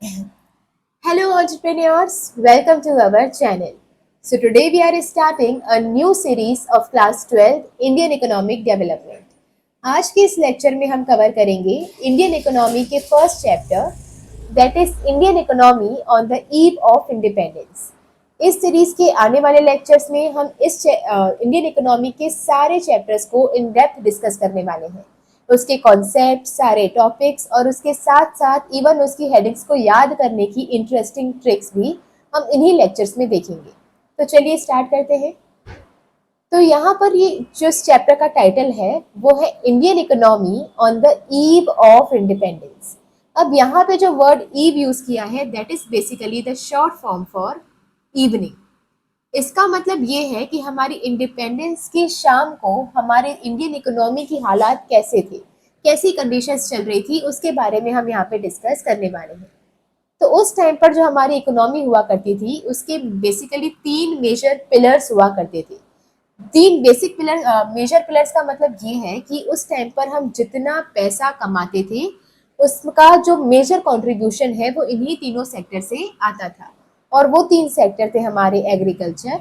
Hello entrepreneurs, welcome to our channel. So today we are starting a new series of class 12 Indian Economic Development. आज के इस lecture में हम cover करेंगे Indian economy के first chapter that is Indian economy on the eve of independence. इस series के आने वाले लेक्चर्स में हम इस इंडियन इकोनॉमी के सारे चैप्टर्स को इन डेप्थ डिस्कस करने वाले हैं, उसके कॉन्सेप्ट, सारे टॉपिक्स और उसके साथ साथ इवन उसकी हेडिंग्स को याद करने की इंटरेस्टिंग ट्रिक्स भी हम इन्हीं लेक्चर्स में देखेंगे। तो चलिए स्टार्ट करते हैं। तो यहाँ पर ये जो इस चैप्टर का टाइटल है वो है Indian economy on the eve of independence. अब यहाँ पे जो वर्ड ईव यूज किया है that is basically the short form for evening. इसका मतलब ये है कि हमारी इंडिपेंडेंस की शाम को हमारे इंडियन इकोनॉमी की हालात कैसे थे, कैसी कंडीशंस चल रही थी, उसके बारे में हम यहाँ पे डिस्कस करने वाले हैं। तो उस टाइम पर जो हमारी इकोनॉमी हुआ करती थी उसके बेसिकली तीन मेजर पिलर्स हुआ करते थे। तीन बेसिक पिलर, मेजर पिलर्स का मतलब ये है कि उस टाइम पर हम जितना पैसा कमाते थे उसका जो मेजर कंट्रीब्यूशन है वो इन्हीं तीनों सेक्टर से आता था। और वो तीन सेक्टर थे हमारे एग्रीकल्चर,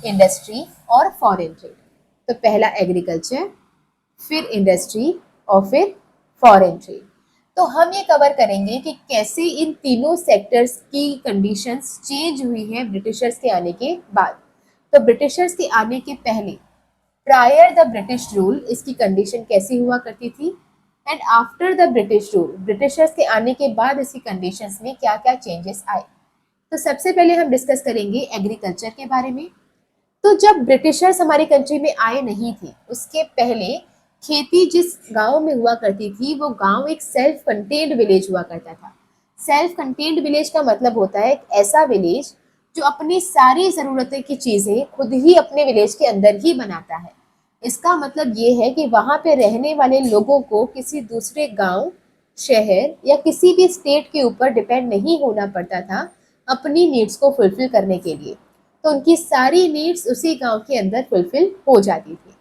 इंडस्ट्री और फॉरेन ट्रेड। तो पहला एग्रीकल्चर, फिर इंडस्ट्री और फिर फॉरेन ट्रेड। तो हम ये कवर करेंगे कि कैसे इन तीनों सेक्टर्स की कंडीशंस चेंज हुई है ब्रिटिशर्स के आने के बाद। तो ब्रिटिशर्स के आने के पहले, प्रायर द ब्रिटिश रूल, इसकी कंडीशन कैसी हुआ करती थी, and after the British rule, Britishers के आने के बाद इसकी कंडीशंस में क्या क्या चेंजेस आए। तो सबसे पहले हम डिस्कस करेंगे एग्रीकल्चर के बारे में। तो जब ब्रिटिशर्स हमारी कंट्री में आए नहीं थे उसके पहले खेती जिस गांव में हुआ करती थी वो गांव एक सेल्फ कंटेन्ड विलेज हुआ करता था। सेल्फ कंटेन्ड विलेज का मतलब होता है एक ऐसा विलेज जो अपनी सारी ज़रूरतें की चीज़ें खुद ही अपने विलेज के अंदर ही बनाता है। इसका मतलब ये है कि वहाँ पे रहने वाले लोगों को किसी दूसरे गांव, शहर या किसी भी स्टेट के ऊपर डिपेंड नहीं होना पड़ता था अपनी नीड्स को फुलफिल करने के लिए। तो उनकी सारी नीड्स उसी गांव के अंदर फुलफिल हो जाती थी।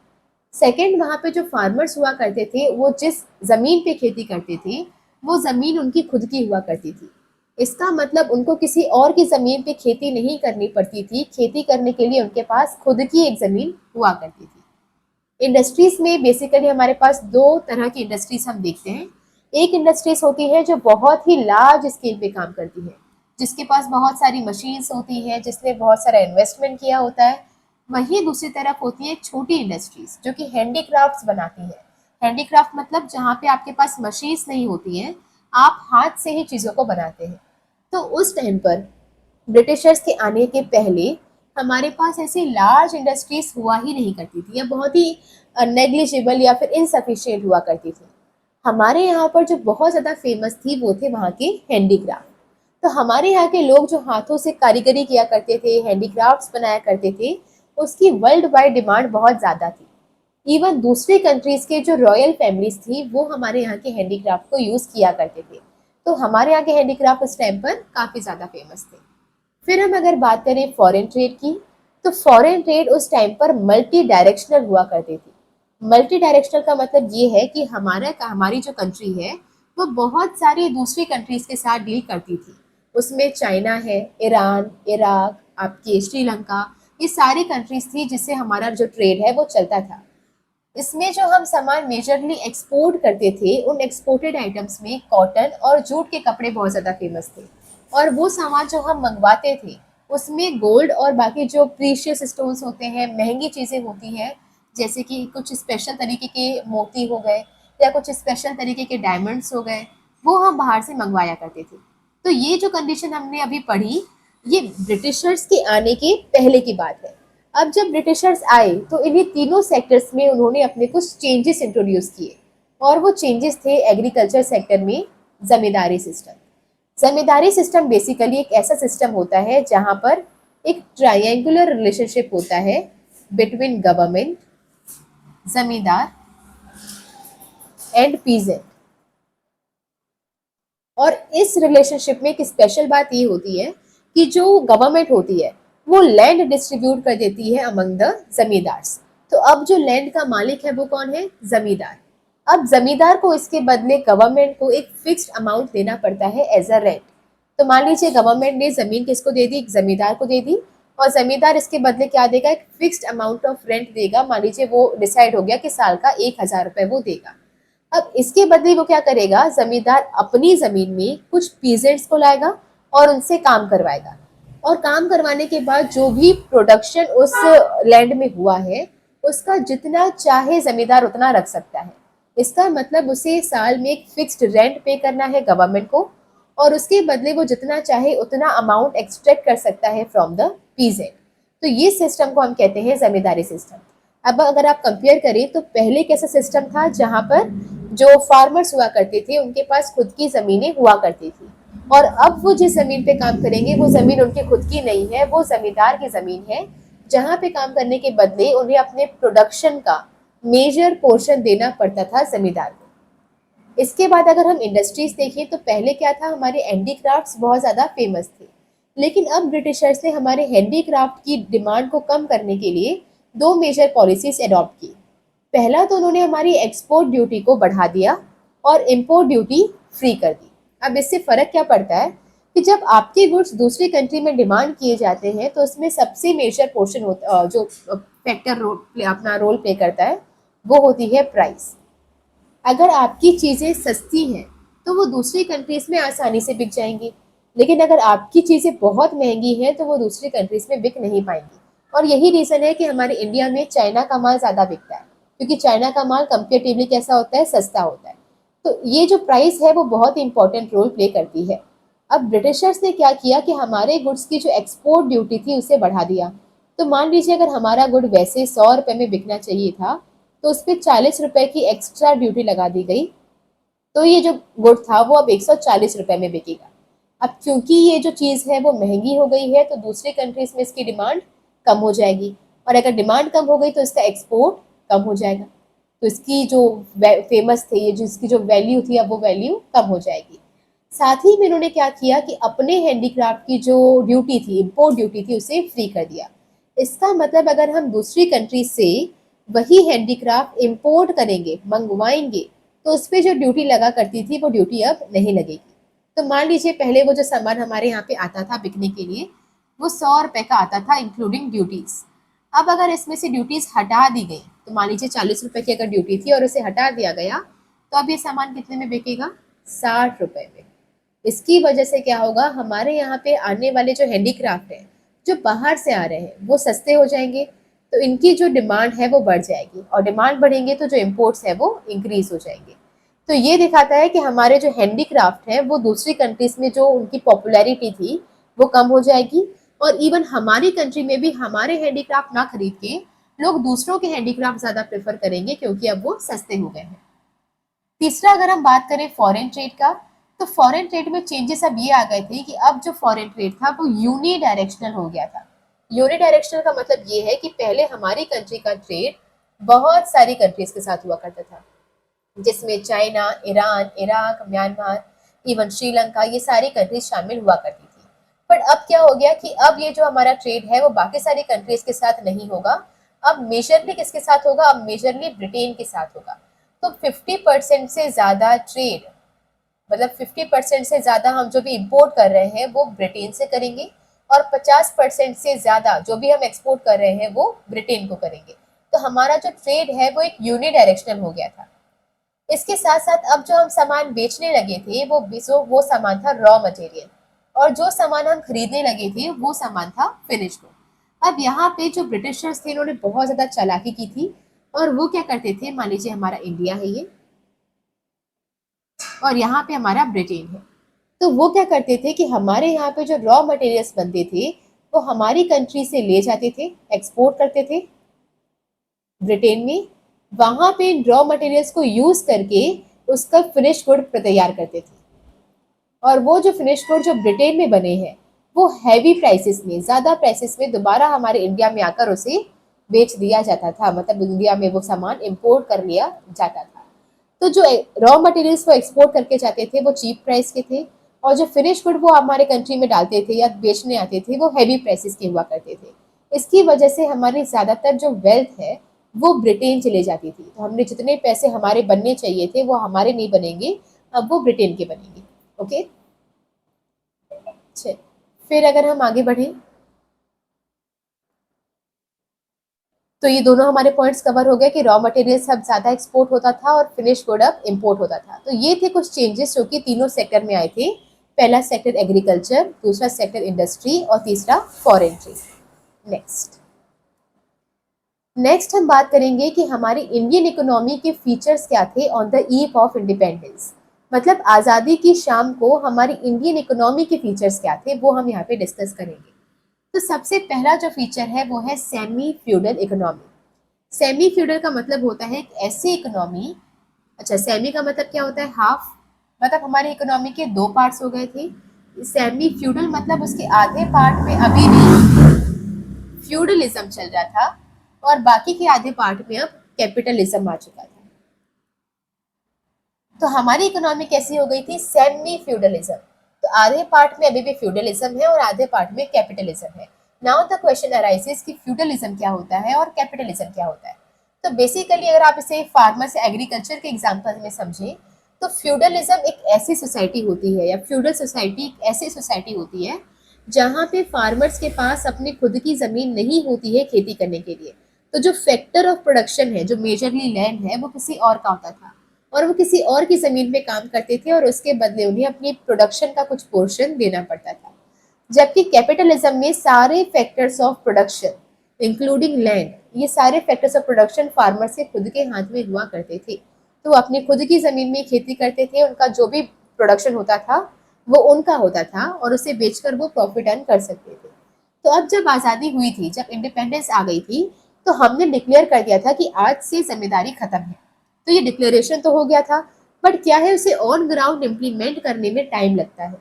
सेकंड, वहाँ पे जो फार्मर्स हुआ करते थे वो जिस ज़मीन पे खेती करते थे वो ज़मीन उनकी खुद की हुआ करती थी। इसका मतलब उनको किसी और की ज़मीन पे खेती नहीं करनी पड़ती थी, खेती करने के लिए उनके पास खुद की एक ज़मीन हुआ करती थी। इंडस्ट्रीज में बेसिकली हमारे पास दो तरह की इंडस्ट्रीज हम देखते हैं। एक इंडस्ट्रीज होती है जो बहुत ही लार्ज स्केल पे काम करती है, जिसके पास बहुत सारी मशीन्स होती हैं, जिसने बहुत सारा इन्वेस्टमेंट किया होता है। वहीं दूसरी तरफ होती है छोटी इंडस्ट्रीज जो कि हैंडीक्राफ्ट्स बनाती है। हैंडीक्राफ्ट मतलब जहाँ पे आपके पास मशीन्स नहीं होती हैं, आप हाथ से ही चीज़ों को बनाते हैं। तो उस टाइम पर ब्रिटिशर्स के आने के पहले हमारे पास ऐसी लार्ज इंडस्ट्रीज हुआ ही नहीं करती थी या बहुत ही नेग्लिजिबल या फिर इनसफिशियंट हुआ करती थी। हमारे यहाँ पर जो बहुत ज़्यादा फेमस थी वो थे वहाँ के हैंडीक्राफ्ट। तो हमारे यहाँ के लोग जो हाथों से कारीगरी किया करते थे, हैंडीक्राफ्ट्स बनाया करते थे, उसकी वर्ल्ड वाइड डिमांड बहुत ज़्यादा थी। इवन दूसरी कंट्रीज के जो रॉयल फैमिलीज थी वो हमारे यहाँ के हैंडीक्राफ्ट को यूज़ किया करते थे। तो हमारे यहाँ के हैंडीक्राफ्ट उस टाइम पर काफ़ी ज़्यादा फेमस थे। फिर हम अगर बात करें फॉरेन ट्रेड की, तो फॉरेन ट्रेड उस टाइम पर मल्टी डायरेक्शनल हुआ करती थी। मल्टी डायरेक्शनल का मतलब ये है कि हमारी जो कंट्री है वो बहुत सारी दूसरी कंट्रीज के साथ डील करती थी। उसमें चाइना है, ईरान, इराक, आपकी श्रीलंका, ये सारी कंट्रीज थी जिससे हमारा जो ट्रेड है वो चलता था। इसमें जो हम सामान मेजरली एक्सपोर्ट करते थे उन एक्सपोर्टेड आइटम्स में कॉटन और जूट के कपड़े बहुत ज़्यादा फेमस थे। और वो सामान जो हम मंगवाते थे उसमें गोल्ड और बाकी जो प्रीशियस स्टोन्स होते हैं, महंगी चीज़ें होती हैं, जैसे कि कुछ स्पेशल तरीके के मोती हो गए या कुछ स्पेशल तरीके के डायमंड्स हो गए, वो हम बाहर से मंगवाया करते थे। तो ये जो कंडीशन हमने अभी पढ़ी ये ब्रिटिशर्स के आने के पहले की बात है। अब जब ब्रिटिशर्स आए तो इन्हीं तीनों सेक्टर्स में उन्होंने अपने कुछ चेंजेस इंट्रोड्यूस किए और वो चेंजेस थे एग्रीकल्चर सेक्टर में जमींदारी सिस्टम। जमींदारी सिस्टम बेसिकली एक ऐसा सिस्टम होता है जहां पर एक ट्रायंगुलर रिलेशनशिप होता है बिटवीन गवर्नमेंट, जमींदार एंड पीजेंट। और इस रिलेशनशिप में एक स्पेशल बात ये होती है कि जो गवर्नमेंट होती है वो लैंड डिस्ट्रीब्यूट कर देती है अमंग द जमींदार्स। तो अब जो लैंड का मालिक है वो कौन है? जमींदार। अब जमींदार को इसके बदले गवर्नमेंट को एक फिक्स्ड अमाउंट देना पड़ता है एज अ रेंट। तो मान लीजिए गवर्नमेंट ने जमीन किसको दे दी, जमींदार को दे दी, और जमींदार इसके बदले क्या देगा, एक फिक्स्ड अमाउंट ऑफ रेंट देगा। मान लीजिए वो डिसाइड हो गया कि साल का 1,000 रुपए वो देगा। अब इसके बदले वो क्या करेगा, जमींदार अपनी जमीन में कुछ पीजेंट्स को लाएगा और उनसे काम करवाएगा, और काम करवाने के बाद जो भी प्रोडक्शन उस लैंड में हुआ है उसका जितना चाहे जमींदार उतना रख सकता है। इसका मतलब उसे साल में एक फिक्स्ड रेंट पे करना है गवर्नमेंट को, और उसके बदले वो जितना चाहे उतना अमाउंट एक्सट्रैक्ट कर सकता है फ्रॉम द पीजेंट। तो ये सिस्टम को हम कहते हैं जमींदारी सिस्टम। अब अगर आप कंपेयर करें तो पहले कैसा सिस्टम था, जहां पर जो फार्मर्स हुआ करते थे उनके पास खुद की जमीनें हुआ करती थी, और अब वो जिस जमीन पे काम करेंगे वो जमीन उनकी खुद की नहीं है, वो जमींदार की जमीन है, जहां पे काम करने के बदले उन्हें अपने प्रोडक्शन का मेजर पोर्शन देना पड़ता था जमींदार को। इसके बाद अगर हम इंडस्ट्रीज देखें तो पहले क्या था, हमारे हैंडीक्राफ्ट्स बहुत ज़्यादा फेमस थे, लेकिन अब ब्रिटिशर्स ने हमारे हैंडीक्राफ्ट की डिमांड को कम करने के लिए दो मेजर पॉलिसीज अडॉप्ट की। पहला तो उन्होंने हमारी एक्सपोर्ट ड्यूटी को बढ़ा दिया और इम्पोर्ट ड्यूटी फ्री कर दी। अब इससे फ़र्क क्या पड़ता है कि जब आपके गुड्स दूसरी कंट्री में डिमांड किए जाते हैं तो उसमें सबसे मेजर पोर्शन होता, जो फैक्टर अपना रोल प्ले करता है, वो होती है प्राइस। अगर आपकी चीज़ें सस्ती हैं तो वो दूसरी कंट्रीज़ में आसानी से बिक जाएंगी, लेकिन अगर आपकी चीज़ें बहुत महंगी हैं तो वो दूसरी कंट्रीज़ में बिक नहीं पाएंगी। और यही रीज़न है कि हमारे इंडिया में चाइना का माल ज़्यादा बिकता है, क्योंकि चाइना का माल कंपेरेटिवली कैसा होता है, सस्ता होता है। तो ये जो प्राइस है वो बहुत इंपॉर्टेंट रोल प्ले करती है। अब ब्रिटिशर्स ने क्या किया कि हमारे गुड्स की जो एक्सपोर्ट ड्यूटी थी उसे बढ़ा दिया। तो मान लीजिए अगर हमारा गुड वैसे 100 रुपये में बिकना चाहिए था तो उस पर 40 रुपए की एक्स्ट्रा ड्यूटी लगा दी गई, तो ये जो गुड था वो अब 140 रुपए में बिकेगा। अब क्योंकि ये जो चीज़ है वो महंगी हो गई है तो दूसरी कंट्रीज में इसकी डिमांड कम हो जाएगी, और अगर डिमांड कम हो गई तो इसका एक्सपोर्ट कम हो जाएगा। तो इसकी जो फेमस थे ये, जिसकी जो वैल्यू थी, अब वो वैल्यू कम हो जाएगी। साथ ही में इन्होंने क्या किया कि अपने हैंडीक्राफ्ट की जो ड्यूटी थी, इम्पोर्ट ड्यूटी थी, उसे फ्री कर दिया। इसका मतलब अगर हम दूसरी कंट्री से वही हैंडीक्राफ्ट इम्पोर्ट करेंगे, मंगवाएंगे, तो उस पर जो ड्यूटी लगा करती थी वो ड्यूटी अब नहीं लगेगी। तो मान लीजिए पहले वो जो सामान हमारे यहाँ पे आता था बिकने के लिए वो 100 रुपए का आता था इंक्लूडिंग ड्यूटीज। अब अगर इसमें से ड्यूटीज हटा दी गई, तो मान लीजिए 40 रुपए की अगर ड्यूटी थी और उसे हटा दिया गया, तो अब ये सामान कितने में बिकेगा, 60 रुपए में। इसकी वजह से क्या होगा, हमारे यहाँ पे आने वाले जो हैंडीक्राफ्ट है जो बाहर से आ रहे हैं वो सस्ते हो जाएंगे, तो इनकी जो डिमांड है वो बढ़ जाएगी, और डिमांड बढ़ेंगे तो जो इम्पोर्ट्स है वो इंक्रीज हो जाएंगे। तो ये दिखाता है कि हमारे जो हैंडीक्राफ्ट है वो दूसरी कंट्रीज में जो उनकी पॉपुलैरिटी थी वो कम हो जाएगी, और इवन हमारी कंट्री में भी हमारे हैंडीक्राफ्ट ना खरीद के लोग दूसरों के हैंडीक्राफ्ट ज़्यादा प्रेफर करेंगे, क्योंकि अब वो सस्ते हो गए हैं। तीसरा, अगर हम बात करें फॉरेन ट्रेड का, तो फॉरेन ट्रेड में चेंजेस अब ये आ गए थे कि अब जो फॉरेन ट्रेड था वो यूनी डायरेक्शनल हो गया था। यूनी डायरेक्शनल का मतलब ये है कि पहले हमारी कंट्री का ट्रेड बहुत सारी कंट्रीज के साथ हुआ करता था, जिसमें China, Iran, Iraq, Myanmar, even Sri Lanka, ये सारी कंट्रीज शामिल हुआ करती थी। पर अब क्या हो गया कि अब ये जो हमारा ट्रेड है वो बाकी सारी कंट्रीज के साथ नहीं होगा, अब मेजरली किसके साथ होगा, अब मेजरली ब्रिटेन के साथ होगा। तो 50% से ज़्यादा ट्रेड, मतलब 50% से ज़्यादा हम जो भी इम्पोर्ट कर रहे हैं वो ब्रिटेन से करेंगे, और 50% से ज़्यादा जो भी हम एक्सपोर्ट कर रहे हैं वो ब्रिटेन को करेंगे। तो हमारा जो ट्रेड है वो एक यूनि डायरेक्शनल हो गया था। इसके साथ साथ अब जो हम सामान बेचने लगे थे वो सामान था रॉ मटेरियल, और जो सामान हम खरीदने लगे थे वो सामान था फिनिश गुड। अब यहाँ पे जो ब्रिटिशर्स थे इन्होंने बहुत ज़्यादा चालाकी की थी, और वो क्या करते थे, मान लीजिए हमारा इंडिया है ये, और यहाँ पे हमारा ब्रिटेन है, तो वो क्या करते थे कि हमारे यहाँ पे जो रॉ मटेरियल्स बनते थे वो हमारी कंट्री से ले जाते थे, एक्सपोर्ट करते थे ब्रिटेन में, वहाँ पे रॉ मटेरियल्स को यूज़ करके उसका फिनिश गुड तैयार करते थे, और वो जो फिनिश गुड जो ब्रिटेन में बने हैं वो हैवी प्राइसेस में, ज़्यादा प्राइसेस में दोबारा हमारे इंडिया में आकर उसे बेच दिया जाता था, मतलब इंडिया में वो सामान इम्पोर्ट कर लिया जाता था। तो जो रॉ मटेरियल्स वो एक्सपोर्ट करके जाते थे वो चीप प्राइस के थे, और जो फिनिश गुड वो हमारे कंट्री में डालते थे या बेचने आते थे वो हैवी प्राइसेस के हुआ करते थे। इसकी वजह से हमारी ज़्यादातर जो वेल्थ है वो ब्रिटेन चले जाती थी, तो हमने जितने पैसे हमारे बनने चाहिए थे वो हमारे नहीं बनेंगे, अब वो ब्रिटेन के बनेंगे। ओके, चलिए, फिर अगर हम आगे बढ़ें तो ये दोनों हमारे पॉइंट्स कवर हो गए कि रॉ मटेरियल्स अब ज़्यादा एक्सपोर्ट होता था और फिनिश प्रोडक्ट इम्पोर्ट होता था। तो ये थे कुछ चेंजेस जो कि तीनों सेक्टर में आए थे। पहला सेक्टर एग्रीकल्चर, दूसरा सेक्टर इंडस्ट्री और तीसरा फॉरेन ट्रेड। नेक्स्ट हम बात करेंगे कि हमारी इंडियन इकोनॉमी के फीचर्स क्या थे on the eve of independence. मतलब आज़ादी की शाम को हमारी इंडियन इकोनॉमी के फीचर्स क्या थे वो हम यहाँ पे डिस्कस करेंगे। तो सबसे पहला जो फीचर है वो है semi feudal economy. Semi feudal का मतलब होता है एक ऐसी इकोनॉमी, अच्छा सेमी का मतलब क्या होता है, हाफ, मतलब हमारी इकोनॉमी के दो पार्ट्स हो गए थे। सेमी फ्यूडल मतलब उसके आधे पार्ट में अभी भी फ्यूडलिज्म चल रहा था और बाकी के आधे पार्ट में अब कैपिटलिज्म आ चुका था। तो हमारी इकोनॉमी कैसी हो गई थी, सेमी फ्यूडलिज्म। तो आधे पार्ट में अभी भी फ्यूडलिज्म है और आधे पार्ट में कैपिटलिज्म है। नाउ द क्वेश्चन अराइजेस कि फ्यूडलिज्म क्या होता है और कैपिटलिज्म क्या होता है। तो बेसिकली अगर आप इसे फार्मर से एग्रीकल्चर के एग्जांपल में समझें तो फ्यूडलिज्म एक ऐसी सोसाइटी होती है या फ्यूडल सोसाइटी एक ऐसी सोसाइटी होती है जहाँ पे फार्मर्स के पास अपनी खुद की जमीन नहीं होती है खेती करने के लिए। तो जो फैक्टर ऑफ प्रोडक्शन है, जो मेजरली लैंड है, वो किसी और का होता था और वो किसी और की जमीन पे काम करते थे और उसके बदले उन्हें अपनी प्रोडक्शन का कुछ पोर्शन देना पड़ता था। जबकि कैपिटलिज्म में सारे factors of production including land, ये सारे फैक्टर्स ऑफ प्रोडक्शन फार्मर से खुद के हाथ में हुआ करते थे। तो वो अपनी खुद की जमीन में खेती करते थे, उनका जो भी प्रोडक्शन होता था वो उनका होता था और उसे बेचकर वो प्रॉफिट अर्न कर सकते थे। तो अब जब आज़ादी हुई थी, जब इंडिपेंडेंस आ गई थी, तो हमने डिक्लेयर कर दिया था कि आज से जिम्मेदारी खत्म है। तो ये डिक्लेरेशन तो हो गया था, बट क्या है उसे ऑन ग्राउंड इम्प्लीमेंट करने में टाइम लगता है।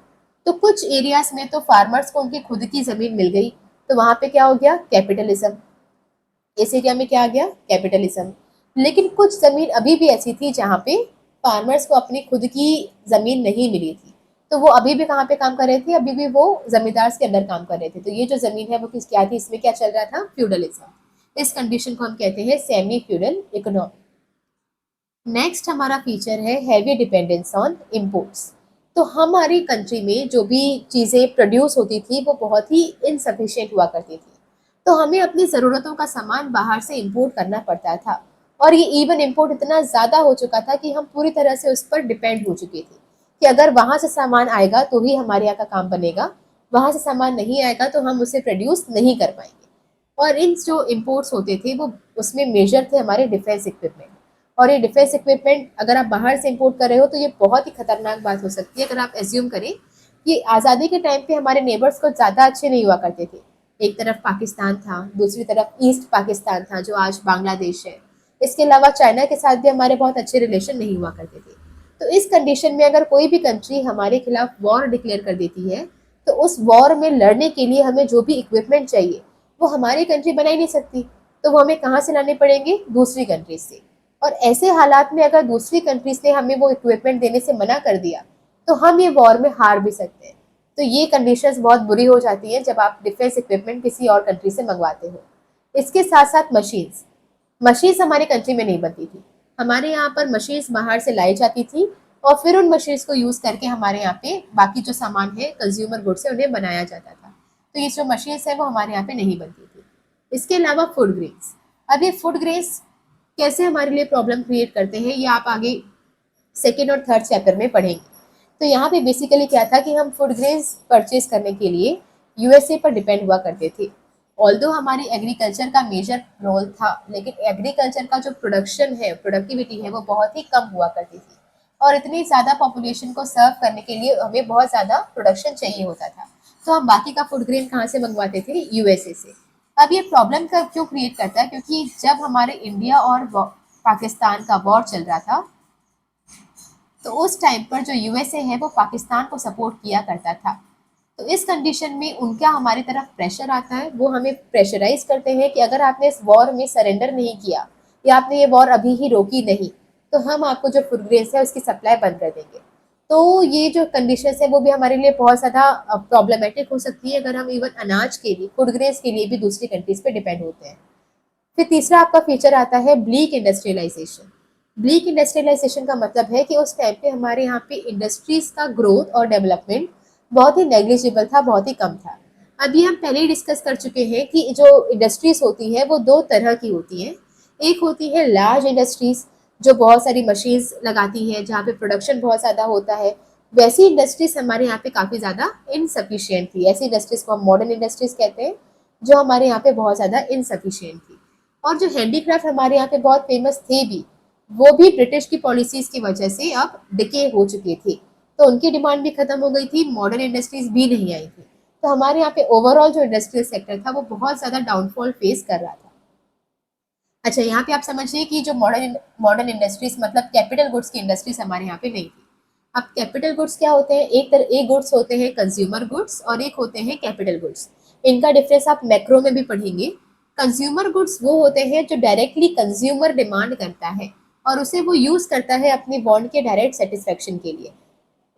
तो कुछ एरियाज में तो फार्मर्स को उनकी खुद की जमीन मिल गई, तो वहां पे क्या हो गया, कैपिटलिज्म। इस एरिया में क्या आ गया, कैपिटलिज्म। लेकिन कुछ जमीन अभी भी ऐसी थी जहाँ पे फार्मर्स को अपनी खुद की जमीन नहीं मिली थी, तो वो अभी भी कहाँ पे काम कर रहे थे, अभी भी वो जमींदार के अंदर काम कर रहे थे। तो ये जो जमीन है वो किस क्या थी, इसमें क्या चल रहा था, फ्यूडलिज्म। इस कंडीशन को हम कहते हैं सेमी फ्यूडल इकोनॉमी। नेक्स्ट हमारा फीचर है हैवी डिपेंडेंस ऑन इम्पोर्ट्स। तो हमारी कंट्री में जो भी चीज़ें प्रोड्यूस होती थी वो बहुत ही इनसफिशिएंट हुआ करती थी। तो हमें अपनी ज़रूरतों का सामान बाहर से इंपोर्ट करना पड़ता था और ये इवन इंपोर्ट इतना ज़्यादा हो चुका था कि हम पूरी तरह से उस पर डिपेंड हो चुके थे कि अगर वहाँ से सामान आएगा तो ही हमारे यहाँ का काम बनेगा, वहाँ से सामान नहीं आएगा तो हम उसे प्रोड्यूस नहीं कर पाएंगे। और इन जो इम्पोर्ट्स होते थे वो उसमें मेजर थे हमारे डिफेंस इक्विपमेंट। और ये डिफेंस इक्विपमेंट अगर आप बाहर से इंपोर्ट कर रहे हो तो ये बहुत ही खतरनाक बात हो सकती है। अगर आप एज्यूम करें कि आज़ादी के टाइम पे हमारे नेबर्स को ज़्यादा अच्छे नहीं हुआ करते थे। एक तरफ पाकिस्तान था, दूसरी तरफ ईस्ट पाकिस्तान था जो आज बांग्लादेश है। इसके अलावा चाइना के साथ भी हमारे बहुत अच्छे रिलेशन नहीं हुआ करते थे। तो इस कंडीशन में अगर कोई भी कंट्री हमारे खिलाफ वॉर डिक्लेयर कर देती है तो उस वॉर में लड़ने के लिए हमें जो भी इक्विपमेंट चाहिए वो हमारी कंट्री बना ही नहीं सकती। तो वो हमें कहाँ से लाने पड़ेंगे, दूसरी कंट्री से। और ऐसे हालात में अगर दूसरी कंट्रीज ने हमें वो इक्विपमेंट देने से मना कर दिया तो हम ये वॉर में हार भी सकते हैं। तो ये कंडीशंस बहुत बुरी हो जाती हैं जब आप डिफेंस इक्विपमेंट किसी और कंट्री से मंगवाते हो। इसके साथ साथ मशीन्स, मशीन्स हमारी कंट्री में नहीं बनती थी। हमारे यहाँ पर मशीन्स बाहर से लाई जाती थी और फिर उन मशीन्स को यूज़ करके हमारे यहाँ पे बाकी जो सामान है, कंज्यूमर गुड्स है, उन्हें बनाया जाता था। तो ये जो मशीन्स है वो हमारे यहाँ पे नहीं बनती थी। इसके अलावा फूड ग्रेन्स, अब ये फूड ग्रेन्स कैसे हमारे लिए प्रॉब्लम क्रिएट करते हैं ये आप आगे सेकेंड और थर्ड चैप्टर में पढ़ेंगे। तो यहाँ पे बेसिकली क्या था कि हम फूड ग्रेन्स परचेज करने के लिए यूएसए पर डिपेंड हुआ करते थे। ऑल्दो हमारी एग्रीकल्चर का मेजर रोल था, लेकिन एग्रीकल्चर का जो प्रोडक्शन है, प्रोडक्टिविटी है, वो बहुत ही कम हुआ करती थी और इतनी ज़्यादा पॉपुलेशन को सर्व करने के लिए हमें बहुत ज़्यादा प्रोडक्शन चाहिए होता था। तो हम बाकी का फूड ग्रेन कहाँ से मंगवाते थे, यूएसए से। अब ये प्रॉब्लम का क्यों क्रिएट करता है, क्योंकि जब हमारे इंडिया और पाकिस्तान का वॉर चल रहा था तो उस टाइम पर जो यूएसए है वो पाकिस्तान को सपोर्ट किया करता था। तो इस कंडीशन में उनका हमारी तरफ प्रेशर आता है, वो हमें प्रेशराइज करते हैं कि अगर आपने इस वॉर में सरेंडर नहीं किया या आपने ये वॉर अभी ही रोकी नहीं तो हम आपको जो फूड ग्रेन्स है उसकी सप्लाई बंद कर देंगे। तो ये जो कंडीशंस है वो भी हमारे लिए बहुत ज़्यादा प्रॉब्लमेटिक हो सकती है अगर हम इवन अनाज के लिए, फूड ग्रेन्स के लिए भी दूसरी कंट्रीज पे डिपेंड होते हैं। फिर तीसरा आपका फीचर आता है ब्लीक इंडस्ट्रियलाइजेशन। ब्लीक इंडस्ट्रियलाइजेशन का मतलब है कि उस टाइम पे हमारे यहाँ पे इंडस्ट्रीज का ग्रोथ और डेवलपमेंट बहुत ही नेग्लिजिबल था, बहुत ही कम था। अभी हम पहले ही डिस्कस कर चुके हैं कि जो इंडस्ट्रीज होती है वो दो तरह की होती हैं। एक होती है लार्ज इंडस्ट्रीज, जो बहुत सारी मशीन्स लगाती है, जहाँ पे प्रोडक्शन बहुत ज़्यादा होता है। वैसी इंडस्ट्रीज हमारे यहाँ पे काफ़ी ज़्यादा इनसफिशियंट थी। ऐसी इंडस्ट्रीज को हम मॉडर्न इंडस्ट्रीज कहते हैं, जो हमारे यहाँ पे बहुत ज़्यादा इनसफिशियंट थी। और जो हैंडीक्राफ्ट हमारे यहाँ पे बहुत फेमस थे भी, वो भी ब्रिटिश की पॉलिसीज़ की वजह से अब डिके हो चुके थे। तो उनकी डिमांड भी खत्म हो गई थी, मॉडर्न इंडस्ट्रीज भी नहीं आई थी। तो हमारे यहाँ पे ओवरऑल जो इंडस्ट्रियल सेक्टर था वो बहुत ज़्यादा डाउनफॉल फेस कर रहा था। अच्छा, यहाँ पे आप समझिए कि जो मॉडर्न मॉडर्न इंडस्ट्रीज मतलब कैपिटल गुड्स की इंडस्ट्रीज हमारे यहाँ पे नहीं थी। अब कैपिटल गुड्स क्या होते हैं? एक गुड्स होते हैं कंज्यूमर गुड्स और एक होते हैं कैपिटल गुड्स। इनका डिफरेंस आप मैक्रो में भी पढ़ेंगे। कंज्यूमर गुड्स वो होते हैं जो डायरेक्टली कंज्यूमर डिमांड करता है और उसे वो यूज करता है अपनी वांट के डायरेक्ट सेटिस्फेक्शन के लिए।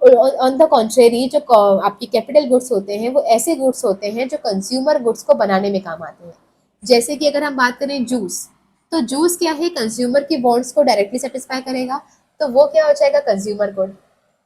ऑन द कॉन्ट्रेरी जो आपकी कैपिटल गुड्स होते हैं वो ऐसे गुड्स होते हैं जो कंज्यूमर गुड्स को बनाने में काम आते हैं। जैसे कि अगर हम बात करें जूस, तो जूस क्या है? कंज्यूमर की वांट्स को डायरेक्टली सेटिस्फाई करेगा, तो वो क्या हो जाएगा? Consumer good.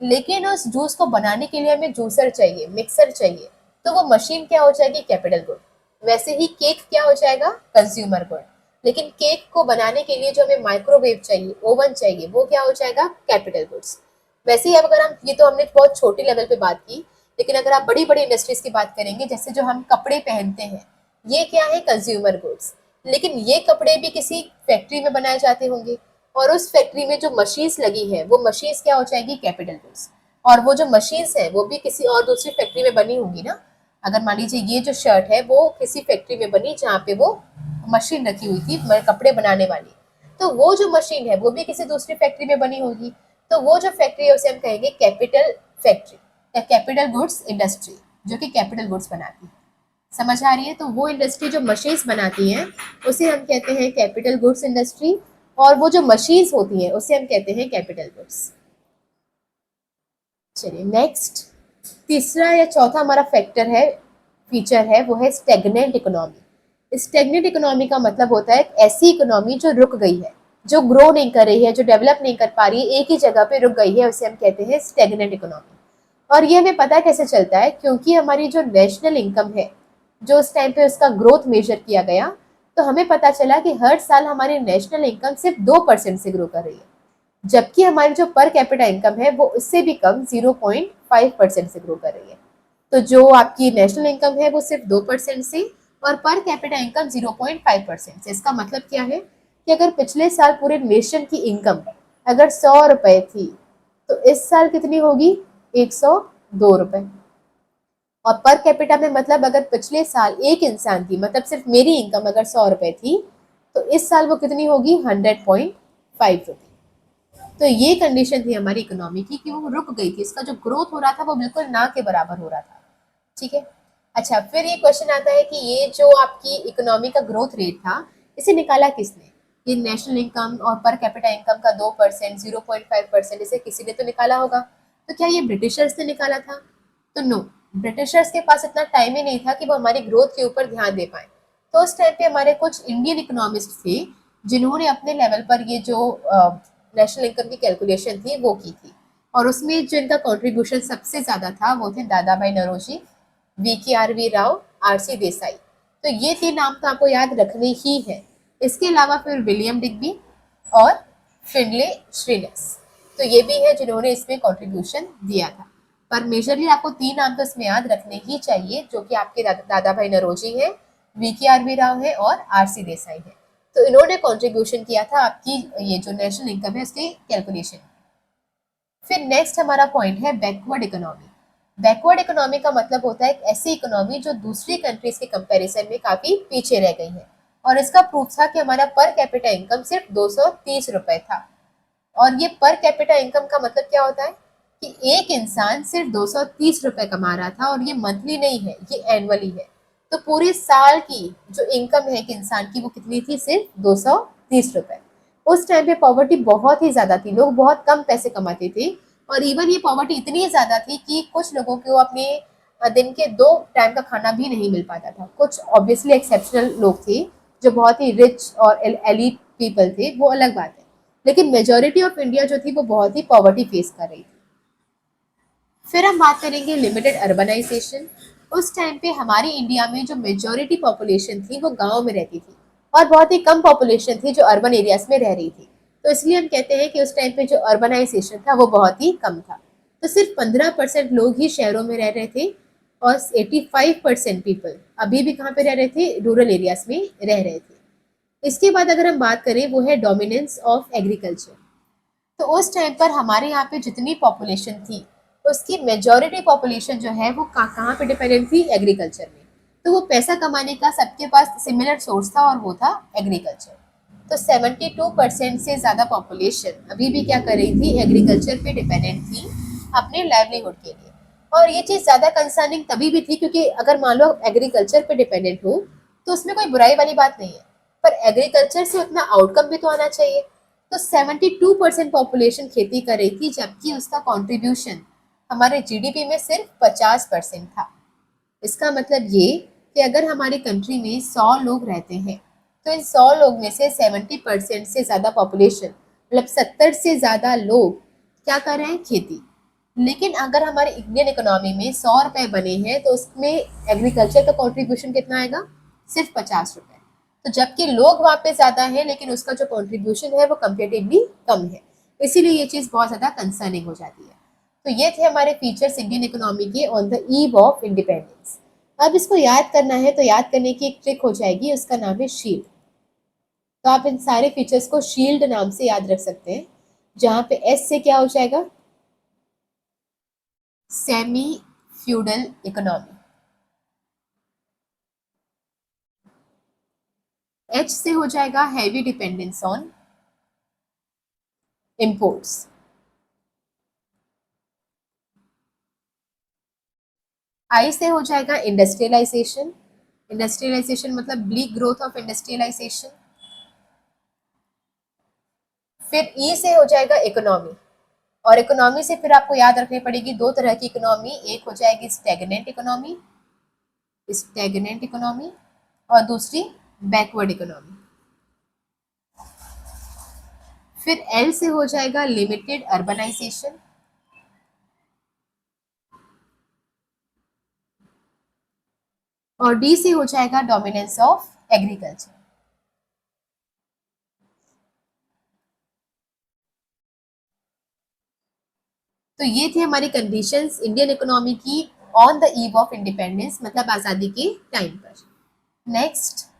लेकिन उस जूस को बनाने के लिए हमें जूसर चाहिए, मिक्सर चाहिए, तो वो मशीन क्या हो जाएगी? Capital good. वैसे ही केक क्या हो जाएगा? Consumer good. लेकिन केक को बनाने के लिए जो हमें माइक्रोवेव चाहिए, ओवन चाहिए, वो क्या हो जाएगा? Capital goods. वैसे ही अब अगर हम, ये तो हमने बहुत छोटे लेवल पे बात की, लेकिन अगर आप बड़ी बड़ी इंडस्ट्रीज की बात करेंगे, जैसे जो हम कपड़े पहनते हैं, ये क्या है? Consumer goods. लेकिन ये कपड़े भी किसी फैक्ट्री में बनाए जाते होंगे और उस फैक्ट्री में जो मशीन्स लगी है वो मशीन्स क्या हो जाएगी? Capital goods. और वो जो मशीन्स है वो भी किसी और दूसरी फैक्ट्री में बनी होंगी ना। अगर मान लीजिए ये जो शर्ट है वो किसी फैक्ट्री में बनी जहाँ पे वो मशीन रखी हुई थी कपड़े बनाने वाली, तो वो जो मशीन है वो भी किसी दूसरी फैक्ट्री में बनी होगी। तो वो जो फैक्ट्री है उसे हम कहेंगे कैपिटल फैक्ट्री या कैपिटल गुड्स इंडस्ट्री, जो कि कैपिटल गुड्स बनाती है। समझ आ रही है? तो वो इंडस्ट्री जो मशीन्स बनाती हैं उसे हम कहते हैं कैपिटल गुड्स इंडस्ट्री, और वो जो मशीन्स होती हैं उसे हम कहते हैं कैपिटल गुड्स। चलिए नेक्स्ट, तीसरा या चौथा हमारा फैक्टर है, फीचर है, वो है स्टेगनेंट इकोनॉमी। स्टेगनेंट इकोनॉमी का मतलब होता है ऐसी इकोनॉमी जो रुक गई है, जो ग्रो नहीं कर रही है, जो डेवलप नहीं कर पा रही है, एक ही जगह पे रुक गई है, उसे हम कहते हैं स्टेगनेंट इकोनॉमी। और ये हमें पता कैसे चलता है? क्योंकि हमारी जो नेशनल इनकम है, जो उस टाइम पे उसका ग्रोथ मेजर किया गया, तो हमें पता चला कि हर साल हमारी नेशनल इनकम सिर्फ 2% से ग्रो कर रही है, जबकि हमारी जो पर कैपिटा इनकम है वो इससे भी कम 0.5% से ग्रो कर रही है। तो जो आपकी नेशनल इनकम है वो सिर्फ 2% से और पर कैपिटा इनकम 0.5% से। इसका मतलब क्या है कि अगर पिछले साल पूरे नेशन की इनकम अगर 100 रुपए थी, तो इस साल कितनी होगी? 102 रुपए। और पर कैपिटा में मतलब अगर पिछले साल एक इंसान की, मतलब सिर्फ मेरी इनकम अगर 100 रुपए थी, तो इस साल वो कितनी होगी? 100.5 रुपए। तो ये कंडीशन थी हमारी इकोनॉमी की कि वो रुक गई थी, इसका जो ग्रोथ हो रहा था वो बिल्कुल ना के बराबर हो रहा था। ठीक है। अच्छा, फिर ये क्वेश्चन आता है कि ये जो आपकी इकोनॉमी का ग्रोथ रेट था, इसे निकाला किसने? ये नेशनल इनकम और पर कैपिटा इनकम का 2%, 0.5%, इसे किसी ने तो निकाला होगा। तो क्या ये ब्रिटिशर्स ने निकाला था? तो नो, ब्रिटिशर्स के पास इतना टाइम ही नहीं था कि वो हमारी ग्रोथ के ऊपर ध्यान दे पाए। तो उस टाइम पे हमारे कुछ इंडियन इकोनॉमिस्ट थे जिन्होंने अपने लेवल पर ये जो नेशनल इनकम की कैलकुलेशन थी वो की थी, और उसमें जो इनका कंट्रीब्यूशन सबसे ज़्यादा था वो थे दादा भाई नौरोजी, VKRV राव, RC देसाई। तो ये 3 नाम तो आपको याद रखने ही है। इसके अलावा फिर विलियम डिग्बी और फिनले श्रीनेस, तो ये भी है जिन्होंने इसमें कंट्रीब्यूशन दिया था। पर मेजरली आपको 3 नाम तो इसमें याद रखने ही चाहिए, जो कि आपके दादा भाई नौरोजी है, VKRV राव है और RC देसाई है। तो इन्होंने कंट्रीब्यूशन किया था आपकी ये जो नेशनल इनकम है उसके कैलकुलेशन। फिर नेक्स्ट हमारा पॉइंट है बैकवर्ड इकोनॉमी। बैकवर्ड इकोनॉमी का मतलब होता है एक ऐसी इकोनॉमी जो दूसरी कंट्रीज के कंपैरिजन में काफी पीछे रह गई है। और इसका प्रूफ था कि हमारा पर कैपिटा इनकम सिर्फ 230 रुपए था। और ये पर कैपिटा इनकम का मतलब क्या होता है कि एक इंसान सिर्फ 230 रुपए कमा रहा था, और ये मंथली नहीं है, ये एनुअली है। तो पूरे साल की जो इनकम है एक इंसान की वो कितनी थी? सिर्फ 230 रुपए। उस टाइम पे पॉवर्टी बहुत ही ज्यादा थी, लोग बहुत कम पैसे कमाते थे, और इवन ये पॉवर्टी इतनी ज्यादा थी कि कुछ लोगों को अपने दिन के 2 टाइम का खाना भी नहीं मिल पाता था। कुछ ऑब्वियसली एक्सेप्शनल लोग थे जो बहुत ही रिच और एलिट पीपल थे, वो अलग बात है, लेकिन मेजोरिटी ऑफ इंडिया जो थी वो बहुत ही पॉवर्टी फेस कर रही थी। फिर हम बात करेंगे लिमिटेड अर्बनाइजेशन। उस टाइम पे हमारी इंडिया में जो मेजॉरिटी पॉपुलेशन थी वो गांव में रहती थी और बहुत ही कम पॉपुलेशन थी जो अर्बन एरियाज में रह रही थी। तो इसलिए हम कहते हैं कि उस टाइम पे जो अर्बनाइजेशन था वो बहुत ही कम था। तो सिर्फ 15% लोग ही शहरों में रह रहे थे और 85% पीपल अभी भी कहाँ पे रह रहे थे, रूरल एरियाज में रह रहे थे। इसके बाद अगर हम बात करें वो है डोमिनेंस ऑफ एग्रीकल्चर। तो उस टाइम पर हमारे यहाँ पे जितनी पॉपुलेशन थी उसकी मेजॉरिटी पॉपुलेशन जो है वो कहाँ पे डिपेंडेंट थी, एग्रीकल्चर में। तो वो पैसा कमाने का सबके पास सिमिलर सोर्स था और वो था एग्रीकल्चर। तो 72% से ज़्यादा पॉपुलेशन अभी भी क्या कर रही थी, एग्रीकल्चर पे डिपेंडेंट थी अपने लाइवलीहुड के लिए। और ये चीज़ ज़्यादा कंसर्निंग तभी भी थी क्योंकि अगर मान लो एग्रीकल्चर पे डिपेंडेंट हो तो उसमें कोई बुराई वाली बात नहीं है, पर एग्रीकल्चर से उतना आउटकम भी तो आना चाहिए। तो 72% पॉपुलेशन खेती कर रही थी जबकि उसका कंट्रीब्यूशन हमारे जीडीपी में सिर्फ 50% था। इसका मतलब ये कि अगर हमारी कंट्री में 100 लोग रहते हैं तो इन 100 लोग में से 70% से ज़्यादा पॉपुलेशन मतलब 70 से ज़्यादा लोग क्या कर रहे हैं, खेती। लेकिन अगर हमारे इंडियन इकोनॉमी में 100 रुपए बने हैं तो उसमें एग्रीकल्चर का कंट्रीब्यूशन कितना आएगा, सिर्फ 50 रुपए। तो जबकि लोग वहाँ पे ज़्यादा है लेकिन उसका जो कंट्रीब्यूशन है वो कंपेरेटिवली कम है। इसीलिए ये चीज़ बहुत ज़्यादा कंसर्निंग हो जाती है। तो ये थे हमारे फीचर्स इंडियन इकोनॉमी के on the eve of independence. अब इसको याद करना है तो याद करने की एक ट्रिक हो जाएगी, उसका नाम है शील्ड। तो आप इन सारे फीचर्स को शील्ड नाम से याद रख सकते हैं, जहाँ पे एस से क्या हो जाएगा, सेमी फ्यूडल इकोनॉमी। एच से हो जाएगा हैवी डिपेंडेंस ऑन इंपोर्ट्स। आई से हो जाएगा इंडस्ट्रियलाइजेशन। इंडस्ट्रियलाइजेशन मतलब ब्लीक ग्रोथ ऑफ इंडस्ट्रियलाइजेशन। फिर ई से हो जाएगा इकोनॉमी, और इकोनॉमी से फिर आपको याद रखनी पड़ेगी दो तरह की इकोनॉमी, एक हो जाएगी स्टैग्नेंट इकोनॉमी, स्टैग्नेंट इकोनॉमी, और दूसरी बैकवर्ड इकोनॉमी। फिर एल से हो जाएगा लिमिटेड अर्बनाइजेशन। और डी से हो जाएगा डोमिनेंस ऑफ एग्रीकल्चर। तो ये थी हमारी कंडीशंस इंडियन इकोनॉमी की on the eve of independence, मतलब आजादी के टाइम पर। नेक्स्ट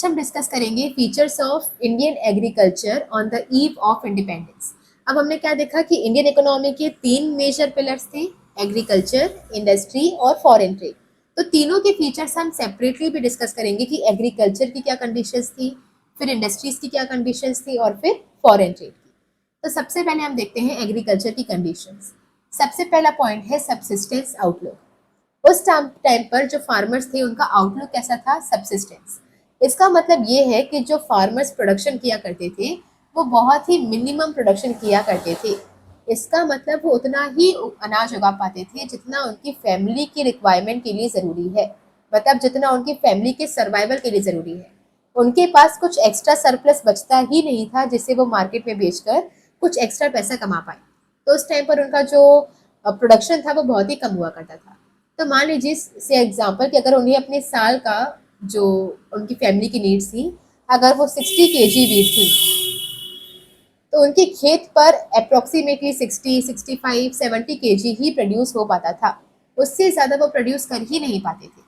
हम डिस्कस करेंगे features of Indian agriculture on the eve of independence. अब हमने क्या देखा कि इंडियन इकोनॉमी के 3 मेजर पिलर्स थे, एग्रीकल्चर, इंडस्ट्री और फॉरेन ट्रेड। तो तीनों के फीचर्स हम सेपरेटली भी डिस्कस करेंगे कि एग्रीकल्चर की क्या कंडीशंस थी, फिर इंडस्ट्रीज की क्या कंडीशंस थी, और फिर फॉरेन ट्रेड की। तो सबसे पहले हम देखते हैं एग्रीकल्चर की कंडीशंस। सबसे पहला पॉइंट है सबसिस्टेंस आउटलुक। उस टाइम पर जो फार्मर्स थे उनका आउटलुक कैसा था, सबसिस्टेंस। इसका मतलब ये है कि जो फार्मर्स प्रोडक्शन किया करते थे वो बहुत ही मिनिमम प्रोडक्शन किया करते थे। इसका मतलब वो उतना ही अनाज उगा पाते थे जितना उनकी फैमिली की रिक्वायरमेंट के लिए ज़रूरी है, मतलब जितना उनकी फैमिली के सर्वाइवल के लिए ज़रूरी है। उनके पास कुछ एक्स्ट्रा सरप्लस बचता ही नहीं था जिससे वो मार्केट में बेचकर कुछ एक्स्ट्रा पैसा कमा पाए। तो उस टाइम पर उनका जो प्रोडक्शन था वो बहुत ही कम हुआ करता था। तो मान लीजिए से एग्जाम्पल कि अगर उन्हें अपने साल का जो उनकी फैमिली की नीड्स थी, अगर वो 60 kg वीट थी तो उनके खेत पर अप्रोक्सीमेटली 60, 65, 70 kg ही प्रोड्यूस हो पाता था। उससे ज़्यादा वो प्रोड्यूस कर ही नहीं पाते थे।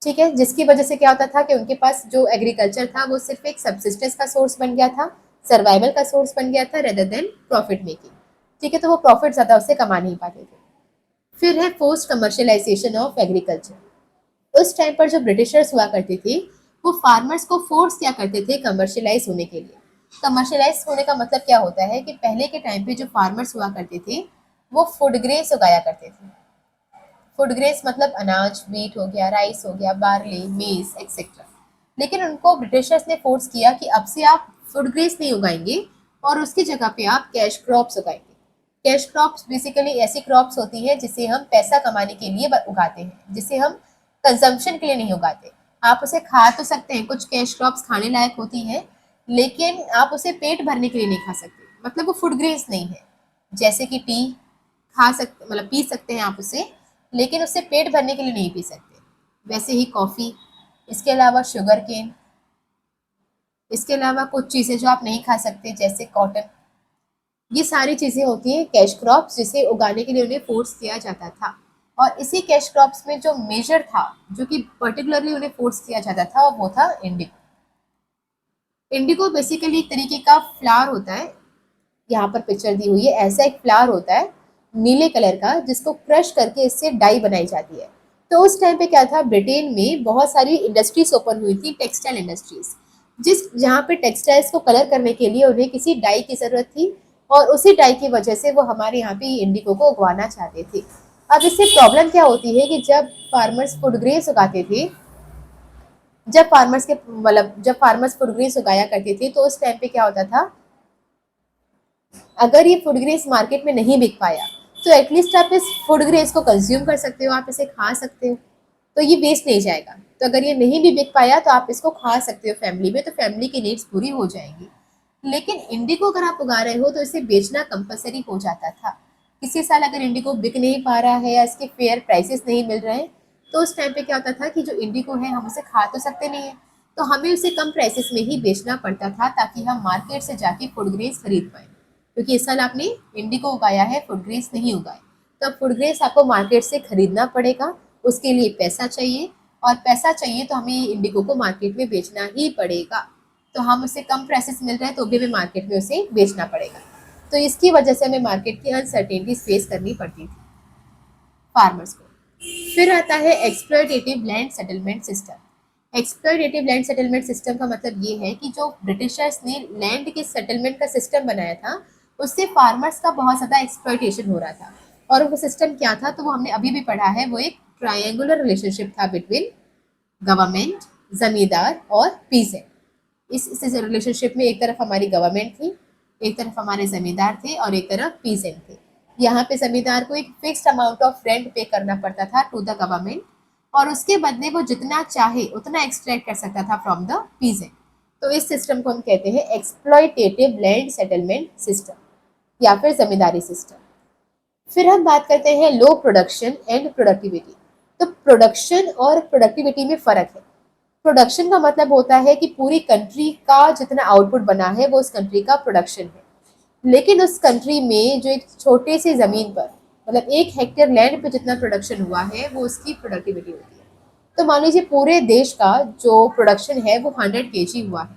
ठीक है, जिसकी वजह से क्या होता था कि उनके पास जो एग्रीकल्चर था वो सिर्फ एक सब्सिस्टेंस का सोर्स बन गया था, सर्वाइवल का सोर्स बन गया था रेदर देन प्रॉफिट मेकिंग। ठीक है, तो वो प्रॉफिट ज़्यादा उससे कमा नहीं पाते थे। फिर है पोस्ट कमर्शियलाइजेशन ऑफ एग्रीकल्चर। उस टाइम पर जो ब्रिटिशर्स हुआ करते थे वो फार्मर्स को फोर्स क्या करते थे, कमर्शियलाइज होने के लिए। कमर्शियलाइज होने का मतलब क्या होता है कि पहले के टाइम पे जो फार्मर्स हुआ करते थे वो फूड ग्रेन्स उगाया करते थे। फूड ग्रेन्स मतलब अनाज, वीट हो गया, राइस हो गया, बार्ली, मेज एक्सेट्रा। लेकिन उनको ब्रिटिशर्स ने फोर्स किया कि अब से आप फूड ग्रेन्स नहीं उगाएंगे और उसकी जगह पे आप कैश क्रॉप्स उगाएंगे। कैश क्रॉप्स बेसिकली ऐसी क्रॉप्स होती है जिसे हम पैसा कमाने के लिए उगाते हैं, जिसे हम कंजम्पशन के लिए नहीं उगाते। आप उसे खा तो सकते हैं, कुछ कैश क्रॉप्स खाने लायक होती हैं, लेकिन आप उसे पेट भरने के लिए नहीं खा सकते। मतलब वो फूड ग्रेन्स नहीं है। जैसे कि टी खा सकते, मतलब पी सकते हैं आप उसे, लेकिन उससे पेट भरने के लिए नहीं पी सकते। वैसे ही कॉफ़ी, इसके अलावा शुगर केन, इसके अलावा कुछ चीज़ें जो आप नहीं खा सकते जैसे कॉटन, ये सारी चीज़ें होती हैं कैश क्रॉप्स, जिसे उगाने के लिए उन्हें फोर्स किया जाता था। और इसी कैश क्रॉप्स में जो मेजर था, जो कि पर्टिकुलरली उन्हें फोर्स किया जाता था, वो था इंडिगो। इंडिगो बेसिकली एक तरीके का फ्लावर होता है, यहाँ पर पिक्चर दी हुई है, ऐसा एक फ्लावर होता है नीले कलर का, जिसको क्रश करके इससे डाई बनाई जाती है। तो उस टाइम पे क्या था, ब्रिटेन में बहुत सारी इंडस्ट्रीज ओपन हुई थी, टेक्सटाइल इंडस्ट्रीज, जिस जहाँ पे टेक्सटाइल्स को कलर करने के लिए उन्हें किसी डाई की जरूरत थी, और उसी डाई की वजह से वो हमारे यहाँ पे इंडिगो को उगवाना चाहते थे। अब इससे प्रॉब्लम क्या होती है कि जब फार्मर्स फूड ग्रेन्स उगाते थे, जब फार्मर्स फूड ग्रेन्स उगाया करते थे, तो उस टाइम पे क्या होता था, अगर ये फूड ग्रेन्स मार्केट में नहीं बिक पाया, तो एटलीस्ट आप इस फूड ग्रेन्स को कंज्यूम कर सकते हो, आप इसे खा सकते हो, तो ये वेस्ट नहीं जाएगा। तो अगर ये नहीं भी बिक पाया तो आप इसको खा सकते हो फैमिली में, तो फैमिली की नीड्स पूरी हो जाएंगी। लेकिन इंडिगो अगर आप उगा रहे हो तो इसे बेचना कंपलसरी हो जाता था। किसी साल अगर इंडिगो बिक नहीं पा रहा है या इसके फेयर प्राइसेस नहीं मिल रहे हैं, तो उस टाइम पे क्या होता था कि जो इंडिगो है हम उसे खा तो सकते नहीं है, तो हमें उसे कम प्राइसेस में ही बेचना पड़ता था, ताकि हम मार्केट से जाके फूड ग्रेन्स खरीद पाए। क्योंकि इस साल आपने इंडिगो उगाया है, फूड ग्रेन्स नहीं उगाए, तो अब फूड ग्रेन्स आपको मार्केट से खरीदना पड़ेगा, उसके लिए पैसा चाहिए, और पैसा चाहिए तो हमें इंडिगो को मार्केट में बेचना ही पड़ेगा। तो हम उसे कम प्राइसेस मिल रहे हैं तो भी हमें मार्केट में उसे बेचना पड़ेगा। तो इसकी वजह से हमें मार्केट की अनसर्टेनिटीज फेस करनी पड़ती थी फार्मर्स को। फिर आता है exploitative land settlement system. Exploitative land settlement system का मतलब ये है कि जो ब्रिटिशर्स ने लैंड के सेटलमेंट का सिस्टम बनाया था, उससे फार्मर्स का बहुत ज़्यादा एक्सप्लॉयटेशन हो रहा था। और वो सिस्टम क्या था, तो वो हमने अभी भी पढ़ा है, वो एक ट्रायंगुलर रिलेशनशिप था बिटवीन गवर्नमेंट, जमींदार और पीजेंट। इस रिलेशनशिप में एक तरफ हमारी गवर्नमेंट थी, एक तरफ हमारे जमींदार थे, और एक तरफ पीजेंट थे। यहाँ पे जमींदार को एक फिक्स्ड अमाउंट ऑफ रेंट पे करना पड़ता था टू द गवर्नमेंट, और उसके बदले वो जितना चाहे उतना एक्सट्रैक्ट कर सकता था फ्रॉम द पीजेंट। तो इस सिस्टम को हम कहते हैं एक्सप्लॉयटेटिव लैंड सेटलमेंट सिस्टम, या फिर जमींदारी सिस्टम। फिर हम बात करते हैं लो प्रोडक्शन एंड प्रोडक्टिविटी। तो प्रोडक्शन और प्रोडक्टिविटी में फ़र्क है। प्रोडक्शन का मतलब होता है कि पूरी कंट्री का जितना आउटपुट बना है वो उस कंट्री का प्रोडक्शन है, लेकिन उस कंट्री में जो एक छोटे से ज़मीन पर, मतलब 1 हेक्टेयर लैंड पे जितना प्रोडक्शन हुआ है, वो उसकी प्रोडक्टिविटी होती है। तो मान लीजिए पूरे देश का जो प्रोडक्शन है वो 100 kg हुआ है,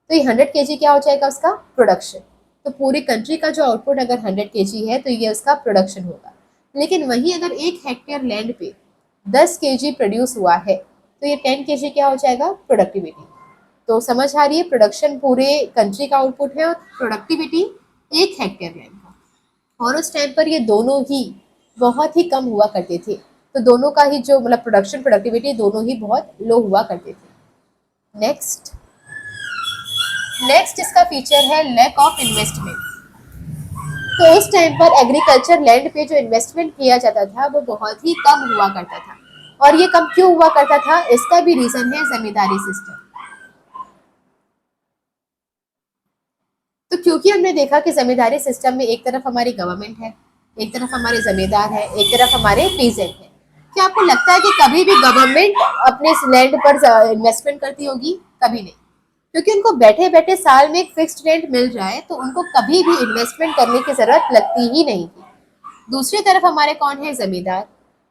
तो ये 100 kg क्या हो जाएगा, उसका प्रोडक्शन। तो पूरी कंट्री का जो आउटपुट अगर 100 kg है, तो ये उसका प्रोडक्शन होगा। लेकिन वहीं अगर 1 हेक्टेयर लैंड पे 10 kg प्रोड्यूस हुआ है, तो ये 10 kg क्या हो जाएगा, प्रोडक्टिविटी। तो समझ आ रही है, प्रोडक्शन पूरे कंट्री का आउटपुट है और प्रोडक्टिविटी 1 हेक्टेयर लैंड का। और उस टाइम पर ये दोनों ही बहुत ही कम हुआ करते थे, तो दोनों का ही जो मतलब प्रोडक्शन प्रोडक्टिविटी दोनों ही बहुत लो हुआ करते थे। नेक्स्ट इसका फीचर है लैक ऑफ इन्वेस्टमेंट। तो उस टाइम पर एग्रीकल्चर लैंड पे जो इन्वेस्टमेंट किया जाता था वो बहुत ही कम हुआ करता था। और ये कम क्यों हुआ करता था, इसका भी रीजन है जमींदारी सिस्टम। तो क्योंकि हमने देखा कि जमींदारी सिस्टम में एक तरफ हमारी गवर्नमेंट है, एक तरफ हमारे जमींदार है, एक तरफ हमारे पीजेंट है। क्या आपको लगता है कि कभी भी गवर्नमेंट अपने इस लैंड पर इन्वेस्टमेंट करती होगी? कभी नहीं, क्योंकि उनको बैठे बैठे साल में एक फिक्स्ड रेंट मिल रहा है, तो उनको कभी भी इन्वेस्टमेंट करने की जरूरत लगती ही नहीं थी। दूसरी तरफ हमारे कौन है, जमींदार।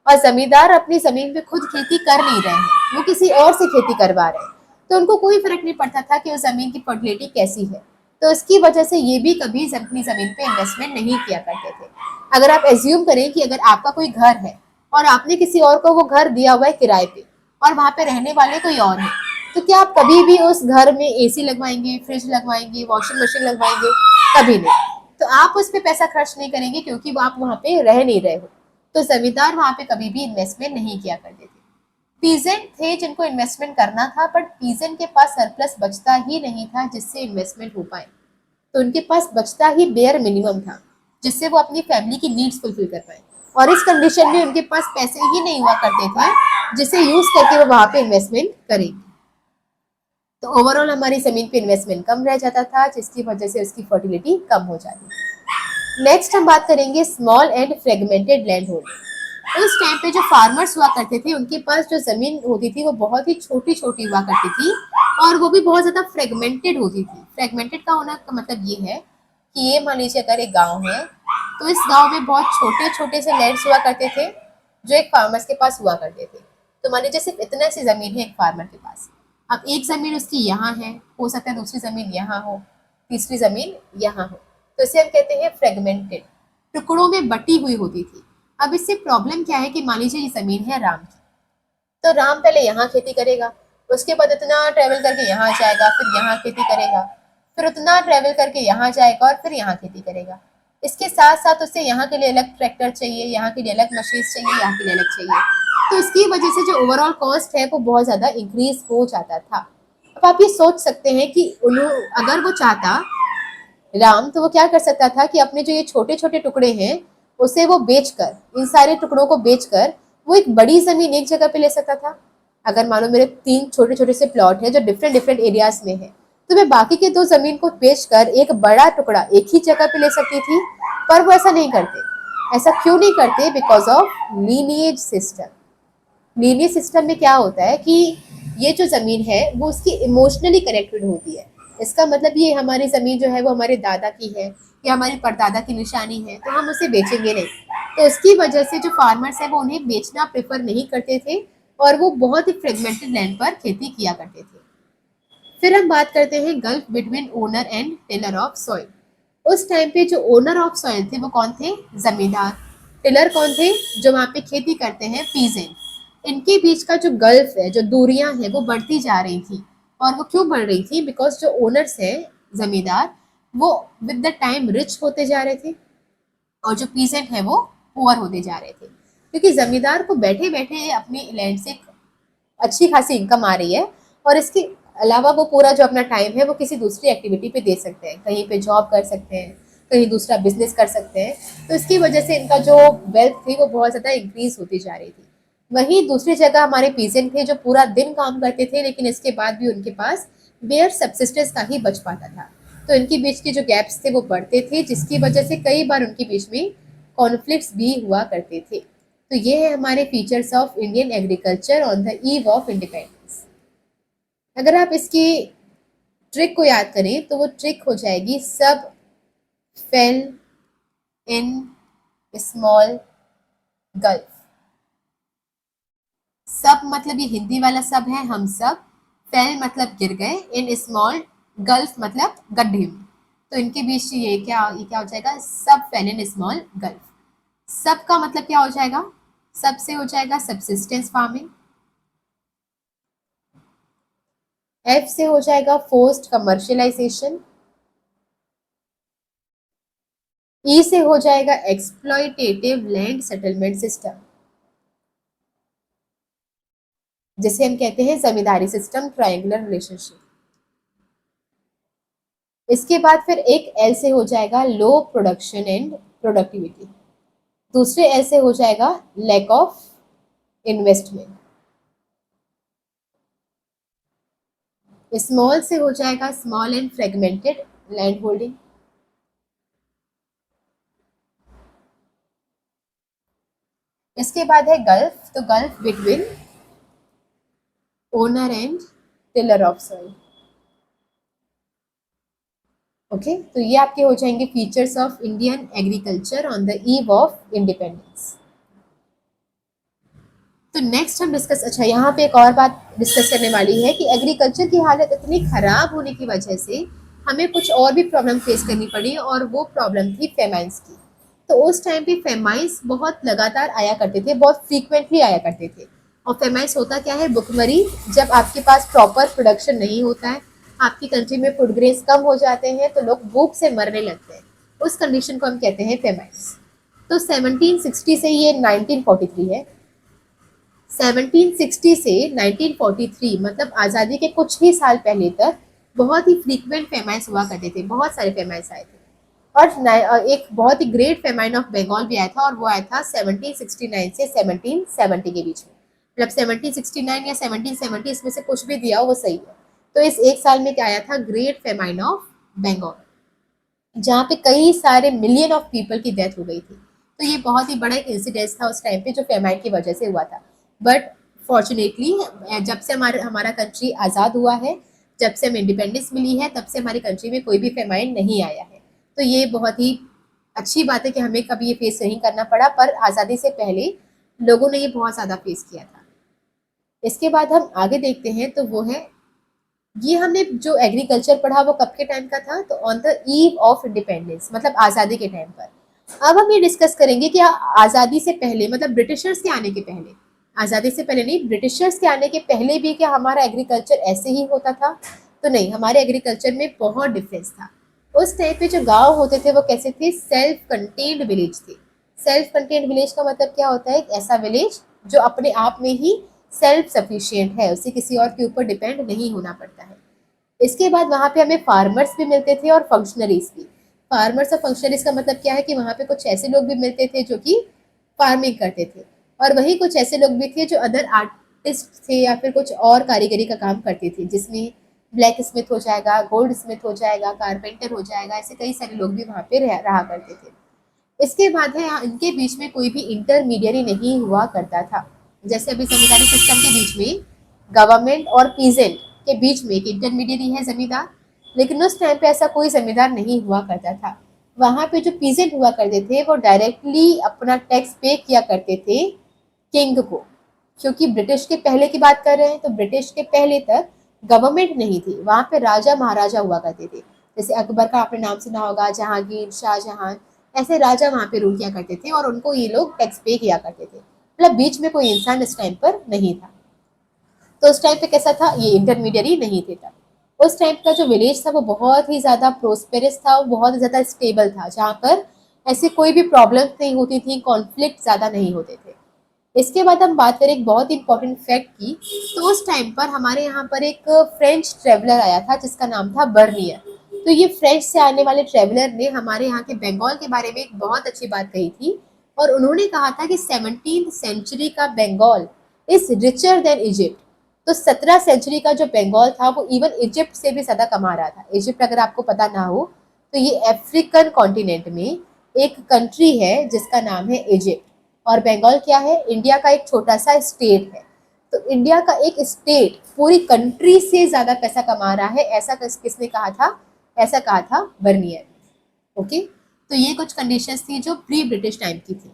और जमींदार अपनी जमीन पे खुद खेती कर नहीं रहे हैं, वो किसी और से खेती करवा रहे हैं, तो उनको कोई फर्क नहीं पड़ता था कि उस जमीन की फर्टिलिटी कैसी है। तो इसकी वजह से ये भी कभी अपनी जमीन पे इन्वेस्टमेंट नहीं किया करते थे। अगर आप एज्यूम करें कि अगर आपका कोई घर है और आपने किसी और को वो घर दिया हुआ है किराए पे, और वहां पे रहने वाले कोई और है, तो क्या आप कभी भी उस घर में एसी लगवाएंगे, फ्रिज लगवाएंगे, वॉशिंग मशीन लगवाएंगे? कभी नहीं। तो आप उस पर पैसा खर्च नहीं करेंगे, क्योंकि वो आप वहां पे रह नहीं रहे हो। तो जमींदार वहां पे कभी भी इन्वेस्टमेंट नहीं किया करते थे। पीजेंट थे जिनको इन्वेस्टमेंट करना था, बट पीजेंट के पास सरप्लस बचता ही नहीं था जिससे इन्वेस्टमेंट हो पाए। तो उनके पास बचता ही बेयर मिनिमम था, जिससे वो अपनी फैमिली की नीड्स फुलफिल कर पाए। और इस कंडीशन में उनके पास पैसे ही नहीं हुआ करते थे जिसे यूज करके वो वहां पे इन्वेस्टमेंट करेंगे। तो ओवरऑल हमारी ज़मीन पे इन्वेस्टमेंट कम रह जाता था, जिसकी वजह से उसकी फर्टिलिटी कम हो जाती थी। नेक्स्ट हम बात करेंगे small and fragmented land holding. उस टाइम पे जो फार्मर्स हुआ करते थे, उनके पास जो ज़मीन होती थी वो बहुत ही छोटी-छोटी हुआ करती थी और वो भी बहुत ज़्यादा फ्रेगमेंटेड होती थी। फ्रेगमेंटेड का होना का मतलब ये है कि ये मान लीजिए अगर एक गाँव है, तो इस गाँव में बहुत छोटे-छोटे से लैंड्स हुआ करते थे, जो एक फार्मर्स के पास हुआ करते थे। तो मान लीजिए सिर्फ इतना सी ज़मीन है एक फार्मर के पास। अब एक ज़मीन उसकी यहाँ है, हो सकता है दूसरी ज़मीन यहाँ हो, तीसरी ज़मीन यहाँ हो। तो इसे हम कहते हैं फ्रेगमेंटेड, टुकड़ों में बटी हुई होती थी। अब इससे प्रॉब्लम क्या है कि मान लीजिए ये ज़मीन है राम की, तो राम पहले यहाँ खेती करेगा, उसके बाद इतना ट्रैवल करके यहाँ जाएगा, फिर यहाँ खेती करेगा, फिर उतना ट्रैवल करके यहाँ जाएगा और फिर यहाँ खेती करेगा। इसके साथ साथ उसे यहाँ के लिए अलग ट्रैक्टर चाहिए, यहाँ के लिए अलग मशीन चाहिए, यहाँ के लिए अलग चाहिए। तो इसकी वजह से जो ओवरऑल कॉस्ट है वो बहुत ज़्यादा इंक्रीज हो जाता था। अब आप ये सोच सकते हैं कि अगर वो चाहता राम, तो वो क्या कर सकता था कि अपने जो ये छोटे छोटे टुकड़े हैं उसे वो बेचकर, इन सारे टुकड़ों को बेचकर वो एक बड़ी जमीन एक जगह पे ले सकता था। अगर मान लो मेरे 3 छोटे छोटे से प्लॉट है जो डिफरेंट डिफरेंट एरियाज में है, तो मैं बाकी के 2 जमीन को बेचकर एक बड़ा टुकड़ा एक ही जगह पे ले सकती थी। पर वो ऐसा नहीं करते। ऐसा क्यों नहीं करते? Because of lineage system. Lineage system में क्या होता है कि ये जो ज़मीन है वो उसकी इमोशनली कनेक्टेड होती है। इसका मतलब ये हमारी ज़मीन जो है वो हमारे दादा की है या हमारी परदादा की निशानी है, तो हम उसे बेचेंगे नहीं। तो उसकी वजह से जो फार्मर्स है वो उन्हें बेचना प्रेफर नहीं करते थे और वो बहुत ही फ्रेगमेंटेड लैंड पर खेती किया करते थे। फिर हम बात करते हैं gulf between owner and tiller of soil. उस टाइम पे जो ओनर ऑफ सॉइल थे वो कौन थे? जमींदार। टिलर कौन थे? जो वहाँ पे खेती करते हैं, पीजेंट। इनके बीच का जो गल्फ है, जो दूरियां हैं, वो बढ़ती जा रही थी। और वो क्यों बढ़ रही थी? बिकॉज जो ओनर्स हैं, जमींदार, वो विद द टाइम रिच होते जा रहे थे और जो पीजेंट है वो पुअर होते जा रहे थे, क्योंकि जमींदार को बैठे बैठे अपनी लैंड से अच्छी खासी इनकम आ रही है और इसके अलावा वो पूरा जो अपना टाइम है वो किसी दूसरी एक्टिविटी पे दे सकते हैं, कहीं पे जॉब कर सकते हैं, कहीं दूसरा बिजनेस कर सकते हैं। तो इसकी वजह से इनका जो वेल्थ थी वो बहुत ज़्यादा इंक्रीज होती जा रही थी। वहीं दूसरी जगह हमारे पीजेंट थे जो पूरा दिन काम करते थे, लेकिन इसके बाद भी उनके पास बेयर सब्सिस्टेंस का ही बच पाता था। तो इनके बीच के जो गैप्स थे वो बढ़ते थे, जिसकी वजह से कई बार उनके बीच में कॉन्फ्लिक्ट्स भी हुआ करते थे। तो ये है हमारे features of Indian agriculture on the eve of independence. अगर आप इसकी ट्रिक को याद करें तो वो ट्रिक हो जाएगी सब फेल इन स्मॉल गल्फ। सब मतलब ये हिंदी वाला सब है, हम सब। फेल मतलब गिर गए, इन स्मॉल गल्फ मतलब गड्ढे में। तो इनके बीच ये क्या हो जाएगा? सब फेल इन स्मॉल गल्फ। सब का मतलब क्या हो जाएगा? सब से हो जाएगा सबसिस्टेंस फार्मिंग। एफ से हो जाएगा फोर्स्ड कमर्शियलाइजेशन। ई से हो जाएगा एक्सप्लॉइटेटिव लैंड सेटलमेंट सिस्टम, जिसे हम कहते हैं जमींदारी सिस्टम, ट्रायंगुलर रिलेशनशिप। इसके बाद फिर एक एल से हो जाएगा लो प्रोडक्शन एंड प्रोडक्टिविटी। दूसरे एल से हो जाएगा लैक ऑफ इन्वेस्टमेंट। स्मॉल से हो जाएगा small and fragmented land holding. इसके बाद है गल्फ, तो gulf between owner and tiller of soil. Okay, तो ये आपके हो जाएंगे features of Indian agriculture on the eve of independence. तो नेक्स्ट हम डिस्कस, अच्छा यहाँ पे एक और बात डिस्कस करने वाली है कि एग्रीकल्चर की हालत इतनी खराब होने की वजह से हमें कुछ और भी प्रॉब्लम फेस करनी पड़ी और वो प्रॉब्लम थी फेमाइंस की। तो उस टाइम पे फेमाइंस बहुत लगातार आया करते थे, बहुत फ्रीक्वेंटली आया करते थे। और फेमाइंस होता क्या है? भुखमरी। जब आपके पास प्रॉपर प्रोडक्शन नहीं होता है, आपकी कंट्री में फूड ग्रेन्स कम हो जाते हैं, तो लोग भूख से मरने लगते हैं। उस कंडीशन को हम कहते हैं फेमाइंस। तो 1760 से ये 1943 है। 1760 से 1943 मतलब आज़ादी के कुछ ही साल पहले तक बहुत ही फ्रीक्वेंट फेमाइंस हुआ करते थे, बहुत सारे फेमाइंस आए थे। और एक बहुत ही ग्रेट फेमाइन ऑफ बंगाल भी आया था, और वो आया था 1769 से 1770 के बीच में। मतलब 1769 या 1770 इसमें से कुछ भी दिया हो वो सही है। तो इस एक साल में क्या आया था, ग्रेट फेमाइन ऑफ बंगाल, जहाँ पे कई सारे मिलियन ऑफ पीपल की डेथ हो गई थी। तो ये बहुत ही बड़ा एक इंसिडेंस था उस टाइम पे जो फेमाइन की वजह से हुआ था। बट फॉर्चुनेटली जब से हमारा कंट्री आज़ाद हुआ है, जब से हमें इंडिपेंडेंस मिली है, तब से हमारी कंट्री में कोई भी फेमाइन नहीं आया है। तो ये बहुत ही अच्छी बात है कि हमें कभी ये फेस नहीं करना पड़ा, पर आज़ादी से पहले लोगों ने ये बहुत ज़्यादा फेस किया था। इसके बाद हम आगे देखते हैं, तो वो है, ये हमने जो एग्रीकल्चर पढ़ा वो कब के टाइम का था, तो on the eve of independence, मतलब आज़ादी के टाइम पर। अब हम ये डिस्कस करेंगे कि आज़ादी से पहले, मतलब ब्रिटिशर्स के आने के पहले, आज़ादी से पहले नहीं, ब्रिटिशर्स के आने के पहले भी क्या हमारा एग्रीकल्चर ऐसे ही होता था? तो नहीं, हमारे एग्रीकल्चर में बहुत डिफरेंस था। उस टाइम पे जो गांव होते थे वो कैसे थे, सेल्फ कंटेन्ड विलेज थे। सेल्फ कंटेन्ड विलेज का मतलब क्या होता है, एक ऐसा विलेज जो अपने आप में ही सेल्फ सफिशिएंट है, उसे किसी और के ऊपर डिपेंड नहीं होना पड़ता है। इसके बाद वहाँ पे हमें फार्मर्स भी मिलते थे और फंक्शनरीज भी। फार्मर्स और फंक्शनरीज का मतलब क्या है कि वहाँ पे कुछ ऐसे लोग भी मिलते थे जो कि फार्मिंग करते थे, और वही कुछ ऐसे लोग भी थे जो अदर आर्टिस्ट थे या फिर कुछ और कारीगरी का काम करते थे, जिसमें ब्लैक स्मिथ हो जाएगा, गोल्ड स्मिथ हो जाएगा, कारपेंटर हो जाएगा, ऐसे कई सारे लोग भी वहाँ पे रहा करते थे। इसके बाद है, इनके बीच में कोई भी इंटरमीडियरी नहीं हुआ करता था। जैसे अभी जमींदारी सिस्टम के बीच में गवर्नमेंट और पीजेंट के बीच में एक इंटरमीडियरी है, जमींदार, लेकिन उस टाइम पे ऐसा कोई जमींदार नहीं हुआ करता था। वहाँ पे जो पीजेंट हुआ करते थे वो डायरेक्टली अपना टैक्स पे किया करते थे किंग को। क्योंकि ब्रिटिश के पहले की बात कर रहे हैं, तो ब्रिटिश के पहले तक गवर्नमेंट नहीं थी, वहाँ पे राजा महाराजा हुआ करते थे। जैसे अकबर का आपने नाम सुना होगा, जहांगीर, शाहजहां, ऐसे राजा वहाँ पे रूल किया करते थे और उनको ये लोग टैक्स पे किया करते थे। मतलब बीच में कोई इंसान इस टाइम पर नहीं था। तो उस टाइम पे कैसा था, ये इंटरमीडियरी नहीं थे तब। उस टाइम का जो विलेज था वो बहुत ही ज़्यादा प्रोस्पेरस था, वो बहुत ही ज़्यादा स्टेबल था, जहाँ पर ऐसी कोई भी प्रॉब्लम नहीं होती थी, कॉन्फ्लिक्ट ज़्यादा नहीं होते थे। इसके बाद हम बात करें एक बहुत इंपॉर्टेंट फैक्ट की, तो उस टाइम पर हमारे यहाँ पर एक फ्रेंच ट्रेवलर आया था जिसका नाम था बर्नियर। तो ये फ्रेंच से आने वाले ट्रेवलर ने हमारे यहाँ के बंगाल के बारे में एक बहुत अच्छी बात कही थी, और उन्होंने कहा था कि 17th सेंचुरी का Bengal is richer than Egypt. तो 17 सेंचुरी का जो बंगाल था वो इवन इजिप्ट से भी ज़्यादा कमा रहा था। इजिप्ट अगर आपको पता ना हो, तो ये अफ्रीकन कॉन्टिनेंट में एक कंट्री है जिसका नाम है इजिप्ट, और बंगाल क्या है, इंडिया का एक छोटा सा स्टेट है। तो इंडिया का एक स्टेट पूरी कंट्री से ज्यादा पैसा कमा रहा है, ऐसा किसने कहा था, ऐसा कहा था बर्नियर। ओके, तो ये कुछ कंडीशंस थी जो प्री ब्रिटिश टाइम की थी।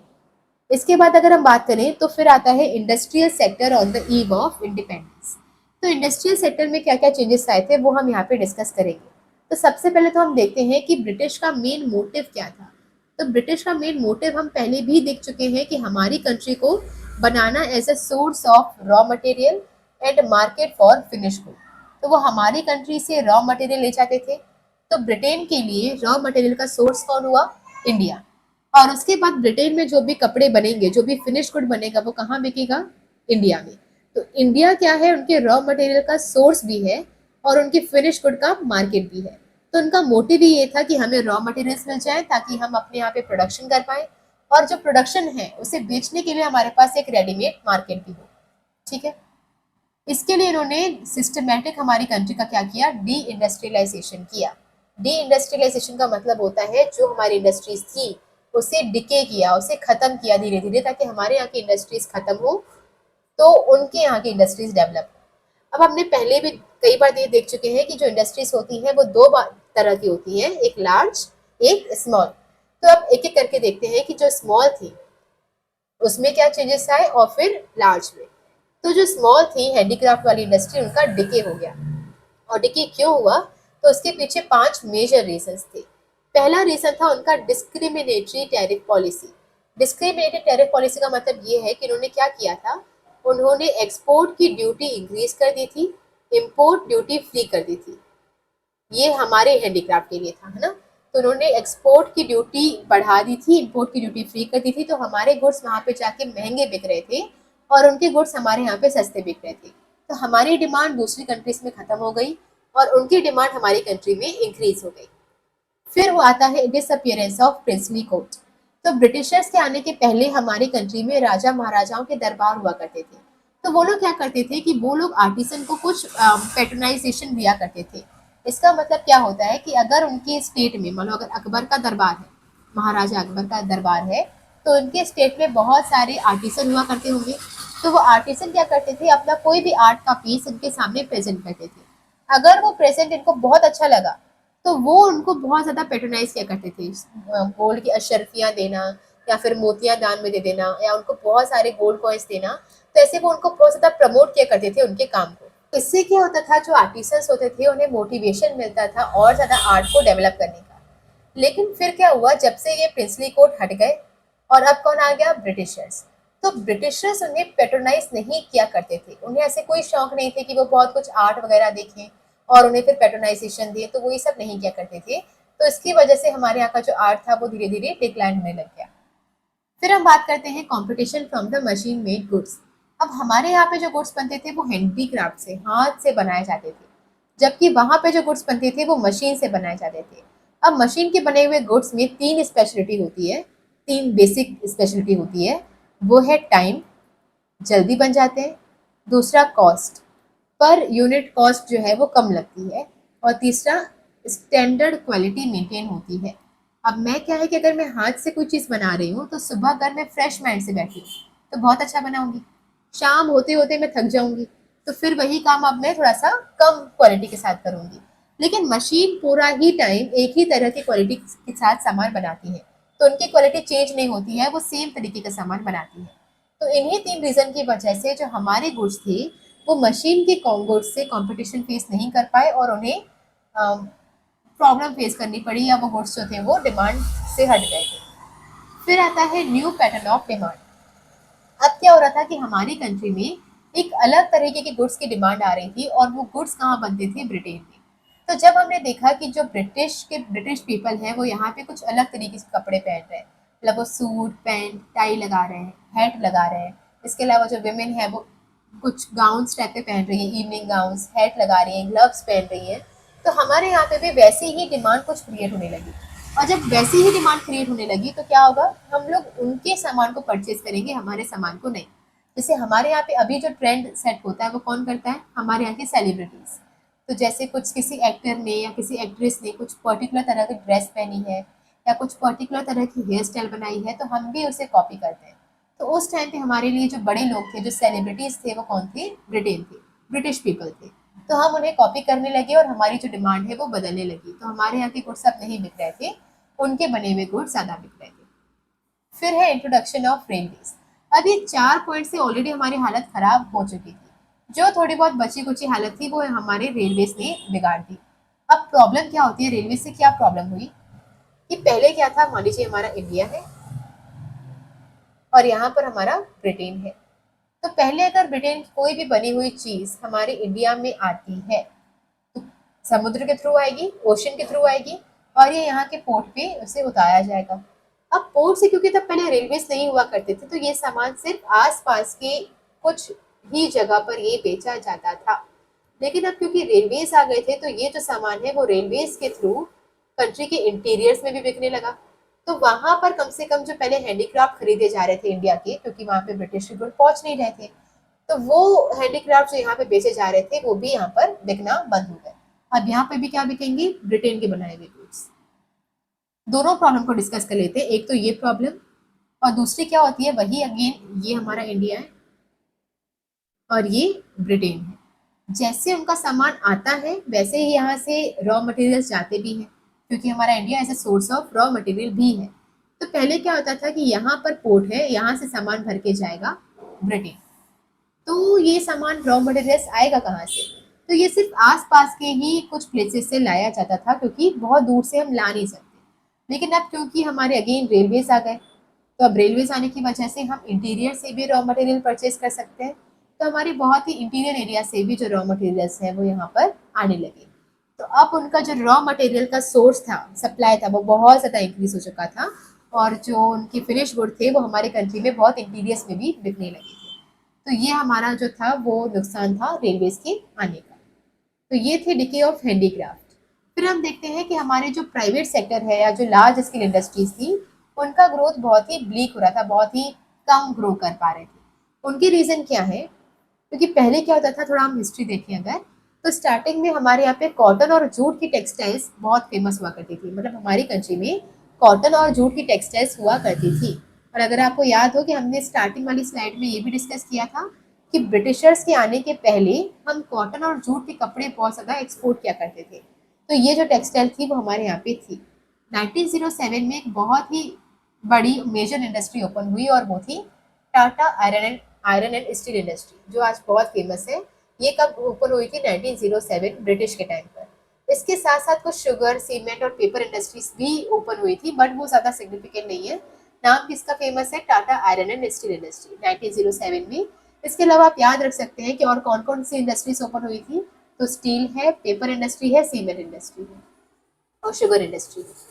इसके बाद अगर हम बात करें तो फिर आता है industrial sector on the eve of independence. तो इंडस्ट्रियल सेक्टर में क्या क्या चेंजेस आए थे वो हम यहाँ पे डिस्कस करेंगे। तो सबसे पहले तो हम देखते हैं कि ब्रिटिश का मेन मोटिव क्या था। तो ब्रिटिश का मेन मोटिव हम पहले भी देख चुके हैं कि हमारी कंट्री को बनाना as a source of raw material and market for finish good. तो वो हमारी कंट्री से रॉ मटेरियल ले जाते थे। तो ब्रिटेन के लिए रॉ मटेरियल का सोर्स कौन हुआ, इंडिया। और उसके बाद ब्रिटेन में जो भी कपड़े बनेंगे, जो भी फिनिश गुड बनेगा, वो कहाँ बिकेगा, इंडिया में। तो इंडिया क्या है, उनके रॉ मटेरियल का सोर्स भी है और उनके फिनिश गुड का मार्केट भी है। तो उनका मोटिव ही ये था कि हमें रॉ मटेरियल्स मिल जाए ताकि हम अपने यहाँ पे प्रोडक्शन कर पाए, और जो प्रोडक्शन है उसे बेचने के लिए हमारे पास एक रेडीमेड मार्केट भी हो। ठीक है, इसके लिए इन्होंने सिस्टमैटिक हमारी कंट्री का क्या किया, डी इंडस्ट्रियलाइजेशन किया। डी इंडस्ट्रियलाइजेशन का मतलब होता है जो हमारी इंडस्ट्रीज थी उसे डिके किया, उसे खत्म किया धीरे धीरे, ताकि हमारे यहाँ की इंडस्ट्रीज खत्म हो तो उनके यहाँ की इंडस्ट्रीज डेवलप। अब हमने पहले भी कई बार ये देख चुके हैं कि जो इंडस्ट्रीज होती हैं वो दो तरह की होती हैं, एक लार्ज एक स्मॉल। तो अब एक एक करके देखते हैं कि जो स्मॉल थी उसमें क्या चेंजेस आए और फिर लार्ज में। तो जो स्मॉल थी हैंडीक्राफ्ट वाली इंडस्ट्री, उनका डिके हो गया। और डिके क्यों हुआ, तो उसके पीछे 5 मेजर रीजंस थे। पहला रीजन था उनका discriminatory tariff policy. Discriminatory tariff policy का मतलब ये है कि उन्होंने क्या किया था, उन्होंने एक्सपोर्ट की ड्यूटी इंक्रीज कर दी थी, इम्पोर्ट ड्यूटी फ्री कर दी थी। ये हमारे हैंडीक्राफ्ट के लिए था, है ना। तो उन्होंने एक्सपोर्ट की ड्यूटी बढ़ा दी थी, इम्पोर्ट की ड्यूटी फ्री कर दी थी, तो हमारे गुड्स वहाँ पे जाके महंगे बिक रहे थे और उनके गुड्स हमारे यहाँ पे सस्ते बिक रहे थे। तो हमारी डिमांड दूसरी कंट्रीज में खत्म हो गई और उनकी डिमांड हमारी कंट्री में इंक्रीज हो गई। फिर वो आता है डिसअपियरेंस ऑफ प्रिंसली कोर्ट। तो ब्रिटिशर्स के आने के पहले हमारी कंट्री में राजा महाराजाओं के दरबार हुआ करते थे। तो वो लोग क्या करते थे कि वो लोग आर्टिसन को कुछ पैट्रोनाइजेशन दिया करते थे। इसका मतलब क्या होता है कि अगर उनके स्टेट में, मान लो अगर अकबर का दरबार है, महाराजा अकबर का दरबार है, तो उनके स्टेट में बहुत सारे आर्टिसन हुआ करते होंगे। तो वो आर्टिसन क्या करते थे, अपना कोई भी आर्ट का पीस उनके सामने प्रेजेंट करते थे। अगर वो प्रेजेंट इनको बहुत अच्छा लगा, तो वो उनको बहुत ज़्यादा पैट्रोनाइज किया करते थे। गोल्ड की अशर्फियाँ देना, या फिर मोतियाँ दान में दे देना, या उनको बहुत सारे गोल्ड कॉइन्स देना। तो ऐसे वो उनको बहुत ज़्यादा प्रमोट किया करते थे उनके काम को। इससे क्या होता था, जो आर्टिसंस होते थे उन्हें मोटिवेशन मिलता था और ज़्यादा आर्ट को डेवलप करने का। लेकिन फिर क्या हुआ, जब से ये प्रिंसली कोर्ट हट गए और अब कौन आ गया, ब्रिटिशर्स। तो ब्रिटिशर्स उन्हें पेट्रोनाइज नहीं किया करते थे, उन्हें ऐसे कोई शौक नहीं थे कि वो बहुत कुछ आर्ट वगैरह देखें और उन्हें फिर पेट्रोनाइजेशन दिए, तो वो ये सब नहीं किया करते थे। तो इसकी वजह से हमारे यहाँ का जो आर्ट था वो धीरे धीरे डिक्लाइन होने लग गया। फिर हम बात करते हैं competition from the machine made goods. अब हमारे यहाँ पे जो गुड्स बनते थे वो हैंडीक्राफ्ट से, हाथ से बनाए जाते थे, जबकि वहाँ पे जो गुड्स बनते थे वो मशीन से बनाए जाते थे। अब मशीन के बने हुए गुड्स में तीन स्पेशलिटी होती है, तीन बेसिक स्पेशलिटी होती है। वो है टाइम, जल्दी बन जाते हैं। दूसरा कॉस्ट, पर यूनिट कॉस्ट जो है वो कम लगती है। और तीसरा स्टैंडर्ड क्वालिटी मेंटेन होती है। अब मैं क्या है कि अगर मैं हाथ से कोई चीज़ बना रही हूँ, तो सुबह अगर मैं फ्रेश माइंड से बैठी हूँ तो बहुत अच्छा बनाऊंगी। शाम होते होते मैं थक जाऊंगी, तो फिर वही काम अब मैं थोड़ा सा कम क्वालिटी के साथ करूंगी। लेकिन मशीन पूरा ही टाइम एक ही तरह की क्वालिटी के साथ सामान बनाती है, तो उनकी क्वालिटी चेंज नहीं होती है, वो सेम तरीके का सामान बनाती है। तो इन्हीं तीन रीज़न की वजह से जो हमारे गुड्स थे वो मशीन के गुड्स से कंपटीशन फेस नहीं कर पाए, और उन्हें प्रॉब्लम फेस करनी पड़ी, या वो गुड्स जो थे वो डिमांड से हट गए थे। फिर आता है न्यू पैटर्न ऑफ डिमांड। अब क्या हो रहा था कि हमारी कंट्री में एक अलग तरीके के गुड्स की डिमांड आ रही थी, और वो गुड्स कहाँ बनते थे, ब्रिटेन में। तो जब हमने देखा कि जो ब्रिटिश पीपल हैं वो यहाँ पे कुछ अलग तरीके से कपड़े पहन रहे हैं, मतलब वो सूट पैंट टाई लगा रहे हैं, हैट लगा रहे हैं। इसके अलावा जो विमेन है वो कुछ गाउन्स टाइप के पहन रही है, इवनिंग गाउन्स, हैट लगा रही हैं, ग्लव्स पहन रही हैं। तो हमारे यहाँ पे भी वैसे ही डिमांड कुछ क्रिएट होने लगी। और जब वैसी ही डिमांड क्रिएट होने लगी तो क्या होगा, हम लोग उनके सामान को परचेज करेंगे, हमारे सामान को नहीं। जैसे हमारे यहाँ पे अभी जो ट्रेंड सेट होता है वो कौन करता है, हमारे यहाँ के सेलिब्रिटीज। तो जैसे कुछ किसी एक्टर ने या किसी एक्ट्रेस ने कुछ पर्टिकुलर तरह की ड्रेस पहनी है, या कुछ पर्टिकुलर तरह की हेयर स्टाइल बनाई है, तो हम भी उसे कॉपी करते हैं। तो उस टाइम पे हमारे लिए जो बड़े लोग थे, जो सेलिब्रिटीज थे, वो कौन थे, ब्रिटेन थे, ब्रिटिश पीपल थे। तो हम उन्हें कॉपी करने लगे और हमारी जो डिमांड है वो बदलने लगी। तो हमारे यहाँ के गुड्स अब नहीं बिक रहे थे, उनके बने हुए गुड्स ज़्यादा बिक रहे थे। फिर है इंट्रोडक्शन ऑफ रेलवेज। अब ये 4 पॉइंट से ऑलरेडी हमारी हालत खराब हो चुकी थी। जो थोड़ी बहुत बची कुची हालत थी वो हमारे रेलवेज ने बिगाड़ दी। अब प्रॉब्लम क्या होती है, रेलवे से क्या प्रॉब्लम हुई कि पहले क्या था, मान लीजिए हमारा इंडिया है और यहाँ पर हमारा ब्रिटेन है। तो पहले अगर ब्रिटेन की कोई भी बनी हुई चीज़ हमारे इंडिया में आती है, तो समुद्र के थ्रू आएगी, ओशन के थ्रू आएगी, और ये यहाँ के पोर्ट पे उसे उतारा जाएगा। अब पोर्ट से, क्योंकि तब पहले रेलवेज नहीं हुआ करते थे, तो ये सामान सिर्फ आसपास के कुछ ही जगह पर ये बेचा जाता था। लेकिन अब क्योंकि रेलवेज आ गए थे, तो ये जो सामान है वो रेलवेज के थ्रू कंट्री के इंटीरियर्स में भी बिकने लगा। तो वहां पर कम से कम जो पहले हैंडीक्राफ्ट खरीदे जा रहे थे इंडिया के, क्योंकि वहां पे ब्रिटिश के गुड पहुंच नहीं रहे थे, तो वो हैंडीक्राफ्ट जो यहाँ पे बेचे जा रहे थे वो भी यहाँ पर बिकना बंद हो गए। अब यहाँ पे भी क्या बिकेंगे, ब्रिटेन के बनाए हुए गुड्स। दोनों प्रॉब्लम को डिस्कस कर लेते हैं, एक तो ये प्रॉब्लम, और दूसरी क्या होती है, वही अगेन ये हमारा इंडिया है और ये ब्रिटेन है। जैसे उनका सामान आता है वैसे ही यहाँ से रॉ मटेरियल्स जाते भी हैं, क्योंकि हमारा India as a source of raw material भी है। तो पहले क्या होता था कि यहाँ पर पोर्ट है, यहाँ से सामान भर के जाएगा ब्रिटेन। तो ये सामान रॉ मटेरियल्स आएगा कहाँ से, तो ये सिर्फ आसपास के ही कुछ प्लेसेस से लाया जाता था, क्योंकि बहुत दूर से हम ला नहीं सकते। लेकिन अब क्योंकि हमारे अगेन रेलवेज आ गए, तो अब रेलवेज आने की वजह से हम इंटीरियर से भी रॉ मटेरियल परचेज कर सकते हैं। तो हमारी बहुत ही इंटीरियर एरिया से भी जो रॉ मटेरियल्स हैं वो यहाँ पर आने लगे। तो अब उनका जो रॉ मटेरियल का सोर्स था, सप्लाई था, वो बहुत ज़्यादा इंक्रीज हो चुका था, और जो उनके फिनिश गुड थे वो हमारे कंट्री में बहुत इंटीरियर्स में भी बिकने लगे थे। तो ये हमारा जो था वो नुकसान था रेलवेज के आने का। तो ये थे डिके ऑफ हैंडीक्राफ्ट। फिर हम देखते हैं कि हमारे जो प्राइवेट सेक्टर है या जो लार्ज स्केल इंडस्ट्रीज थी, उनका ग्रोथ बहुत ही ब्लीक हो रहा था, बहुत ही कम ग्रो कर पा रहे थे। उनके रीज़न क्या है, क्योंकि पहले क्या होता था, थोड़ा हम हिस्ट्री देखें अगर, तो स्टार्टिंग में हमारे यहाँ पे कॉटन और जूट की टेक्सटाइल्स बहुत फेमस हुआ करती थी। मतलब हमारी कंट्री में कॉटन और जूट की टेक्सटाइल्स हुआ करती थी। और अगर आपको याद हो कि हमने स्टार्टिंग वाली स्लाइड में ये भी डिस्कस किया था कि ब्रिटिशर्स के आने के पहले हम कॉटन और जूट के कपड़े बहुत ज़्यादा एक्सपोर्ट किया करते थे। तो ये जो टेक्सटाइल थी वो हमारे यहाँ पे थी। 1907 में एक बहुत ही बड़ी मेजर इंडस्ट्री ओपन हुई और वो थी Tata iron and steel industry, जो आज बहुत फेमस है। ये कब ओपन हुई थी? 1907 ब्रिटिश के टाइम पर। इसके साथ साथ कुछ शुगर, सीमेंट और पेपर इंडस्ट्रीज भी ओपन हुई थी, बट वो ज़्यादा सिग्निफिकेंट नहीं है। नाम किसका फेमस है? Tata iron and steel industry, 1907 में। इसके अलावा आप याद रख सकते हैं कि और कौन कौन सी इंडस्ट्रीज ओपन हुई थी। तो स्टील है, पेपर इंडस्ट्री है, सीमेंट इंडस्ट्री है और शुगर इंडस्ट्री है।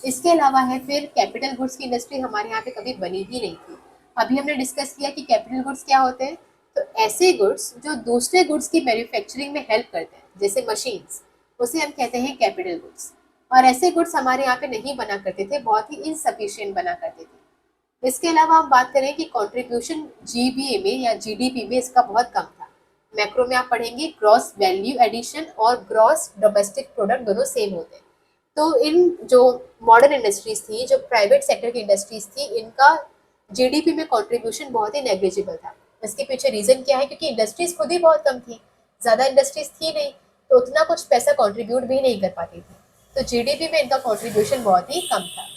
इसके अलावा है फिर कैपिटल गुड्स की इंडस्ट्री हमारे यहाँ पे कभी बनी ही नहीं थी। अभी हमने डिस्कस किया कि कैपिटल गुड्स क्या होते हैं। तो ऐसे गुड्स जो दूसरे गुड्स की मैन्युफैक्चरिंग में हेल्प करते हैं, जैसे मशीन्स, उसे हम कहते हैं कैपिटल गुड्स। और ऐसे गुड्स हमारे यहाँ पे नहीं बना करते थे, बहुत ही इनसफिशियंट बना करते थे। इसके अलावा हम बात करें कि कंट्रीब्यूशन जीबीए में या जीडीपी में इसका बहुत कम था। मैक्रो में आप पढ़ेंगे ग्रॉस वैल्यू एडिशन और ग्रॉस डोमेस्टिक प्रोडक्ट दोनों सेम होते हैं। तो इन जो मॉडर्न इंडस्ट्रीज थी, जो प्राइवेट सेक्टर की इंडस्ट्रीज थी, इनका जीडीपी में कंट्रीब्यूशन बहुत ही नेग्लिजिबल था। इसके पीछे रीजन क्या है? क्योंकि इंडस्ट्रीज खुद ही बहुत कम थी, ज़्यादा इंडस्ट्रीज थी नहीं, तो उतना कुछ पैसा कंट्रीब्यूट भी नहीं कर पाती थी। तो जीडीपी में इनका कंट्रीब्यूशन बहुत ही कम था।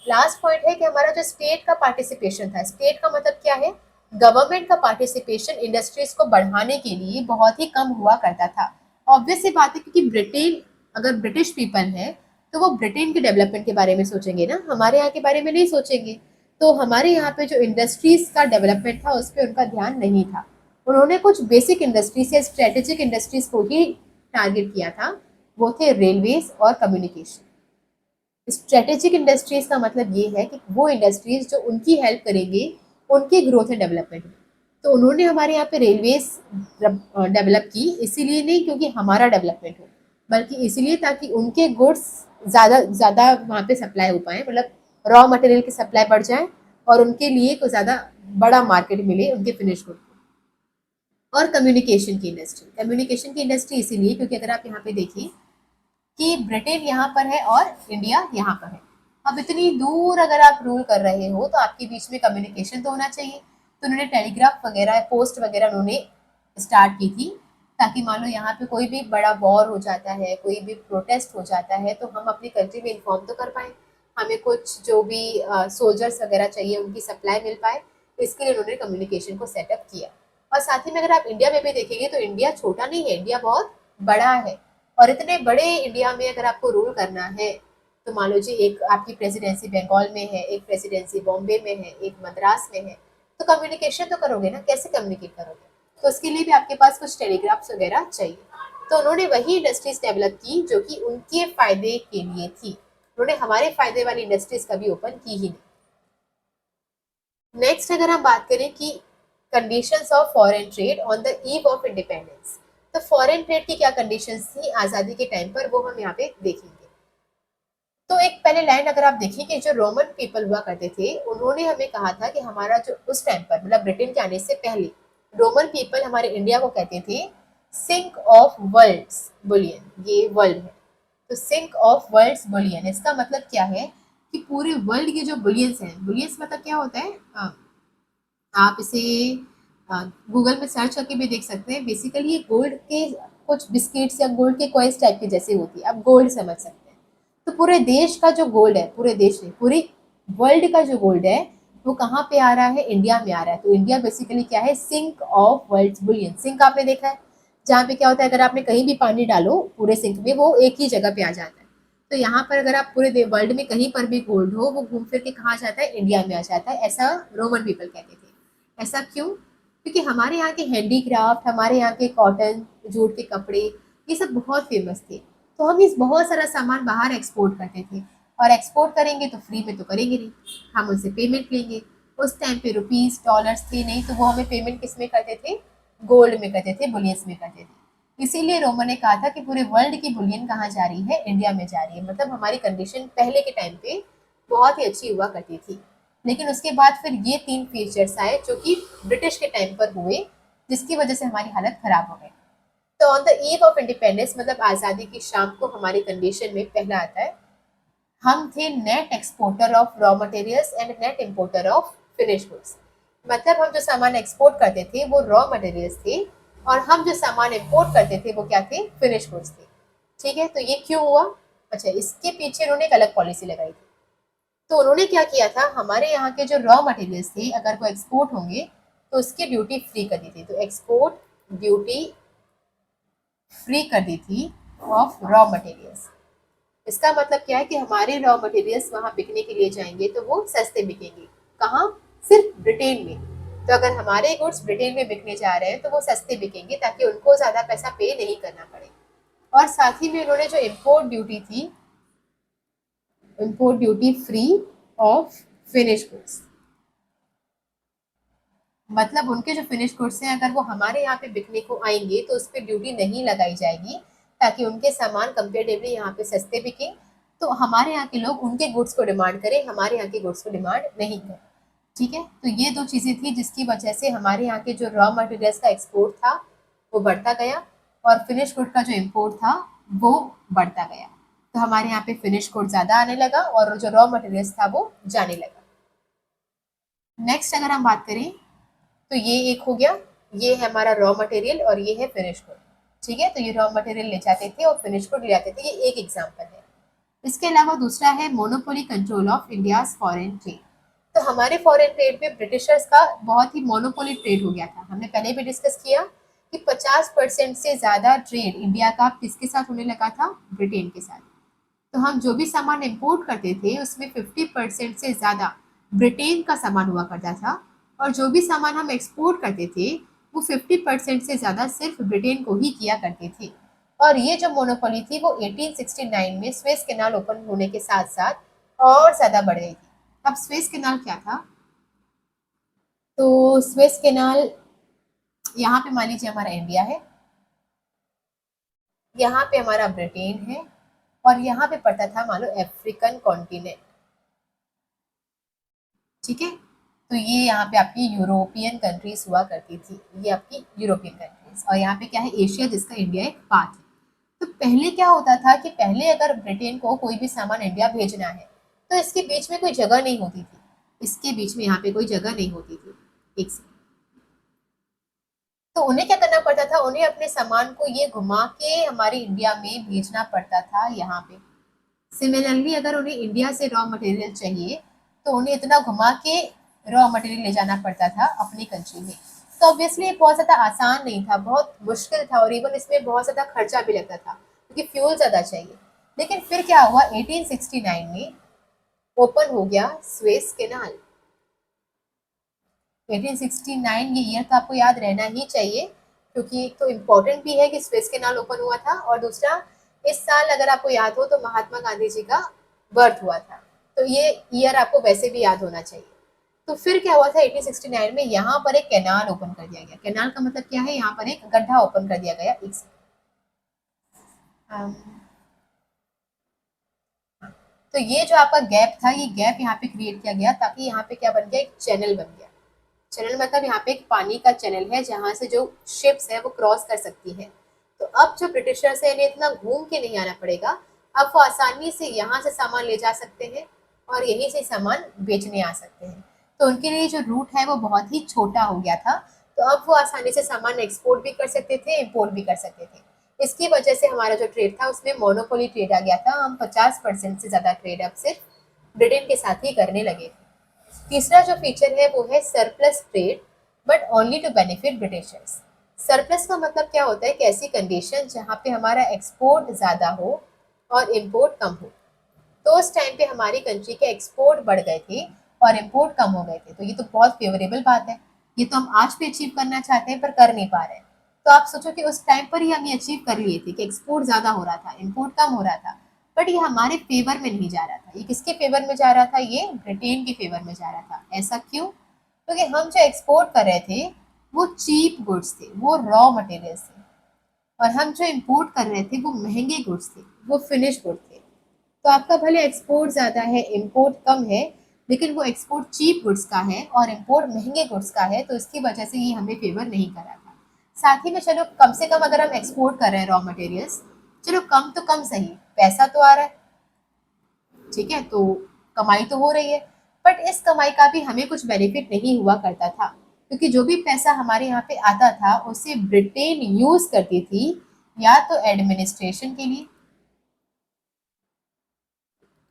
लास्ट पॉइंट है कि हमारा जो स्टेट का पार्टिसिपेशन था, स्टेट का मतलब क्या है? गवर्नमेंट का पार्टिसिपेशन इंडस्ट्रीज को बढ़ाने के लिए बहुत ही कम हुआ करता था। ऑब्वियस सी बात है, क्योंकि ब्रिटेन, अगर ब्रिटिश पीपल है तो वो ब्रिटेन के डेवलपमेंट के बारे में सोचेंगे ना, हमारे यहाँ के बारे में नहीं सोचेंगे। तो हमारे यहाँ पे जो इंडस्ट्रीज का डेवलपमेंट था उस पर उनका ध्यान नहीं था। उन्होंने कुछ बेसिक इंडस्ट्रीज या स्ट्रेटेजिक इंडस्ट्रीज को ही टारगेट किया था। वो थे रेलवेज और कम्युनिकेशन। स्ट्रेटेजिक इंडस्ट्रीज का मतलब ये है कि वो इंडस्ट्रीज जो उनकी हेल्प करेंगे उनके ग्रोथ एंड डेवलपमेंट में। तो उन्होंने हमारे यहाँ पे रेलवेज डेवलप की, इसीलिए नहीं क्योंकि हमारा डेवलपमेंट हो, बल्कि इसीलिए ताकि उनके गुड्स ज़्यादा ज़्यादा वहाँ पे सप्लाई हो पाए, मतलब रॉ मटेरियल की सप्लाई बढ़ जाए और उनके लिए कुछ ज़्यादा बड़ा मार्केट मिले उनके फिनिश गुड को। और कम्युनिकेशन की इंडस्ट्री इसीलिए क्योंकि अगर आप यहाँ पे देखिए कि ब्रिटेन यहाँ पर है और इंडिया यहाँ पर है। अब इतनी दूर अगर आप रूल कर रहे हो तो आपके बीच में कम्युनिकेशन तो होना चाहिए। तो उन्होंने टेलीग्राफ वगैरह, पोस्ट वगैरह उन्होंने स्टार्ट की थी, ताकि मान लो यहाँ पे कोई भी बड़ा वॉर हो जाता है, कोई भी प्रोटेस्ट हो जाता है, तो हम अपनी कंट्री में इन्फॉर्म तो कर पाए, हमें कुछ जो भी सोल्जर्स वगैरह चाहिए उनकी सप्लाई मिल पाए। इसके लिए उन्होंने कम्युनिकेशन को सेटअप किया। और साथ ही में अगर आप इंडिया में भी देखेंगे तो इंडिया छोटा नहीं है, इंडिया बहुत बड़ा है। और इतने बड़े इंडिया में अगर आपको रूल करना है, तो मान लो जी एक आपकी प्रेसिडेंसी बंगाल में है, एक प्रेसिडेंसी बॉम्बे में है, एक मद्रास में है, तो कम्युनिकेशन तो करोगे ना, कैसे कम्युनिकेट करोगे? तो उसके लिए भी आपके पास कुछ टेलीग्राफ्स वगैरह चाहिए। तो उन्होंने वही इंडस्ट्रीज डेवलप की जो कि उनके फायदे के लिए थी। उन्होंने हमारे फायदे वाली इंडस्ट्रीज कभी ओपन की ही नहीं। नेक्स्ट अगर हम बात करें कि conditions of foreign trade on the eve of independence, तो फॉरेन ट्रेड की क्या कंडीशंस थी आज़ादी के टाइम पर, वो हम यहाँ पे देखेंगे। तो एक पहले लाइन अगर आप देखिए कि जो रोमन पीपल हुआ करते थे, उन्होंने हमें कहा था कि हमारा जो उस टाइम पर, मतलब ब्रिटेन के आने से पहले, रोमन पीपल हमारे इंडिया को कहते थे सिंक ऑफ वर्ल्ड्स बुलियन। ये वर्ल्ड है, तो सिंक ऑफ वर्ल्ड्स बुलियन, इसका मतलब क्या है कि पूरे वर्ल्ड के जो बुलियंस हैं, बुलियंस मतलब क्या होता है, आप इसे गूगल में सर्च करके भी देख सकते हैं। बेसिकली ये गोल्ड के कुछ बिस्किट्स या गोल्ड के कॉइन्स टाइप के जैसे होती है, आप गोल्ड समझ सकते हैं। तो पूरे देश का जो गोल्ड है, पूरे देश में पूरी वर्ल्ड का जो गोल्ड है, वो कहाँ पे आ रहा है? इंडिया में आ रहा है। तो इंडिया बेसिकली क्या है? Sink of world bullion. Sink आपने देखा है, जहाँ पे क्या होता है, अगर आपने कहीं भी पानी डालो पूरे सिंक में, वो एक ही जगह पे आ जाता है। तो यहाँ पर अगर आप पूरे वर्ल्ड में कहीं पर भी गोल्ड हो, वो घूम फिर के कहाँ जाता है? इंडिया में आ जाता है। ऐसा रोमन पीपल कहते थे। ऐसा क्यों? क्योंकि हमारे यहाँ के हैंडीक्राफ्ट, हमारे यहाँ के कॉटन, जूट के कपड़े, ये सब बहुत फेमस थे। तो हम इस बहुत सारा सामान बाहर एक्सपोर्ट करते थे, और एक्सपोर्ट करेंगे तो फ्री में तो करेंगे नहीं, हम उनसे पेमेंट लेंगे। उस टाइम पे रुपीस डॉलर्स थे नहीं, तो वो हमें पेमेंट किस में करते थे? गोल्ड में करते थे, बुलियंस में करते थे। इसीलिए रोमन ने कहा था कि पूरे वर्ल्ड की बुलियन कहाँ जा रही है? इंडिया में जा रही है। मतलब हमारी कंडीशन पहले के टाइम पे बहुत ही अच्छी हुआ करती थी। लेकिन उसके बाद फिर ये 3 फीचर्स आए जो कि ब्रिटिश के टाइम पर हुए, जिसकी वजह से हमारी हालत खराब हो गई। तो on the eve of independence मतलब आज़ादी की शाम को हमारी कंडीशन में पहला आता है, हम थे net exporter of raw materials and net importer of finish goods. मतलब हम जो सामान एक्सपोर्ट करते थे वो रॉ मटेरियल्स थे, और हम जो सामान इम्पोर्ट करते थे वो क्या थे, फिनिश गुड्स थे। ठीक है, तो ये क्यों हुआ? अच्छा, इसके पीछे उन्होंने एक अलग पॉलिसी लगाई थी। तो उन्होंने क्या किया था, हमारे यहाँ के जो रॉ मटेरियल्स थे अगर वो एक्सपोर्ट होंगे तो उसकी ड्यूटी फ्री कर दी थी। तो एक्सपोर्ट ड्यूटी फ्री कर दी थी ऑफ रॉ मटेरियल्स। इसका मतलब क्या है कि हमारे रॉ मटेरियल्स वहां बिकने के लिए जाएंगे तो वो सस्ते बिकेंगे। कहाँ? सिर्फ ब्रिटेन में। तो अगर हमारे गुड्स ब्रिटेन में बिकने जा रहे हैं तो वो सस्ते बिकेंगे ताकि उनको ज्यादा पैसा पे नहीं करना पड़े। और साथ ही में उन्होंने जो इम्पोर्ट ड्यूटी थी, import duty free of finish goods, मतलब उनके जो फिनिश गुड्स हैं अगर वो हमारे यहाँ पे बिकने को आएंगे तो उस पर ड्यूटी नहीं लगाई जाएगी, ताकि उनके सामान कंपेरेटिवली यहाँ पे सस्ते बिके। तो हमारे यहाँ के लोग उनके गुड्स को डिमांड करें, हमारे यहाँ के गुड्स को डिमांड नहीं करें। ठीक है, तो ये दो चीज़ें थी जिसकी वजह से हमारे यहाँ के जो रॉ मटेरियल्स का एक्सपोर्ट था वो बढ़ता गया, और फिनिश गुड का जो इम्पोर्ट था वो बढ़ता गया। तो हमारे यहाँ पे फिनिश गुड ज़्यादा आने लगा और जो रॉ मटेरियल्स था वो जाने लगा। नेक्स्ट अगर हम बात करें तो ये एक हो गया, ये है हमारा रॉ मटेरियल और ये है फिनिश गुड। ठीक है, तो ये रॉ मटेरियल ले जाते थे और फिनिश गुड ले जाते थे, ये एक एग्जांपल है। इसके अलावा दूसरा है monopoly control of India's foreign trade. तो हमारे फॉरेन ट्रेड में ब्रिटिशर्स का बहुत ही मोनोपोली ट्रेड हो गया था। हमने पहले भी डिस्कस किया कि 50% से ज़्यादा ट्रेड इंडिया का किसके साथ होने लगा था, ब्रिटेन के साथ। तो हम जो भी सामान इम्पोर्ट करते थे उसमें 50% से ज़्यादा ब्रिटेन का सामान हुआ करता था, और जो भी सामान हम एक्सपोर्ट करते थे वो 50% से ज़्यादा सिर्फ ब्रिटेन को ही किया करते थे। और ये जो मोनोपोली थी वो 1869 में स्वेज कैनाल ओपन होने के साथ साथ और ज़्यादा बढ़ गई थी। अब स्वेज कैनाल क्या था? तो स्वेज कैनाल, यहाँ पे मान लीजिए हमारा इंडिया है, यहाँ पे हमारा ब्रिटेन है, और यहाँ पे पड़ता था मान लो अफ्रीकन कॉन्टिनेंट। ठीक है, तो ये यहाँ पे आपकी यूरोपियन कंट्रीज हुआ करती थी, ये आपकी यूरोपियन कंट्रीज, और यहाँ पे क्या है, एशिया जिसका इंडिया एक पार्ट है। तो पहले क्या होता था कि पहले अगर ब्रिटेन को कोई भी सामान इंडिया भेजना है तो इसके बीच में कोई जगह नहीं होती थी, इसके बीच में यहाँ पे कोई जगह नहीं होती थी। एक से तो उन्हें क्या करना पड़ता था, उन्हें अपने सामान को ये घुमा के हमारे इंडिया में भेजना पड़ता था यहाँ पे। सिमिलरली अगर उन्हें इंडिया से रॉ मटेरियल चाहिए तो उन्हें इतना घुमा के रॉ मटेरियल ले जाना पड़ता था अपनी कंट्री में। तो ऑब्वियसली ये बहुत ज़्यादा आसान नहीं था, बहुत मुश्किल था, और इवन इसमें बहुत ज़्यादा खर्चा भी लगता था क्योंकि फ्यूल ज़्यादा चाहिए। लेकिन फिर क्या हुआ, 1869 में ओपन हो गया स्वेज कैनाल। 1869 ये ईयर तो आपको याद रहना ही चाहिए, क्योंकि एक तो इम्पोर्टेंट भी है कि स्वेज कैनाल ओपन हुआ था, और दूसरा इस साल अगर आपको याद हो तो महात्मा गांधी जी का बर्थ हुआ था, तो ये ईयर आपको वैसे भी याद होना चाहिए। तो फिर क्या हुआ था, 1869 में यहाँ पर एक कैनाल ओपन कर दिया गया। कैनाल का मतलब क्या है, यहाँ पर एक गड्ढा ओपन कर दिया गया। तो ये जो आपका गैप था, ये गैप यहाँ पे क्रिएट किया गया ताकि यहाँ पे क्या बन गया, एक चैनल बन गया। चैनल मतलब यहाँ पे एक पानी का चैनल है जहाँ से जो शिप्स है वो क्रॉस कर सकती है। तो अब जो ब्रिटिशर्स है इन्हें इतना घूम के नहीं आना पड़ेगा, अब वो आसानी से यहाँ से सामान ले जा सकते हैं और यहीं से सामान बेचने आ सकते हैं। तो उनके लिए जो रूट है वो बहुत ही छोटा हो गया था, तो अब वो आसानी से सामान एक्सपोर्ट भी कर सकते थे, इम्पोर्ट भी कर सकते थे। इसकी वजह से हमारा जो ट्रेड था उसमें मोनोपोली ट्रेड आ गया था, हम 50% से ज़्यादा ट्रेड अब सिर्फ ब्रिटेन के साथ ही करने लगे। तीसरा जो फीचर है वो है surplus trade, but only to benefit Britishers. Surplus का मतलब क्या होता है कि ऐसी कंडीशन जहाँ पे हमारा एक्सपोर्ट ज़्यादा हो और इम्पोर्ट कम हो। तो उस टाइम पे हमारी कंट्री के एक्सपोर्ट बढ़ गए थे और इम्पोर्ट कम हो गए थे, तो ये तो बहुत फेवरेबल बात है। ये तो हम आज भी अचीव करना चाहते हैं पर कर नहीं पा रहे हैं। तो आप सोचो कि उस टाइम पर ही हम ये अचीव कर लिए थे कि एक्सपोर्ट ज़्यादा हो रहा था, इम्पोर्ट कम हो रहा था, बट ये हमारे फेवर में नहीं जा रहा था। ये किसके फेवर में जा रहा था, ये ब्रिटेन के फेवर में जा रहा था। ऐसा क्यों? क्योंकि हम जो एक्सपोर्ट कर रहे थे वो चीप गुड्स थे, वो रॉ मटेरियल्स थे, और हम जो इम्पोर्ट कर रहे थे वो महंगे गुड्स थे, वो फिनिश गुड थे। तो आपका भले एक्सपोर्ट ज़्यादा है, इम्पोर्ट कम है, लेकिन वो एक्सपोर्ट चीप गुड्स का है और इम्पोर्ट महंगे गुड्स का है, तो इसकी वजह से ये हमें फेवर नहीं कर रहा था। साथ ही में चलो कम से कम अगर हम एक्सपोर्ट कर रहे हैं रॉ मटेरियल्स, चलो कम तो कम सही, पैसा तो आ रहा है, ठीक है, तो कमाई तो हो रही है। बट इस कमाई का भी हमें कुछ बेनिफिट नहीं हुआ करता था, क्योंकि जो भी पैसा हमारे यहाँ पे आता था उसे ब्रिटेन यूज करती थी या तो एडमिनिस्ट्रेशन के लिए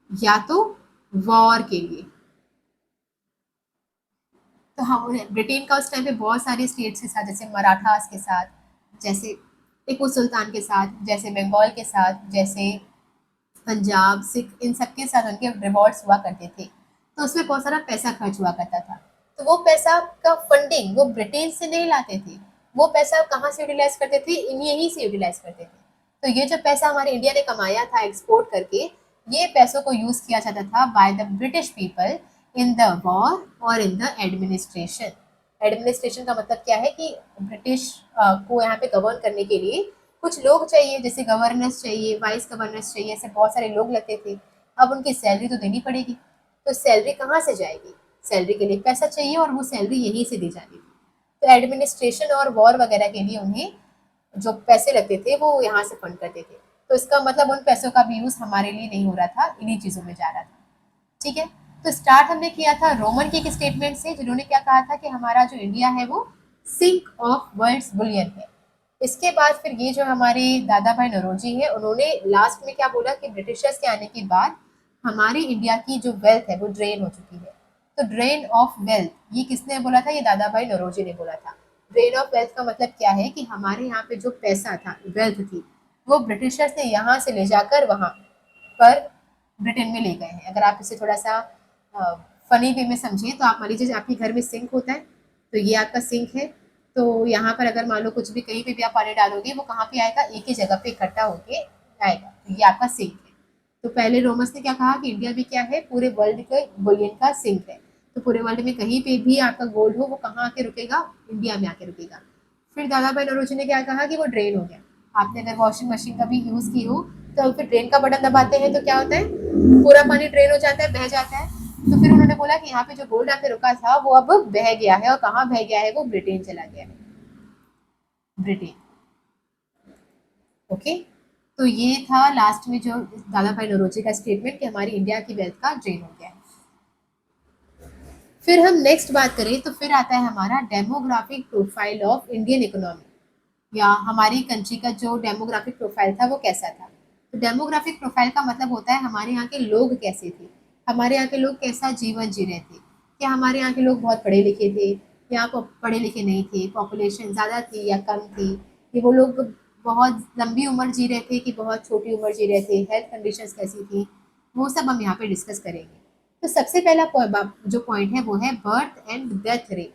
या तो वॉर के लिए। तो हम ब्रिटेन का उस टाइम पे बहुत सारे स्टेट्स के साथ, जैसे मराठास के साथ, जैसे टिपू सुल्तान के साथ, जैसे बंगाल के साथ, जैसे पंजाब, सिख, इन सबके साथ उनके रिवॉर्ड्स हुआ करते थे। तो उसमें बहुत सारा पैसा खर्च हुआ करता था। तो वो पैसा का फंडिंग वो ब्रिटेन से नहीं लाते थे, वो पैसा कहाँ से यूटिलाइज करते थे, यहीं से यूटिलाइज करते थे। तो ये जो पैसा हमारे इंडिया ने कमाया था एक्सपोर्ट करके, ये पैसों को यूज किया जाता था by the British people in the war और इन द एडमिनिस्ट्रेशन। एडमिनिस्ट्रेशन का मतलब क्या है कि ब्रिटिश को यहाँ पे गवर्न करने के लिए कुछ लोग चाहिए, जैसे गवर्नर्स चाहिए, वाइस गवर्नर्स चाहिए, ऐसे बहुत सारे लोग लगते थे। अब उनकी सैलरी तो देनी पड़ेगी, तो सैलरी कहाँ से जाएगी, सैलरी के लिए पैसा चाहिए और वो सैलरी यहीं से दी जाती थी। तो एडमिनिस्ट्रेशन और वॉर वगैरह के लिए उन्हें जो पैसे लगते थे वो यहाँ से फंड करते थे। तो इसका मतलब उन पैसों का भी यूज हमारे लिए नहीं हो रहा था, इन्हीं चीजों में जा रहा था। ठीक है, तो स्टार्ट हमने किया था रोमन के एक स्टेटमेंट से, जिन्होंने क्या कहा था कि हमारा जो इंडिया है वो सिंक ऑफ वर्ल्ड्स बुलियन है। इसके बाद फिर ये जो हमारे दादा भाई नौरोजी हैं, उन्होंने लास्ट में क्या बोला कि ब्रिटिशर्स के आने के बाद हमारी इंडिया की जो वेल्थ है वो ड्रेन हो चुकी है। तो ड्रेन ऑफ वेल्थ ये किसने बोला था, ये दादा भाई नौरोजी ने बोला था। ड्रेन ऑफ वेल्थ का मतलब क्या है कि हमारे यहाँ पे जो पैसा था, वेल्थ थी, वो ब्रिटिशर्स ने यहाँ से ले जाकर वहाँ पर ब्रिटेन में ले गए हैं। अगर आप इसे थोड़ा सा फनी वे में समझिए तो आप मान लीजिए आपके घर में सिंक होता है, तो ये आपका सिंक है। तो यहाँ पर अगर मान लो कुछ भी कहीं पे भी आप पानी डालोगे वो कहाँ पे आएगा, एक ही जगह पे इकट्ठा होके आएगा, तो ये आपका सिंक है। तो पहले रोमन्स ने क्या कहा कि इंडिया भी क्या है, पूरे वर्ल्ड के बुलियन का सिंक है। तो पूरे वर्ल्ड में कहीं पे भी आपका गोल्ड हो वो कहाँ आके रुकेगा, इंडिया में आके रुकेगा। फिर दादा भाई नौरोजी ने क्या कहा कि वो ड्रेन हो गया। आपने अगर वॉशिंग मशीन का भी यूज की हो तो फिर ड्रेन का बटन दबाते हैं तो क्या होता है, पूरा पानी ड्रेन हो जाता है, बह जाता है। तो फिर उन्होंने बोला कि यहाँ पे जो गोल्ड आके रुका था वो अब बह गया है, और कहाँ बह गया है, वो ब्रिटेन चला गया है, ब्रिटेन। ओके, तो ये था लास्ट में जो दादा भाई नौरोजी का स्टेटमेंट कि हमारी इंडिया की वेल्थ का ड्रेन हो गया है। फिर हम नेक्स्ट बात करें तो फिर आता है हमारा demographic profile of Indian economy, या हमारी कंट्री का जो डेमोग्राफिक प्रोफाइल था वो कैसा था। तो डेमोग्राफिक प्रोफाइल का मतलब होता है हमारे यहाँ के लोग कैसे थे, हमारे यहाँ के लोग कैसा जीवन जी रहे थे। क्या हमारे यहाँ के लोग बहुत पढ़े लिखे थे या पढ़े लिखे नहीं थे, पॉपुलेशन ज़्यादा थी या कम थी, कि वो लोग बहुत लंबी उम्र जी रहे थे कि बहुत छोटी उम्र जी रहे थे, हेल्थ कंडीशंस कैसी थी, वो सब हम यहाँ पे डिस्कस करेंगे। तो सबसे पहला जो पॉइंट है वो है बर्थ एंड डेथ रेट।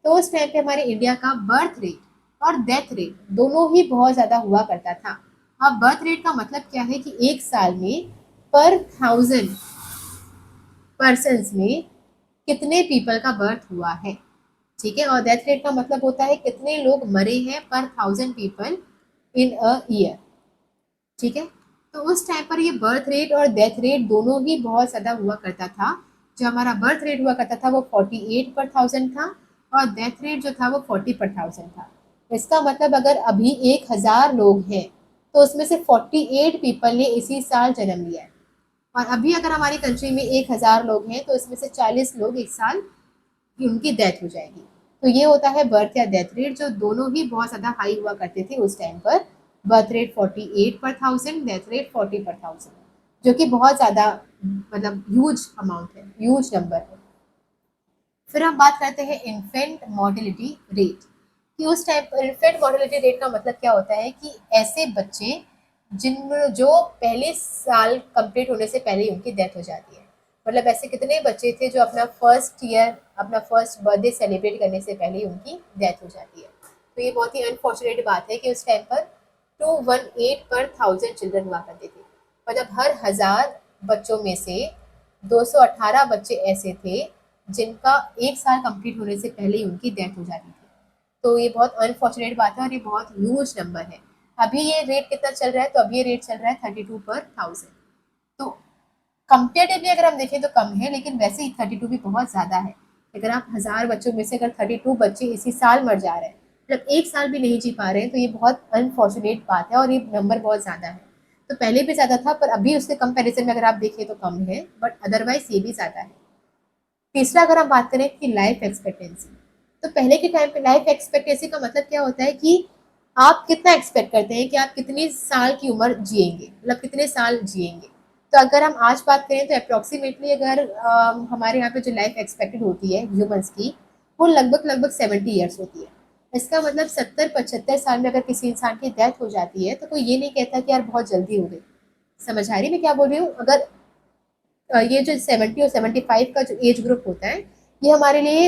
तो उस टाइम पे हमारे इंडिया का बर्थ रेट और डेथ रेट दोनों ही बहुत ज़्यादा हुआ करता था। अब बर्थ रेट का मतलब क्या है कि एक साल में पर 1000 पर्सन में कितने पीपल का बर्थ हुआ है, ठीक है। और डेथ रेट का मतलब होता है कितने लोग मरे हैं पर 1000 पीपल इन अ ईयर, ठीक है। तो उस टाइम पर ये बर्थ रेट और डेथ रेट दोनों ही बहुत ज़्यादा हुआ करता था। जो हमारा बर्थ रेट हुआ करता था वो 48 पर 1000 था, और डेथ रेट जो था वो 40 पर 1000 था। इसका मतलब अगर अभी 1000 लोग हैं तो उसमें से 48 पीपल ने इसी साल जन्म लिया है। और अभी अगर हमारी कंट्री में 1000 लोग हैं तो इसमें से 40 लोग इस साल की उनकी डेथ हो जाएगी। तो ये होता है बर्थ या डेथ रेट, जो दोनों ही बहुत ज़्यादा हाई हुआ करते थे उस टाइम पर। बर्थ रेट 48 पर 1000, डेथ रेट 40 पर 1000, जो कि बहुत ज़्यादा मतलब ह्यूज अमाउंट है, ह्यूज नंबर है। फिर हम बात करते हैं इन्फेंट मॉर्टेलिटी रेट, कि उस टाइम पर इन्फेंट मॉर्टेलिटी रेट का मतलब क्या होता है कि ऐसे बच्चे जिन जो पहले साल कंप्लीट होने से पहले ही उनकी डेथ हो जाती है। मतलब ऐसे कितने बच्चे थे जो अपना फर्स्ट ईयर, अपना फर्स्ट बर्थडे सेलिब्रेट करने से पहले ही उनकी डेथ हो जाती है। तो ये बहुत ही अनफॉर्चुनेट बात है कि उस टाइम पर 218 पर 1000 चिल्ड्रन हुआ करते थे। मतलब हर 1000 बच्चों में से 218 बच्चे ऐसे थे जिनका एक साल कंप्लीट होने से पहले ही उनकी डेथ हो जाती थी। तो ये बहुत अनफॉर्चुनेट बात है और ये बहुत ह्यूज नंबर है। अभी ये रेट कितना चल रहा है, तो अभी ये रेट चल रहा है 32 पर 1000। तो कंपेरेटिवली अगर हम देखें तो कम है, लेकिन वैसे ही 32 भी बहुत ज़्यादा है। अगर आप 1000 बच्चों में से अगर 32 बच्चे इसी साल मर जा रहे हैं मतलब 1 साल भी नहीं जी पा रहे हैं, तो ये बहुत अनफॉर्चुनेट बात है और ये नंबर बहुत ज़्यादा है। तो पहले भी ज़्यादा था, पर अभी उसके कंपैरिज़न में अगर आप देखें तो कम है, बट अदरवाइज़ ये भी ज़्यादा है। तीसरा अगर हम बात करें कि लाइफ एक्सपेक्टेंसी, तो पहले के टाइम पे लाइफ एक्सपेक्टेंसी का मतलब क्या होता है कि आप कितना एक्सपेक्ट करते हैं कि आप कितनी साल की उम्र जिएंगे, मतलब कितने साल जिएंगे। तो अगर हम आज बात करें तो अप्रोक्सीमेटली अगर हमारे यहाँ पे जो लाइफ एक्सपेक्टेड होती है ह्यूमंस की, वो लगभग लगभग 70 ईयर्स होती है। इसका मतलब 70-75 साल में अगर किसी इंसान की डेथ हो जाती है तो कोई ये नहीं कहता कि यार बहुत जल्दी हो गई। समझ आ रही मैं क्या बोल रही हूँ? अगर ये जो 70 और 75 का जो एज ग्रुप होता है, ये हमारे लिए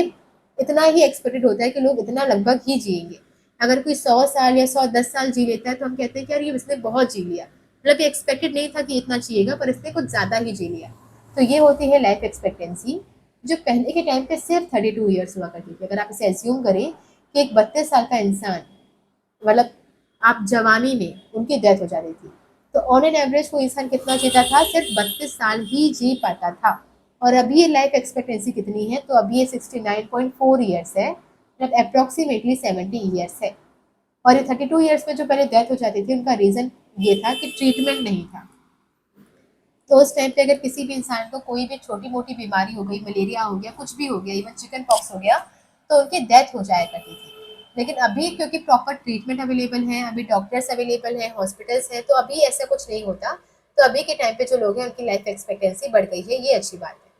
इतना ही एक्सपेक्टेड होता है कि लोग इतना लगभग ही जिएंगे। अगर कोई 100 साल या 110 साल जी लेता है तो हम कहते हैं कि यार ये इसने बहुत जी लिया, मतलब ये एक्सपेक्टेड नहीं था कि इतना जिएगा, पर इसने कुछ ज़्यादा ही जी लिया। तो ये होती है लाइफ एक्सपेक्टेंसी, जो पहले के टाइम पे सिर्फ 32 ईयर्स हुआ करती थी। अगर आप इसे एज्यूम करें कि एक 32 साल का इंसान, मतलब आप जवानी में उनकी डेथ हो जाती थी, तो ऑन एन एवरेज वो इंसान कितना जीता था? सिर्फ 32 साल ही जी पाता था। और अभी ये लाइफ एक्सपेक्टेंसी कितनी है? तो अभी ये 69.4 ईयर्स है, मतलब अप्रोक्सीमेटली 70 ईयर्स है। और ये 32 ईयर्स में जो पहले डेथ हो जाती थी, उनका रीज़न ये था कि ट्रीटमेंट नहीं था। तो उस टाइम पे अगर किसी भी इंसान को कोई भी छोटी मोटी बीमारी हो गई, मलेरिया हो गया, कुछ भी हो गया, इवन चिकन पॉक्स हो गया, तो उनकी डेथ हो जाया करती थी। लेकिन अभी क्योंकि प्रॉपर ट्रीटमेंट अवेलेबल है, अभी डॉक्टर्स अवेलेबल हैं, हॉस्पिटल्स हैं, तो अभी ऐसा कुछ नहीं होता। तो अभी के टाइम पे जो लोग हैं उनकी लाइफ एक्सपेक्टेंसी बढ़ गई है, ये अच्छी बात है।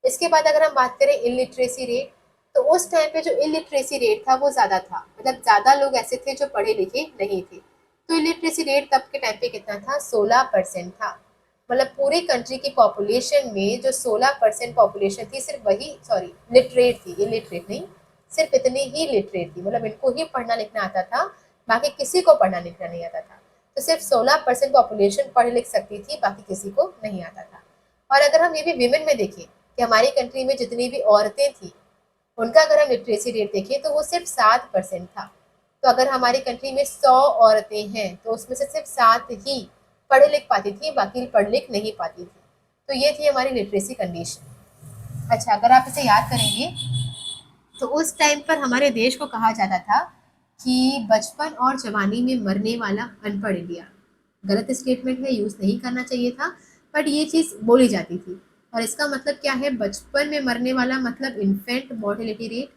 इसके बाद अगर हम बात करें इलिटरेसी रेट, तो उस टाइम पे जो इलिटरेसी रेट था वो ज़्यादा था, मतलब ज़्यादा लोग ऐसे थे जो पढ़े लिखे नहीं थे। तो इलिटरेसी रेट तब के टाइम पे कितना था? 16% था। मतलब पूरी कंट्री की पॉपुलेशन में जो 16% पॉपुलेशन थी, सिर्फ वही, सॉरी, लिटरेट थी, इलिटरेट नहीं, सिर्फ इतनी ही लिटरेट थी, मतलब इनको ही पढ़ना लिखना आता था, बाकी किसी को पढ़ना लिखना नहीं आता था। तो सिर्फ 16% पॉपुलेशन पढ़ लिख सकती थी, बाकी किसी को नहीं आता था। और अगर हम ये भी विमेन में देखें कि हमारी कंट्री में जितनी भी औरतें थी, उनका अगर हम लिटरेसी रेट देखें तो वो सिर्फ 7% था। तो अगर हमारी कंट्री में 100 औरतें हैं तो उसमें से सिर्फ 7 ही पढ़ लिख पाती थी, बाकी पढ़ लिख नहीं पाती थी। तो ये थी हमारी लिटरेसी कंडीशन। अच्छा, अगर आप इसे याद करेंगे तो उस टाइम पर हमारे देश को कहा जाता था कि बचपन और जवानी में मरने वाला अनपढ़ इंडिया। गलत स्टेटमेंट है, यूज़ नहीं करना चाहिए था, बट ये चीज़ बोली जाती थी। और इसका मतलब क्या है? बचपन में मरने वाला मतलब इन्फेंट मोर्टेलिटी रेट,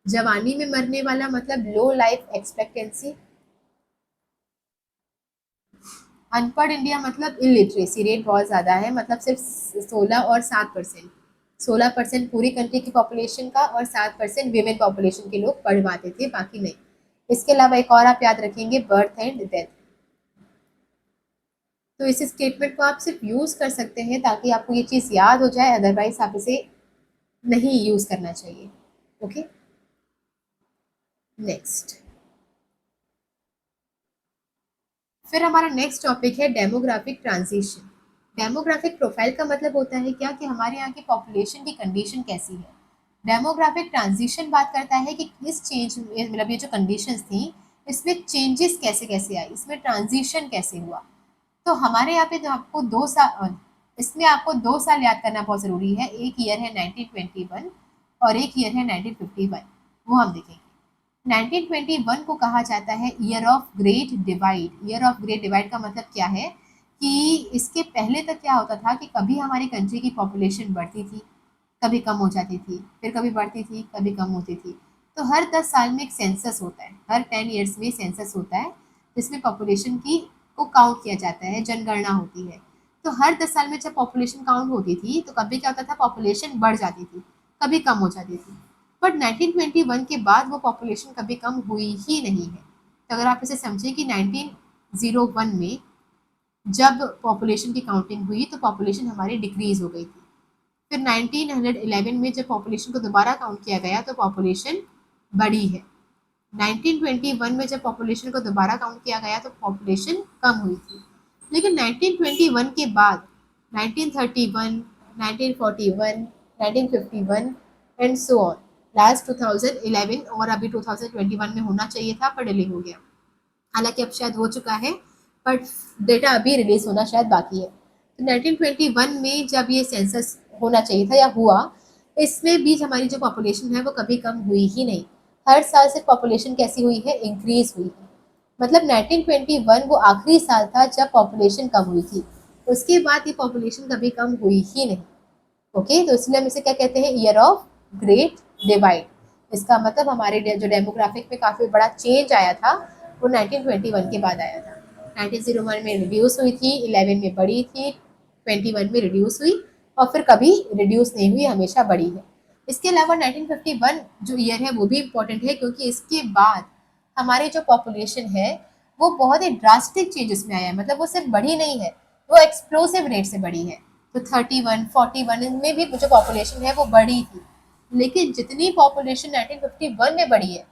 जवानी में मरने वाला मतलब लो लाइफ एक्सपेक्टेंसी, अनपढ़ इंडिया मतलब इलिटरेसी रेट बहुत ज़्यादा है, मतलब सिर्फ 16 और 7%। 16% पूरी कंट्री की पॉपुलेशन का और 7% विमेन पॉपुलेशन के लोग पढ़ पाते थे, बाकी नहीं। इसके अलावा एक और आप याद रखेंगे, बर्थ एंड डेथ। तो इस स्टेटमेंट को आप सिर्फ यूज़ कर सकते हैं ताकि आपको ये चीज़ याद हो जाए, अदरवाइज आप इसे नहीं यूज़ करना चाहिए। Okay, next. फिर हमारा नेक्स्ट टॉपिक है डेमोग्राफिक ट्रांजिशन। डेमोग्राफिक प्रोफाइल का मतलब होता है क्या? कि हमारे यहाँ की पॉपुलेशन की कंडीशन कैसी है। डेमोग्राफिक ट्रांजिशन बात करता है कि किस चेंज, मतलब ये जो कंडीशंस थी, इसमें चेंजेस कैसे कैसे आई, इसमें ट्रांजिशन कैसे हुआ। तो हमारे यहाँ पे जो आपको 2 साल, इसमें आपको 2 साल याद करना बहुत ज़रूरी है। एक ईयर है 1921 और एक ईयर है 1951, वो हम देखेंगे। 1921 को कहा जाता है year of great divide. Year of great divide का मतलब क्या है? कि इसके पहले तक क्या होता था कि कभी हमारी कंट्री की पॉपुलेशन बढ़ती थी, कभी कम हो जाती थी, फिर कभी बढ़ती थी, कभी कम होती थी। तो हर 10 साल में एक सेंसस होता है, हर 10 ईयर्स में सेंसस होता है, जिसमें पॉपुलेशन की को काउंट किया जाता है, जनगणना होती है। तो हर 10 साल में जब पॉपुलेशन काउंट होती थी तो कभी क्या होता था? पॉपुलेशन बढ़ जाती थी, कभी कम हो जाती थी। बट 1921 के बाद वो पॉपुलेशन कभी कम हुई ही नहीं है। तो अगर आप इसे समझें कि 1901 में जब पॉपुलेशन की काउंटिंग हुई तो पॉपुलेशन हमारी डिक्रीज हो गई थी। फिर 1911 में जब पॉपुलेशन को दोबारा काउंट किया गया तो पॉपुलेशन बढ़ी है। 1921 में जब पॉपुलेशन को दोबारा काउंट किया गया तो पॉपुलेशन कम हुई थी। लेकिन 1921 के बाद 1931, 1941, 1951 एंड सो ऑन, लास्ट 2011 और अभी 2021 में होना चाहिए था पर डिले हो गया। हालांकि अब शायद हो चुका है, बट डेटा अभी रिलीज होना शायद बाकी है। तो 1921 में जब ये सेंसस होना चाहिए था या हुआ, इसमें बीच हमारी जो पॉपुलेशन है वो कभी कम हुई ही नहीं, हर साल से पॉपुलेशन कैसी हुई है, इंक्रीज हुई है। मतलब 1921 वो आखिरी साल था जब पॉपुलेशन कम हुई थी, उसके बाद ये पॉपुलेशन कभी कम हुई ही नहीं। ओके, तो इसलिए हम इसे क्या कहते हैं, ईयर ऑफ ग्रेट डिवाइड। इसका मतलब हमारे जो डेमोग्राफिक में काफ़ी बड़ा चेंज आया था वो 1921 के बाद आया था। 1901 में रिड्यूस हुई थी, 11 में बढ़ी थी, 21 में रिड्यूस हुई और फिर कभी रिड्यूस नहीं हुई, हमेशा बढ़ी है। इसके अलावा 1951 जो ईयर है वो भी इम्पोर्टेंट है, क्योंकि इसके बाद हमारी जो पॉपुलेशन है वो बहुत ही ड्रास्टिक चेंजेस में आया है। मतलब वो सिर्फ बढ़ी नहीं है, वो एक्सप्लोसिव रेट से बढ़ी है। तो 31, 41 में भी जो पॉपुलेशन है वो बढ़ी थी, लेकिन जितनी पॉपुलेशन 1951 में बढ़ी है,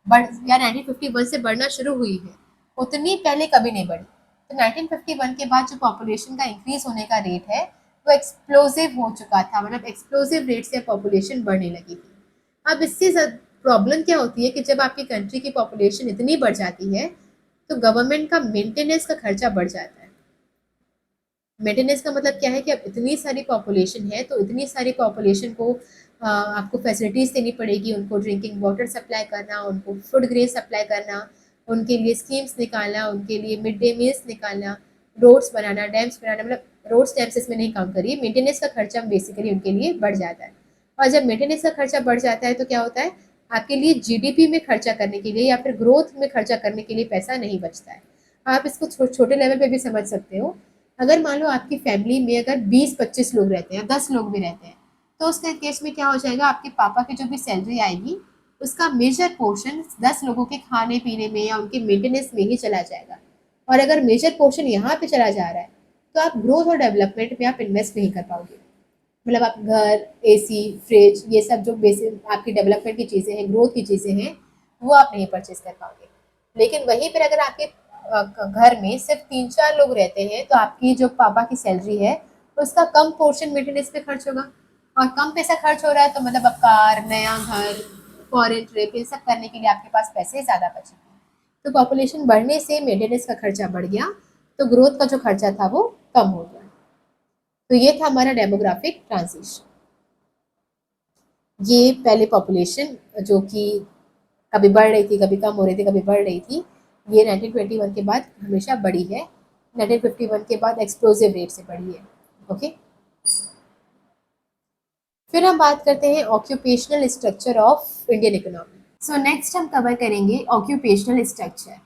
या 1951 से बढ़ना शुरू हुई है, उतनी पहले कभी नहीं बढ़ी। तो 1951 के बाद जो पॉपुलेशन का इंक्रीज होने का रेट है वो एक्सप्लोसिव हो चुका था, मतलब एक्सप्लोसिव रेट से पॉपुलेशन बढ़ने लगी थी। अब इससे प्रॉब्लम क्या होती है कि जब आपकी कंट्री की पॉपुलेशन इतनी बढ़ जाती है तो गवर्नमेंट का मेंटेनेंस का खर्चा बढ़ जाता है। मेंटेनेंस का मतलब क्या है कि अब इतनी सारी पॉपुलेशन है तो इतनी सारी पॉपुलेशन को आपको फैसिलिटीज़ देनी पड़ेगी, उनको ड्रिंकिंग वाटर सप्लाई करना, उनको फूड ग्रेन सप्लाई करना, उनके लिए स्कीम्स निकालना, उनके लिए मिड डे मील्स निकालना, रोड्स बनाना, डैम्स बनाना। मतलब रोड्स डैम्स इसमें नहीं काम करिए, मेंटेनेंस का खर्चा बेसिकली उनके लिए बढ़ जाता है। और जब मेंटेनेंस का खर्चा बढ़ जाता है तो क्या होता है, आपके लिए जीडीपी में खर्चा करने के लिए या फिर ग्रोथ में खर्चा करने के लिए पैसा नहीं बचता है। आप इसको छोटे लेवल पे भी समझ सकते हो। अगर मान लो आपकी फैमिली में अगर 20-25 लोग रहते हैं, 10 लोग भी रहते हैं, तो उस केस में क्या हो जाएगा, आपके पापा की जो भी सैलरी आएगी उसका मेजर पोर्शन 10 लोगों के खाने पीने में या उनके मेंटेनेंस में ही चला जाएगा। और अगर मेजर पोर्शन यहाँ पे चला जा रहा है तो आप ग्रोथ और डेवलपमेंट में आप इन्वेस्ट नहीं कर पाओगे। मतलब आप घर, एसी, फ्रिज, ये सब जो बेसिक आपकी डेवलपमेंट की चीज़ें हैं, ग्रोथ की चीज़ें हैं, वो आप नहीं परचेज कर पाओगे। लेकिन वहीं पर अगर आपके घर में सिर्फ 3-4 लोग रहते हैं तो आपकी जो पापा की सैलरी है उसका कम पोर्शन मेंटेनेंस पे खर्च होगा, और कम पैसा खर्च हो रहा है तो मतलब अब कार, नया घर, फॉरेन ट्रिप, ये सब करने के लिए आपके पास पैसे ज़्यादा बचेंगे। तो पॉपुलेशन बढ़ने से मेंटेनेंस का खर्चा बढ़ गया, तो ग्रोथ का जो खर्चा था वो कम हो गया। तो ये था हमारा डेमोग्राफिक ट्रांजिशन। ये पहले पॉपुलेशन जो कि कभी बढ़ रही थी, कभी कम हो रही थी, कभी बढ़ रही थी, ये 1921 के बाद हमेशा बढ़ी है। 1951 के बाद एक्सप्लोसिव रेट से बढ़ी है। ओके, फिर हम बात करते हैं occupational structure of Indian economy. So next हम कवर करेंगे ऑक्यूपेशनल स्ट्रक्चर।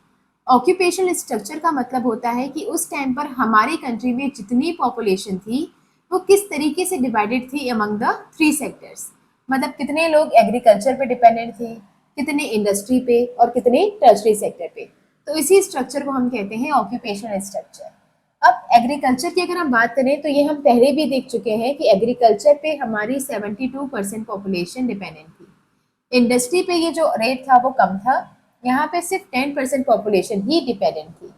ऑक्यूपेशनल स्ट्रक्चर का मतलब होता है कि उस टाइम पर हमारी कंट्री में जितनी पॉपुलेशन थी वो किस तरीके से डिवाइडेड थी अमंग द 3 सेक्टर्स। मतलब कितने लोग एग्रीकल्चर पे डिपेंडेंट थे, कितने इंडस्ट्री पे और कितने टर्शरी सेक्टर पे। तो इसी स्ट्रक्चर को हम कहते हैं ऑक्यूपेशनल स्ट्रक्चर। अब एग्रीकल्चर की अगर हम बात करें तो ये हम पहले भी देख चुके हैं कि एग्रीकल्चर पे हमारी 72% पॉपुलेशन डिपेंडेंट थी। इंडस्ट्री पे ये जो रेट था वो कम था, यहाँ पे सिर्फ 10% पॉपुलेशन ही डिपेंडेंट थी।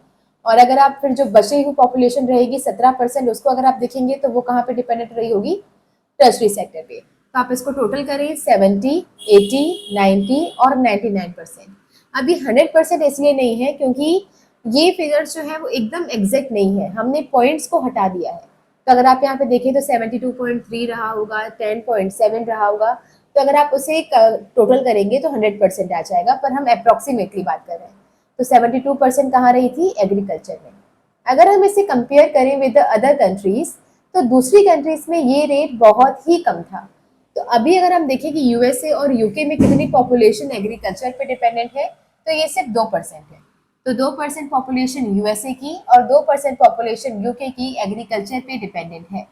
और अगर आप फिर जो बची हुई पॉपुलेशन रहेगी 17%, उसको अगर आप देखेंगे तो वो कहाँ पे डिपेंडेंट रही होगी, टर्शरी सेक्टर पे। तो आप इसको टोटल करें 70, 80, 90 और 99%। अभी 100% इसलिए नहीं है क्योंकि ये फिगर्स जो है वो एकदम एग्जैक्ट नहीं है, हमने पॉइंट्स को हटा दिया है। तो अगर आप यहाँ पे देखें तो 72.3 रहा होगा, 10.7 रहा होगा। तो अगर आप उसे टोटल करेंगे तो 100% आ जाएगा, पर हम अप्रोक्सीमेटली बात कर रहे हैं। तो 72% कहाँ रही थी, एग्रीकल्चर में। अगर हम इसे कंपेयर करें विद अदर कंट्रीज तो दूसरी कंट्रीज में ये रेट बहुत ही कम था। तो अभी अगर हम देखें कि यूएसए और यूके में कितनी पॉपुलेशन एग्रीकल्चर पे डिपेंडेंट है, तो ये सिर्फ 2% है। तो 2% पॉपुलेशन यूएसए की और 2% पॉपुलेशन यूके की एग्रीकल्चर पे डिपेंडेंट है।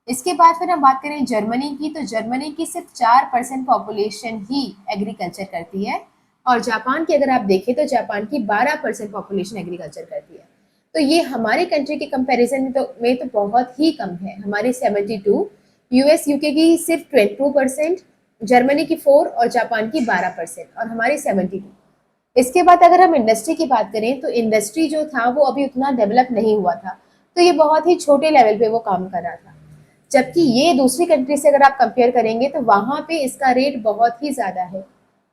इसके बाद फिर हम बात करें जर्मनी की, तो जर्मनी की सिर्फ 4% पॉपुलेशन ही एग्रीकल्चर करती है। और जापान की अगर आप देखें तो जापान की 12% पॉपुलेशन एग्रीकल्चर करती है। तो ये हमारे कंट्री के कंपैरिजन में तो बहुत ही कम है। हमारी 72, यूएस यूके की सिर्फ 22%, जर्मनी की 4 और जापान की 12% और हमारी 72। इसके बाद अगर हम इंडस्ट्री की बात करें तो इंडस्ट्री जो था वो अभी उतना डेवलप नहीं हुआ था, तो ये बहुत ही छोटे लेवल पे वो काम कर रहा था। जबकि ये दूसरी कंट्री से अगर आप कंपेयर करेंगे तो वहां पे इसका रेट बहुत ही ज्यादा है।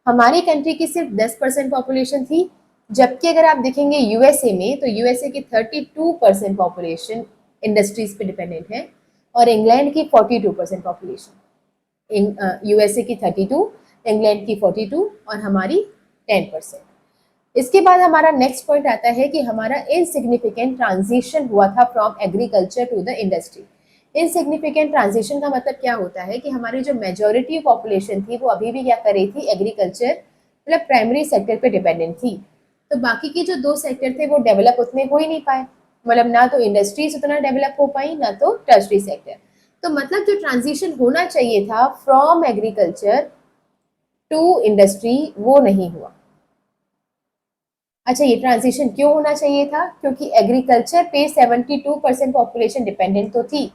हमारी कंट्री की सिर्फ 10% पॉपुलेशन थी, जबकि अगर आप देखेंगे यूएसए में तो यूएसए की 32% पॉपुलेशन इंडस्ट्रीज पे डिपेंडेंट है और इंग्लैंड की 42% पॉपुलेशन। यूएसए की 32, इंग्लैंड की 42 और हमारी 10%। इसके बाद हमारा नेक्स्ट पॉइंट आता है कि हमारा इनसिग्निफिकेंट ट्रांजिशन हुआ था from agriculture to the industry. Insignificant transition का मतलब क्या होता है कि हमारी जो मेजोरिटी पॉपुलेशन थी वो अभी भी क्या कर रही थी, एग्रीकल्चर मतलब प्राइमरी सेक्टर पे डिपेंडेंट थी। तो बाकी के जो 2 सेक्टर थे वो डेवलप उतने हो ही नहीं पाए, मतलब ना तो इंडस्ट्रीज उतना डेवलप हो पाई ना तो टर्शरी सेक्टर। तो मतलब जो ट्रांजिशन होना चाहिए था फ्रॉम एग्रीकल्चर टू इंडस्ट्री वो नहीं हुआ। अच्छा, ये ट्रांजिशन क्यों होना चाहिए था? क्योंकि एग्रीकल्चर पे 72% पॉपुलेशन डिपेंडेंट तो थी,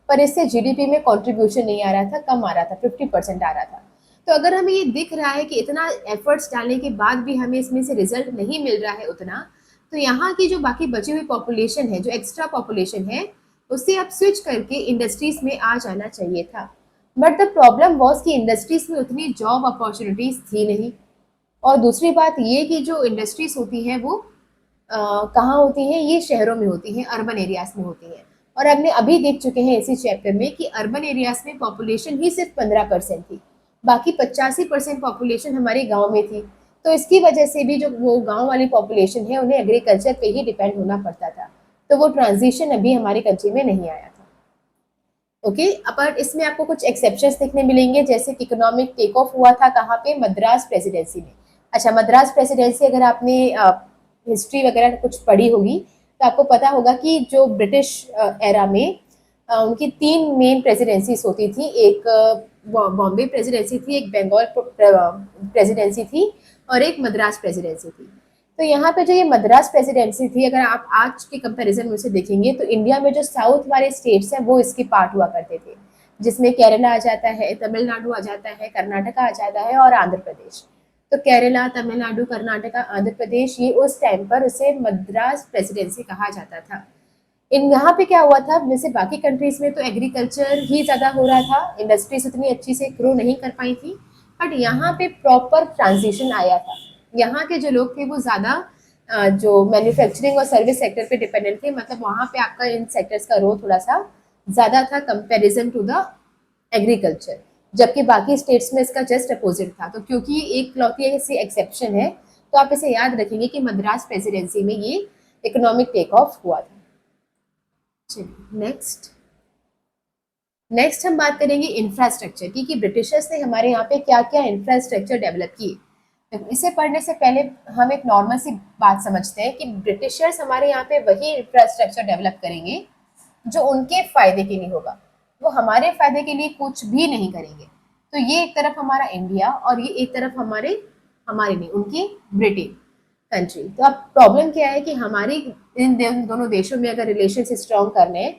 पर इससे जीडीपी में कंट्रीब्यूशन नहीं आ रहा था, कम आ रहा था, 50% आ रहा था। तो अगर हमें ये दिख रहा है कि इतना एफर्ट्स डालने के बाद भी हमें इसमें से रिजल्ट नहीं मिल रहा है उतना, तो यहाँ की जो बाकी बची हुई पॉपुलेशन है, जो एक्स्ट्रा पॉपुलेशन है, उससे अब स्विच करके इंडस्ट्रीज में आ जाना चाहिए था। बट द प्रॉब्लम वॉज कि इंडस्ट्रीज में उतनी जॉब अपॉर्चुनिटीज थी नहीं। और दूसरी बात ये कि जो इंडस्ट्रीज होती हैं वो कहाँ होती हैं, ये शहरों में होती हैं, अर्बन एरियाज में होती हैं। और हमने अभी देख चुके हैं इसी चैप्टर में कि अर्बन एरियाज में पॉपुलेशन ही सिर्फ 15% थी, बाकी 85% पॉपुलेशन हमारे गांव में थी। तो इसकी वजह से भी जो वो गांव वाली पॉपुलेशन है उन्हें एग्रीकल्चर पे ही डिपेंड होना पड़ता था। तो वो ट्रांजिशन अभी हमारे कंट्री में नहीं आया था। ओके, पर इसमें आपको कुछ एक्सेप्शंस देखने मिलेंगे, जैसे इकोनॉमिक टेक ऑफ हुआ था कहाँ पे, मद्रास प्रेसिडेंसी में। अच्छा, मद्रास प्रेसिडेंसी अगर आपने हिस्ट्री वगैरह कुछ पढ़ी होगी तो आपको पता होगा कि जो ब्रिटिश एरा में उनकी 3 मेन प्रेसिडेंसीज होती थी। एक बॉम्बे प्रेसिडेंसी थी, एक बंगाल प्रेसिडेंसी थी और एक मद्रास प्रेसिडेंसी थी। तो यहाँ पे जो ये मद्रास प्रेसिडेंसी थी, अगर आप आज के कंपैरिजन में उसे देखेंगे तो इंडिया में जो साउथ वाले स्टेट्स हैं वो इसके पार्ट हुआ करते थे, जिसमें केरला आ जाता है, तमिलनाडु आ जाता है, कर्नाटका आ जाता है और आंध्र प्रदेश। तो केरला, तमिलनाडु, कर्नाटका, आंध्र प्रदेश, ये उस टाइम पर उसे मद्रास प्रेसिडेंसी कहा जाता था। इन यहाँ पे क्या हुआ था, जैसे बाकी कंट्रीज में तो एग्रीकल्चर ही ज़्यादा हो रहा था, इंडस्ट्रीज उतनी अच्छी से ग्रो नहीं कर पाई थी, बट यहाँ पे प्रॉपर ट्रांजिशन आया था। यहाँ के जो लोग थे वो ज़्यादा जो मैन्युफैक्चरिंग और सर्विस सेक्टर पे डिपेंडेंट थे, मतलब वहाँ पे आपका इन सेक्टर्स का रोल थोड़ा सा ज़्यादा था कंपेरिजन टू द एग्रीकल्चर, जबकि बाकी स्टेट्स में इसका जस्ट अपोजिट था। तो क्योंकि एक लौती ऐसी एक्सेप्शन है, तो आप इसे याद रखेंगे कि मद्रास प्रेसिडेंसी में ये इकोनॉमिक टेक ऑफ हुआ था। चलिए नेक्स्ट हम बात करेंगे इंफ्रास्ट्रक्चर की, कि ब्रिटिशर्स ने हमारे यहाँ पे क्या क्या इंफ्रास्ट्रक्चर डेवलप किए। तो इसे पढ़ने से पहले हम एक नॉर्मल सी बात समझते हैं कि ब्रिटिशर्स हमारे यहाँ पे वही इंफ्रास्ट्रक्चर डेवलप करेंगे जो उनके फायदे के लिए होगा, वो हमारे फायदे के लिए कुछ भी नहीं करेंगे। तो ये एक तरफ हमारा इंडिया और ये एक तरफ हमारे हमारे नहीं, उनकी ब्रिटेन कंट्री। तो अब प्रॉब्लम क्या है कि हमारी इन दोनों देशों में अगर रिलेशन स्ट्रॉन्ग करने हैं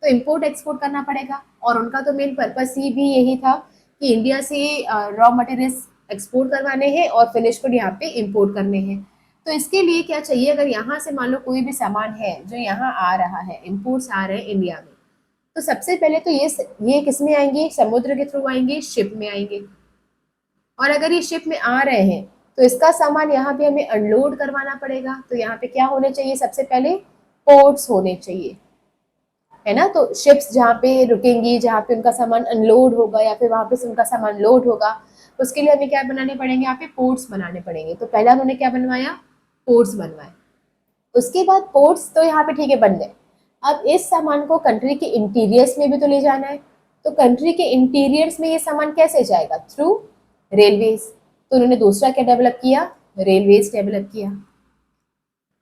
तो इम्पोर्ट एक्सपोर्ट करना पड़ेगा, और उनका तो मेन पर्पस ही भी यही था कि इंडिया से रॉ मटेरियल्स एक्सपोर्ट करवाने हैं और फिनिश गुड यहाँ पे इम्पोर्ट करने हैं। तो इसके लिए क्या चाहिए, अगर यहाँ से मान लो कोई भी सामान है जो यहाँ आ रहा है, इम्पोर्ट्स आ रहे हैं इंडिया में, तो सबसे पहले तो ये किस में आएंगे, समुद्र के थ्रू आएंगे, शिप में आएंगे। और अगर ये शिप में आ रहे हैं तो इसका सामान यहाँ पे हमें अनलोड करवाना पड़ेगा। तो यहाँ पे क्या होने चाहिए, सबसे पहले पोर्ट्स होने चाहिए, है ना। तो शिप्स जहाँ पे रुकेंगी, जहाँ पे उनका सामान अनलोड होगा या फिर वहाँ पे से उनका सामान लोड होगा, उसके लिए हमें क्या बनाने पड़ेंगे, यहाँ पे पोर्ट्स बनाने पड़ेंगे। तो पहला उन्होंने क्या बनवाया, पोर्ट्स बनवाए। उसके बाद पोर्ट्स तो यहाँ पे ठीक है बन गए, अब इस सामान को कंट्री के इंटीरियर्स में भी तो ले जाना है। तो कंट्री के इंटीरियर्स में ये सामान कैसे जाएगा, थ्रू रेलवेज। तो उन्होंने दूसरा क्या डेवलप किया, रेलवेज डेवलप किया।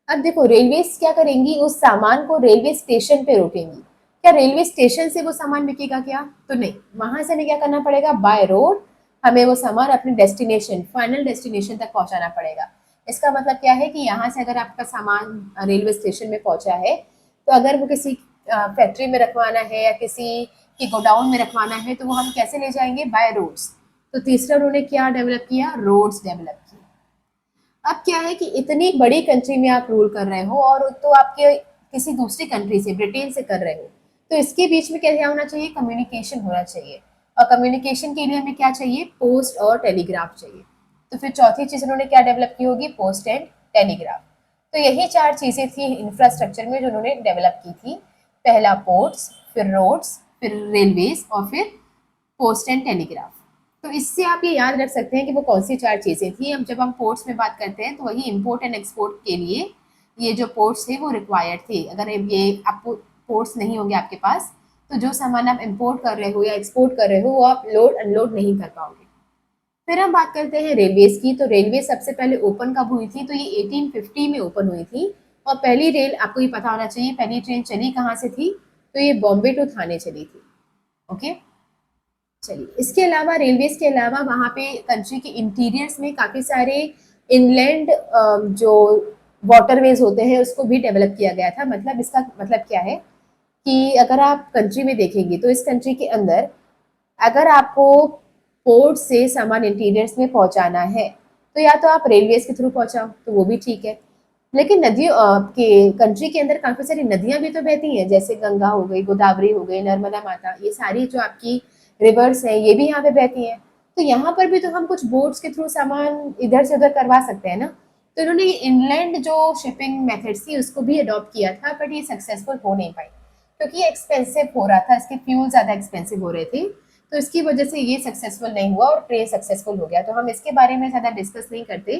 अब देखो रेलवेज क्या करेंगी, उस सामान को रेलवे स्टेशन पे रोकेंगी। क्या रेलवे स्टेशन से वो सामान बिकेगा क्या, तो नहीं, वहां से हमें क्या करना पड़ेगा, बाय रोड हमें वो सामान अपने डेस्टिनेशन, फाइनल डेस्टिनेशन तक पहुंचाना पड़ेगा। इसका मतलब क्या है कि यहाँ से अगर आपका सामान रेलवे स्टेशन में पहुंचा है, तो अगर वो किसी फैक्ट्री में रखवाना है या किसी के गोडाउन में रखवाना है, तो वो हम कैसे ले जाएंगे, बाय रोड्स। तो तीसरा उन्होंने क्या डेवलप किया, रोड्स डेवलप किया। अब क्या है कि इतनी बड़ी कंट्री में आप रूल कर रहे हो और तो आपके किसी दूसरी कंट्री से, ब्रिटेन से कर रहे हो, तो इसके बीच में क्या होना चाहिए, कम्युनिकेशन होना चाहिए। और कम्युनिकेशन के लिए हमें क्या चाहिए, पोस्ट और टेलीग्राफ चाहिए। तो फिर चौथी चीज उन्होंने क्या डेवलप की होगी, पोस्ट एंड टेलीग्राफ। तो यही 4 चीजें थी इंफ्रास्ट्रक्चर में जो उन्होंने डेवलप की थी। पहला पोर्ट्स, फिर रोड्स, फिर रेलवेज और फिर पोस्ट एंड टेलीग्राफ। तो इससे आप ये याद रख सकते हैं कि वो कौन सी 4 चीज़ें थी। अब जब हम पोर्ट्स में बात करते हैं तो वही इम्पोर्ट एंड एक्सपोर्ट के लिए ये जो पोर्ट्स थे वो रिक्वायर्ड थे। अगर ये आपको पोर्ट्स नहीं होंगे आपके पास, तो जो सामान आप इम्पोर्ट कर रहे हो या एक्सपोर्ट कर रहे हो वो आप लोड अनलोड नहीं कर पाओगे। फिर हम बात करते हैं रेलवेज की। तो रेलवे सबसे पहले ओपन कब हुई थी? तो ये 1850 में ओपन हुई थी। और पहली रेल, आपको ये पता होना चाहिए, पहली ट्रेन चली कहाँ से थी? तो ये बॉम्बे टू थाने चली थी। ओके, चलिए इसके अलावा, रेलवेज के अलावा वहाँ पे कंट्री के इंटीरियर्स में काफ़ी सारे इनलैंड जो वाटरवेज होते हैं उसको भी डेवलप किया गया था। मतलब इसका मतलब क्या है कि अगर आप कंट्री में देखेंगे तो इस कंट्री के अंदर अगर आपको पोर्ट से सामान इंटीरियर्स में पहुंचाना है तो या तो आप रेलवेज के थ्रू पहुंचाओ तो वो भी ठीक है, लेकिन नदियों के कंट्री के अंदर काफ़ी सारी नदियां भी तो बहती हैं, जैसे गंगा हो गई, गोदावरी हो गई, नर्मदा माता, ये सारी जो आपकी रिवर्स हैं ये भी यहाँ पे बहती हैं। तो यहाँ पर भी तो हम कुछ बोट्स के थ्रू सामान इधर से उधर करवा सकते हैं ना। तो इन्होंने इनलैंड जो शिपिंग मेथड्स थी उसको भी अडॉप्ट किया था, बट ये सक्सेसफुल हो नहीं पाई क्योंकि ये एक्सपेंसिव हो रहा था, इसके फ्यूल ज़्यादा एक्सपेंसिव हो रहे थे। तो इसकी वजह से ये सक्सेसफुल नहीं हुआ और ट्रेन सक्सेसफुल हो गया। तो हम इसके बारे में ज़्यादा डिस्कस नहीं करते,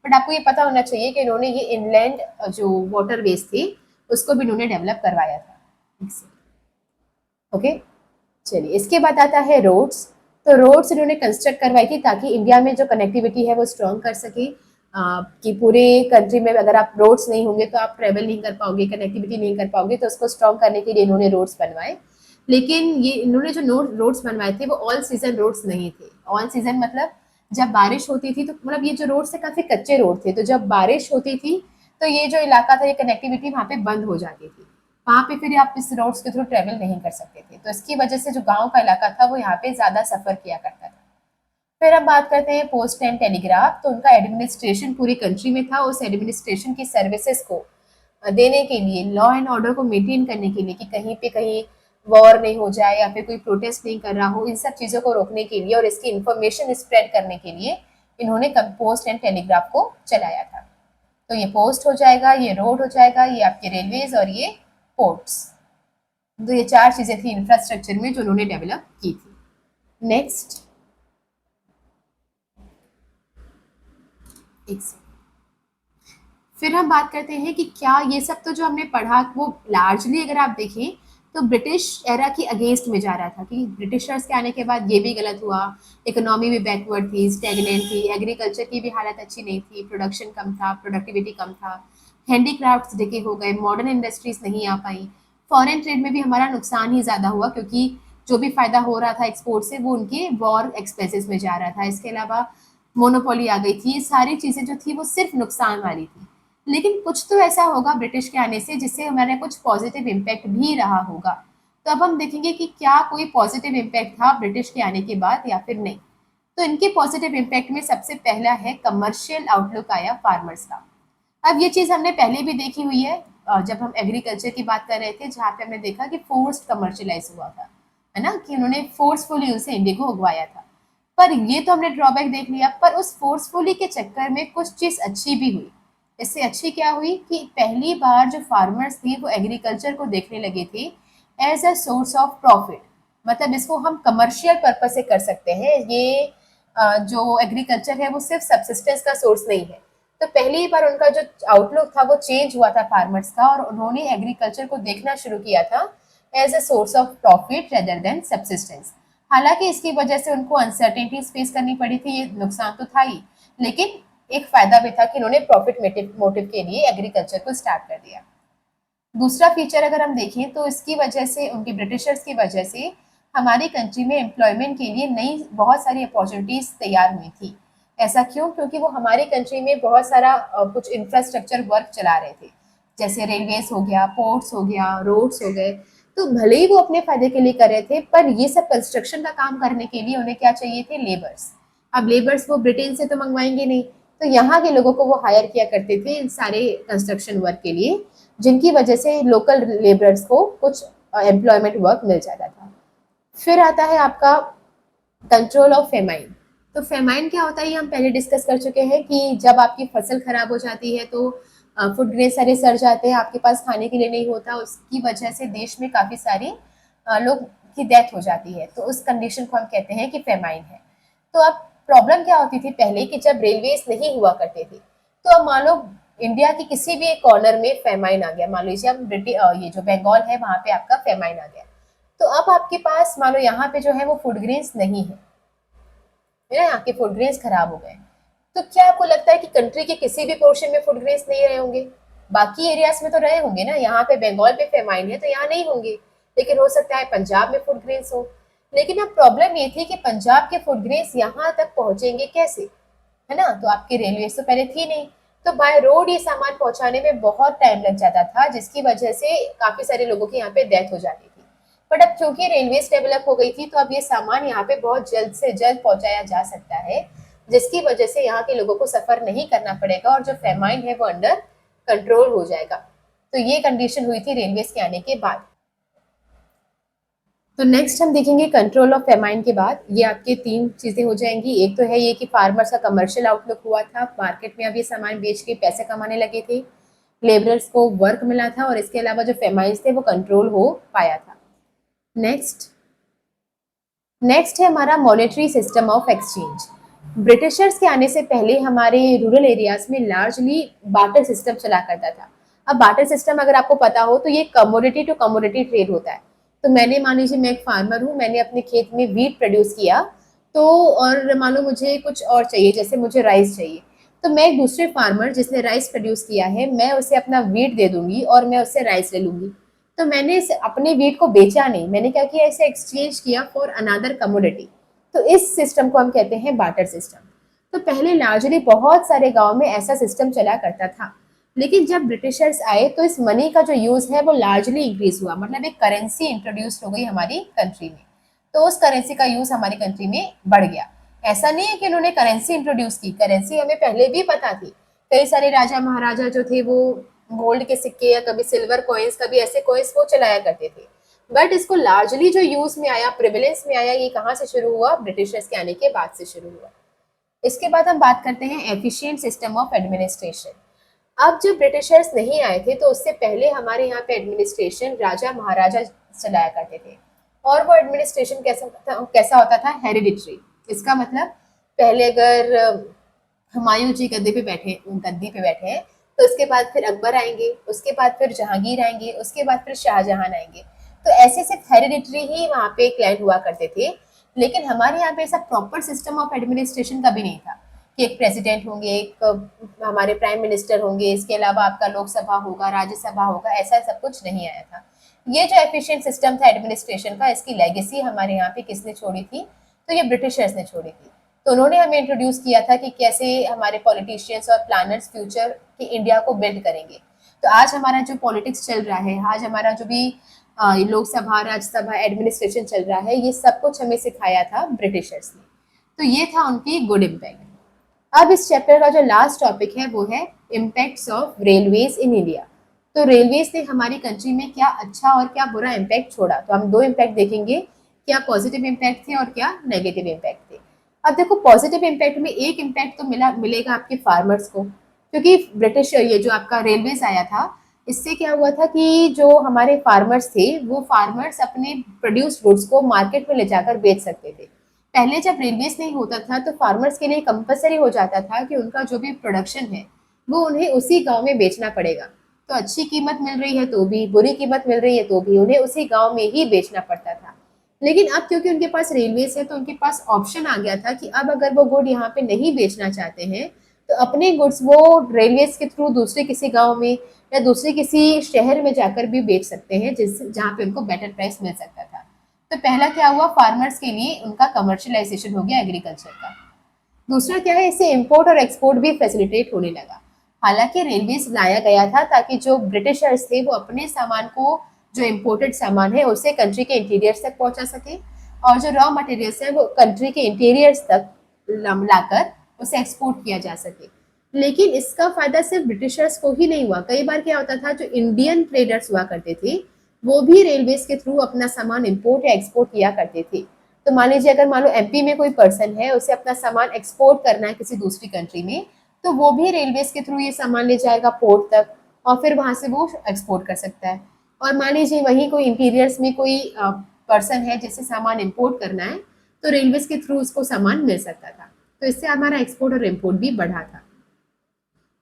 बट आपको ये पता होना चाहिए कि इन्होंने ये इनलैंड जो वाटरवेज थे उसको भी इन्होंने डेवलप करवाया था। ओके, चलिए इसके बाद आता है रोड्स। तो रोड्स इन्होंने कंस्ट्रक्ट करवाई थी ताकि इंडिया में जो कनेक्टिविटी है वो स्ट्रॉन्ग कर सके। कि पूरे कंट्री में अगर आप रोड्स नहीं होंगे तो आप ट्रेवल नहीं कर पाओगे, कनेक्टिविटी नहीं कर पाओगे, तो उसको स्ट्रॉन्ग करने के लिए इन्होंने रोड्स बनवाए। लेकिन ये इन्होंने जो रोड्स बनवाए थे वो ऑल सीजन रोड्स नहीं थे। ऑल सीजन मतलब जब बारिश होती थी तो, मतलब ये जो रोड्स थे काफ़ी कच्चे रोड थे, तो जब बारिश होती थी तो ये जो इलाका था, ये कनेक्टिविटी वहाँ पे बंद हो जाती थी। वहाँ पे फिर आप इस रोड्स के थ्रू ट्रेवल नहीं कर सकते थे, तो इसकी वजह से जो गाँव का इलाका था वो यहाँ पे ज़्यादा सफ़र किया करता था। फिर हम बात करते हैं पोस्ट एंड टेलीग्राफ। तो उनका एडमिनिस्ट्रेशन पूरी कंट्री में था। उस एडमिनिस्ट्रेशन की सर्विसेज को देने के लिए, लॉ एंड ऑर्डर को मेंटेन करने के लिए कि कहीं पे कहीं वॉर नहीं हो जाए या फिर कोई प्रोटेस्ट नहीं कर रहा हो, इन सब चीज़ों को रोकने के लिए और इसकी इंफॉर्मेशन स्प्रेड करने के लिए इन्होंने पोस्ट एंड टेलीग्राफ को चलाया था। तो ये पोस्ट हो जाएगा, ये रोड हो जाएगा, ये आपके रेलवेज और ये पोर्ट्स। तो ये 4 चीज़ें थी इंफ्रास्ट्रक्चर में जो उन्होंने डेवलप की थी। नेक्स्ट, एक सेकंड, फिर हम बात करते हैं कि क्या ये सब तो जो हमने पढ़ा वो लार्जली अगर आप देखें तो ब्रिटिश एरा की अगेंस्ट में जा रहा था कि ब्रिटिशर्स के आने के बाद ये भी गलत हुआ, इकोनॉमी भी बैकवर्ड थी, स्टेगनेंट थी, एग्रीकल्चर की भी हालत अच्छी नहीं थी, प्रोडक्शन कम था, प्रोडक्टिविटी कम था, हैंडीक्राफ्ट्स डिके हो गए, मॉडर्न इंडस्ट्रीज नहीं आ पाई, फॉरेन ट्रेड में भी हमारा नुकसान ही ज़्यादा हुआ क्योंकि जो भी फायदा हो रहा था एक्सपोर्ट से वो उनके वॉर एक्सपेंसेस में जा रहा था। इसके अलावा मोनोपोली आ गई थी, ये सारी चीज़ें जो थी वो सिर्फ नुकसान वाली थी। लेकिन कुछ तो ऐसा होगा ब्रिटिश के आने से जिससे हमारे कुछ पॉजिटिव इम्पैक्ट भी रहा होगा। तो अब हम देखेंगे कि क्या कोई पॉजिटिव इम्पैक्ट था ब्रिटिश के आने के बाद या फिर नहीं। तो इनके पॉजिटिव इम्पैक्ट में सबसे पहला है कमर्शियल आउटलुक आया फार्मर्स का। अब ये चीज़ हमने पहले भी देखी हुई है जब हम एग्रीकल्चर की बात कर रहे थे, जहाँ पे हमने देखा कि फोर्स्ड कमर्शियलाइज हुआ था, है ना, कि उन्होंने फोर्सफुली उनसे इंडिगो उगवाया था। पर ये तो हमने ड्रॉबैक देख लिया, पर उस फोर्सफुली के चक्कर में कुछ चीज़ अच्छी भी हुई। इससे अच्छी क्या हुई कि पहली बार जो फार्मर्स थे वो एग्रीकल्चर को देखने लगे थे as a source of profit. मतलब इसको हम कमर्शियल पर्पज से कर सकते हैं। ये जो एग्रीकल्चर है वो सिर्फ सब्सिस्टेंस का सोर्स नहीं है। तो पहली बार उनका जो आउटलुक था वो चेंज हुआ था फार्मर्स का, और उन्होंने एग्रीकल्चर को देखना शुरू किया था as a source of profit rather than subsistence. हालांकि इसकी वजह से उनको अनसर्टेनिटीज फेस करनी पड़ी थी, ये नुकसान तो था ही, लेकिन एक फायदा भी था कि उन्होंने प्रॉफिट मोटिव के लिए एग्रीकल्चर को स्टार्ट कर दिया। दूसरा फीचर अगर हम देखें तो इसकी वजह से, उनके ब्रिटिशर्स की वजह से हमारी कंट्री में एम्प्लॉयमेंट के लिए नई बहुत सारी अपॉर्चुनिटीज तैयार हुई थी। ऐसा क्यों? क्योंकि वो हमारी कंट्री में बहुत सारा कुछ इंफ्रास्ट्रक्चर वर्क चला रहे थे, जैसे रेलवेज हो गया, पोर्ट्स हो गया, रोड्स हो गए। तो भले ही वो अपने फायदे के लिए कर रहे थे, पर ये सब कंस्ट्रक्शन का काम करने के लिए उन्हें क्या चाहिए थे? लेबर्स। अब लेबर्स वो ब्रिटेन से तो मंगवाएंगे नहीं, तो यहाँ के लोगों को वो हायर किया करते थे इन सारे कंस्ट्रक्शन वर्क के लिए, जिनकी वजह से लोकल लेबरर्स को कुछ एम्प्लॉयमेंट वर्क मिल जाता था। फिर आता है आपका कंट्रोल ऑफ फेमाइन। तो फेमाइन क्या होता है ये हम पहले डिस्कस कर चुके हैं कि जब आपकी फसल खराब हो जाती है तो फूड ग्रेन सारे सड़ जाते हैं, आपके पास खाने के लिए नहीं होता, उसकी वजह से देश में काफ़ी सारे लोग की डेथ हो जाती है, तो उस कंडीशन को हम कहते हैं कि फेमाइन है। तो अब प्रॉब्लम क्या होती थी पहले कि जब रेलवेज नहीं हुआ करते थे, तो अब मान लो इंडिया के किसी भी एक कॉर्नर में फेमाइन आ गया, मान लीजिए अब ये जो बंगाल है वहां पे आपका फेमाइन आ गया, तो अब आपके पास मान लो यहाँ पे जो है वो फूड ग्रेन्स नहीं है ना, यहाँ के फूड ग्रेन्स खराब हो गए, तो क्या आपको लगता है कि कंट्री के किसी भी पोर्शन में फूड ग्रेन्स नहीं रहे होंगे? बाकी एरियाज में तो रहे होंगे ना, यहाँ पे बंगाल पे फेमाइन है तो यहाँ नहीं होंगे, लेकिन हो सकता है पंजाब में फूड ग्रेन्स हो। लेकिन अब प्रॉब्लम ये थी कि पंजाब के फूड ग्रेन्स यहाँ तक पहुंचेंगे कैसे, है ना? तो आपकी रेलवे तो पहले थी नहीं, तो बाय रोड ये सामान पहुंचाने में बहुत टाइम लग जाता था, जिसकी वजह से काफी सारे लोगों की यहाँ पे डेथ हो जाती थी। बट अब क्योंकि रेलवे डेवलप हो गई थी, तो अब ये सामान यहाँ पे बहुत जल्द से जल्द पहुंचाया जा सकता है, जिसकी वजह से यहाँ के लोगों को सफर नहीं करना पड़ेगा और जो फेमाइन है वो अंडर कंट्रोल हो जाएगा। तो ये कंडीशन हुई थी रेलवे के आने के बाद। तो नेक्स्ट हम देखेंगे कंट्रोल ऑफ फेमाइन के बाद ये आपके तीन चीजें हो जाएंगी। एक तो है ये कि फार्मर्स का कमर्शियल आउटलुक हुआ था, मार्केट में अब ये सामान बेच के पैसे कमाने लगे थे, लेबरर्स को वर्क मिला था, और इसके अलावा जो फेमाइन्स थे वो कंट्रोल हो पाया था। नेक्स्ट है हमारा monetary system of exchange. Britishers के आने से पहले हमारे रूरल एरियाज में लार्जली बार्टर सिस्टम चला करता था। अब बार्टर सिस्टम अगर आपको पता हो तो ये कमोडिटी टू कमोडिटी ट्रेड होता है। तो मैंने मान लीजिए मैं एक फार्मर हूँ, मैंने अपने खेत में वीट प्रोड्यूस किया, तो और मान लो मुझे कुछ और चाहिए, जैसे मुझे राइस चाहिए, तो मैं एक दूसरे फार्मर जिसने राइस प्रोड्यूस किया है, मैं उसे अपना वीट दे दूंगी और मैं उससे राइस ले लूंगी। तो मैंने अपने वीट को बेचा नहीं, मैंने क्या किया, इसे एक्सचेंज किया फॉर अनदर कमोडिटी। तो इस सिस्टम को हम कहते हैं बार्टर सिस्टम। तो पहले लार्जली बहुत सारे गांव में ऐसा सिस्टम चला करता था, लेकिन जब ब्रिटिशर्स आए तो इस मनी का जो यूज है वो लार्जली इंक्रीज हुआ, मतलब एक करेंसी इंट्रोड्यूस हो गई हमारी कंट्री में, तो उस करेंसी का यूज हमारी कंट्री में बढ़ गया। ऐसा नहीं है कि उन्होंने करेंसी इंट्रोड्यूस की, करेंसी हमें पहले भी पता थी, कई सारे राजा महाराजा जो थे वो गोल्ड के सिक्के या कभी सिल्वर कॉइन्स, कभी ऐसे कॉइन्स वो चलाया करते थे। बट इसको लार्जली जो यूज में आया, प्रिविलेंस में आया, ये कहाँ से शुरू हुआ? ब्रिटिशर्स के आने के बाद से शुरू हुआ। इसके बाद हम बात करते हैं एफिशिएंट सिस्टम ऑफ एडमिनिस्ट्रेशन। अब जब ब्रिटिशर्स नहीं आए थे तो उससे पहले हमारे यहाँ पे एडमिनिस्ट्रेशन राजा महाराजा चलाया करते थे, और वो एडमिनिस्ट्रेशन कैसा होता था? हेरिडिटरी। इसका मतलब पहले अगर हुमायूं जी गद्दी पे बैठे हैं, तो उसके बाद फिर अकबर आएंगे, उसके बाद फिर जहांगीर आएंगे, उसके बाद फिर शाहजहां आएंगे। तो ऐसे सिर्फ हेरिडिटरी ही वहाँ पे क्लाइंट हुआ करते थे। लेकिन हमारे यहाँ पे ऐसा प्रॉपर सिस्टम ऑफ एडमिनिस्ट्रेशन कभी नहीं था कि एक प्रेसिडेंट होंगे, एक हमारे प्राइम मिनिस्टर होंगे, इसके अलावा आपका लोकसभा होगा, राज्यसभा होगा, ऐसा सब कुछ नहीं आया था। ये जो एफिशिएंट सिस्टम था एडमिनिस्ट्रेशन का, इसकी लेगेसी हमारे यहाँ पे किसने छोड़ी थी? तो ये ब्रिटिशर्स ने छोड़ी थी। तो उन्होंने हमें इंट्रोड्यूस किया था कि कैसे हमारे पॉलिटिशियंस और प्लानर्स फ्यूचर की इंडिया को बिल्ड करेंगे। तो आज हमारा जो पॉलिटिक्स चल रहा है, आज हमारा जो भी लोकसभा, राज्यसभा, एडमिनिस्ट्रेशन चल रहा है, ये सब कुछ हमें सिखाया था ब्रिटिशर्स ने। तो ये था उनकी गुड इम्पैक्ट। अब इस चैप्टर का जो लास्ट टॉपिक है वो है impacts of railways in India. तो रेलवेज ने हमारी कंट्री में क्या अच्छा और क्या बुरा इम्पैक्ट छोड़ा। तो हम दो इम्पैक्ट देखेंगे, क्या पॉजिटिव इम्पैक्ट थे और क्या नेगेटिव इम्पैक्ट थे। अब देखो, पॉजिटिव इम्पैक्ट में एक इम्पैक्ट तो मिलेगा आपके फार्मर्स को, क्योंकि ब्रिटिश ये जो आपका रेलवेज आया था, इससे क्या हुआ था कि जो हमारे फार्मर्स थे वो फार्मर्स अपने प्रोड्यूस्ड गुड्स को मार्केट में ले जाकर बेच सकते थे। पहले जब रेलवेज नहीं होता था तो फार्मर्स के लिए कंपलसरी हो जाता था कि उनका जो भी प्रोडक्शन है वो उन्हें उसी गांव में बेचना पड़ेगा। तो अच्छी कीमत मिल रही है तो भी, बुरी कीमत मिल रही है तो भी, उन्हें उसी गांव में ही बेचना पड़ता था। लेकिन अब क्योंकि उनके पास रेलवेज है तो उनके पास ऑप्शन आ गया था कि अब अगर वो गुड यहाँ पे नहीं बेचना चाहते हैं तो अपने गुड्स वो रेलवेज के थ्रू दूसरे किसी गांव में या दूसरे किसी शहर में जाकर भी बेच सकते हैं, जिस जहाँ पे उनको बेटर प्राइस मिल सकता था। तो पहला क्या हुआ? फार्मर्स के लिए उनका कमर्शियलाइजेशन हो गया एग्रीकल्चर का। दूसरा क्या है, इससे इंपोर्ट और एक्सपोर्ट भी फैसिलिटेट होने लगा। हालांकि रेलवेज लाया गया था ताकि जो ब्रिटिशर्स थे वो अपने सामान को, जो इम्पोर्टेड सामान है उसे कंट्री के इंटीरियर्स तक पहुंचा सके, और जो रॉ मटेरियल्स है वो कंट्री के इंटीरियर्स तक लाकर उसे एक्सपोर्ट किया जा सके। लेकिन इसका फायदा सिर्फ ब्रिटिशर्स को ही नहीं हुआ, कई बार क्या होता था, जो इंडियन ट्रेडर्स हुआ करते थे वो भी रेलवेज के थ्रू अपना सामान इंपोर्ट या एक्सपोर्ट किया करते थे। तो मान लीजिए अगर मान लो एमपी में कोई पर्सन है, उसे अपना सामान एक्सपोर्ट करना है किसी दूसरी कंट्री में, तो वो भी रेलवेज के थ्रू ये सामान ले जाएगा पोर्ट तक और फिर वहां से वो एक्सपोर्ट कर सकता है। और मान लीजिए वहीं कोई इंटीरियर्स में कोई पर्सन है जिसे सामान इंपोर्ट करना है, तो रेलवेज के थ्रू उसको सामान मिल सकता था, तो इससे हमारा एक्सपोर्ट और इम्पोर्ट भी बढ़ा था।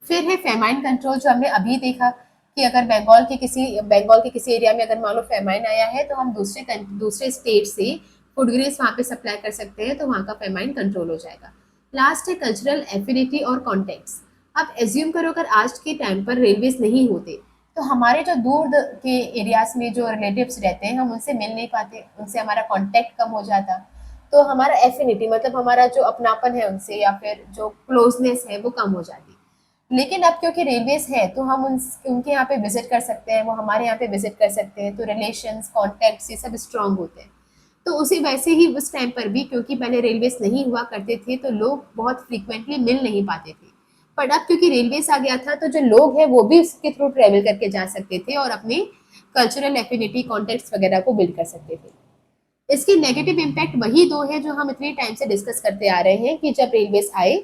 फिर है फेमाइन कंट्रोल, जो हमने अभी देखा कि अगर बंगाल के किसी एरिया में अगर मान लो फेमाइन आया है तो हम दूसरे स्टेट से फूड ग्रेन्स वहाँ पे सप्लाई कर सकते हैं, तो वहाँ का फेमाइन कंट्रोल हो जाएगा। लास्ट है कल्चरल एफिनिटी और कॉन्टेक्ट्स। अब एज्यूम करो अगर आज के टाइम पर रेलवेज नहीं होते तो हमारे जो के एरियाज में जो रिलेटिव्स रहते हैं हम उनसे मिल नहीं पाते, उनसे हमारा कॉन्टेक्ट कम हो जाता, तो हमारा एफिनिटी मतलब हमारा जो अपनापन है उनसे या फिर जो क्लोजनेस है वो कम हो जाती। लेकिन अब क्योंकि रेलवेज है तो हम उनके यहाँ पे विजिट कर सकते हैं, वो हमारे यहाँ पे विजिट कर सकते हैं, तो रिलेशंस कॉन्टैक्ट्स ये सब स्ट्रांग होते हैं। तो उसी वैसे ही उस टाइम पर भी क्योंकि पहले रेलवेज नहीं हुआ करते थे तो लोग बहुत फ्रीक्वेंटली मिल नहीं पाते थे, बट अब क्योंकि रेलवेज आ गया था तो जो लोग हैं वो भी उसके थ्रू ट्रेवल करके जा सकते थे और अपने कल्चरल एफिनिटी कॉन्टेक्ट्स वगैरह को बिल्ड कर सकते थे। इसके नेगेटिव इम्पैक्ट वही दो है जो हम इतने टाइम से डिस्कस करते आ रहे हैं कि जब रेलवेज आए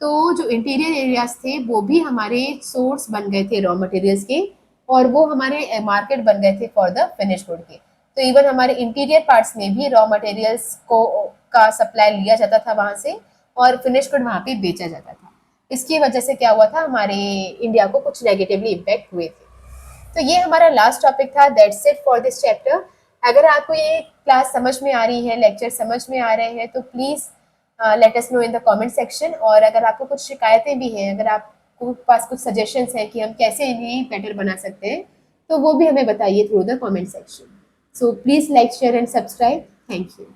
तो जो इंटीरियर एरियाज थे वो भी हमारे सोर्स बन गए थे रॉ मटेरियल्स के, और वो हमारे मार्केट बन गए थे फॉर द फिनिश गुड के। तो इवन हमारे इंटीरियर पार्ट्स में भी रॉ मटेरियल्स को का सप्लाई लिया जाता था वहां से और फिनिश गुड वहां पे बेचा जाता था। इसकी वजह से क्या हुआ था, हमारे इंडिया को कुछ नेगेटिवली इम्पैक्ट हुए थे। तो ये हमारा लास्ट टॉपिक था, that's it for this chapter. अगर आपको ये क्लास समझ में आ रही है, लेक्चर समझ में आ रहे हैं तो please let us know in the comment section. और अगर आपको कुछ शिकायतें भी हैं, अगर आपको पास कुछ सजेशंस हैं कि हम कैसे इन्हें बेटर बना सकते हैं, तो वो भी हमें बताइए through the comment section. So please like share and subscribe. Thank you.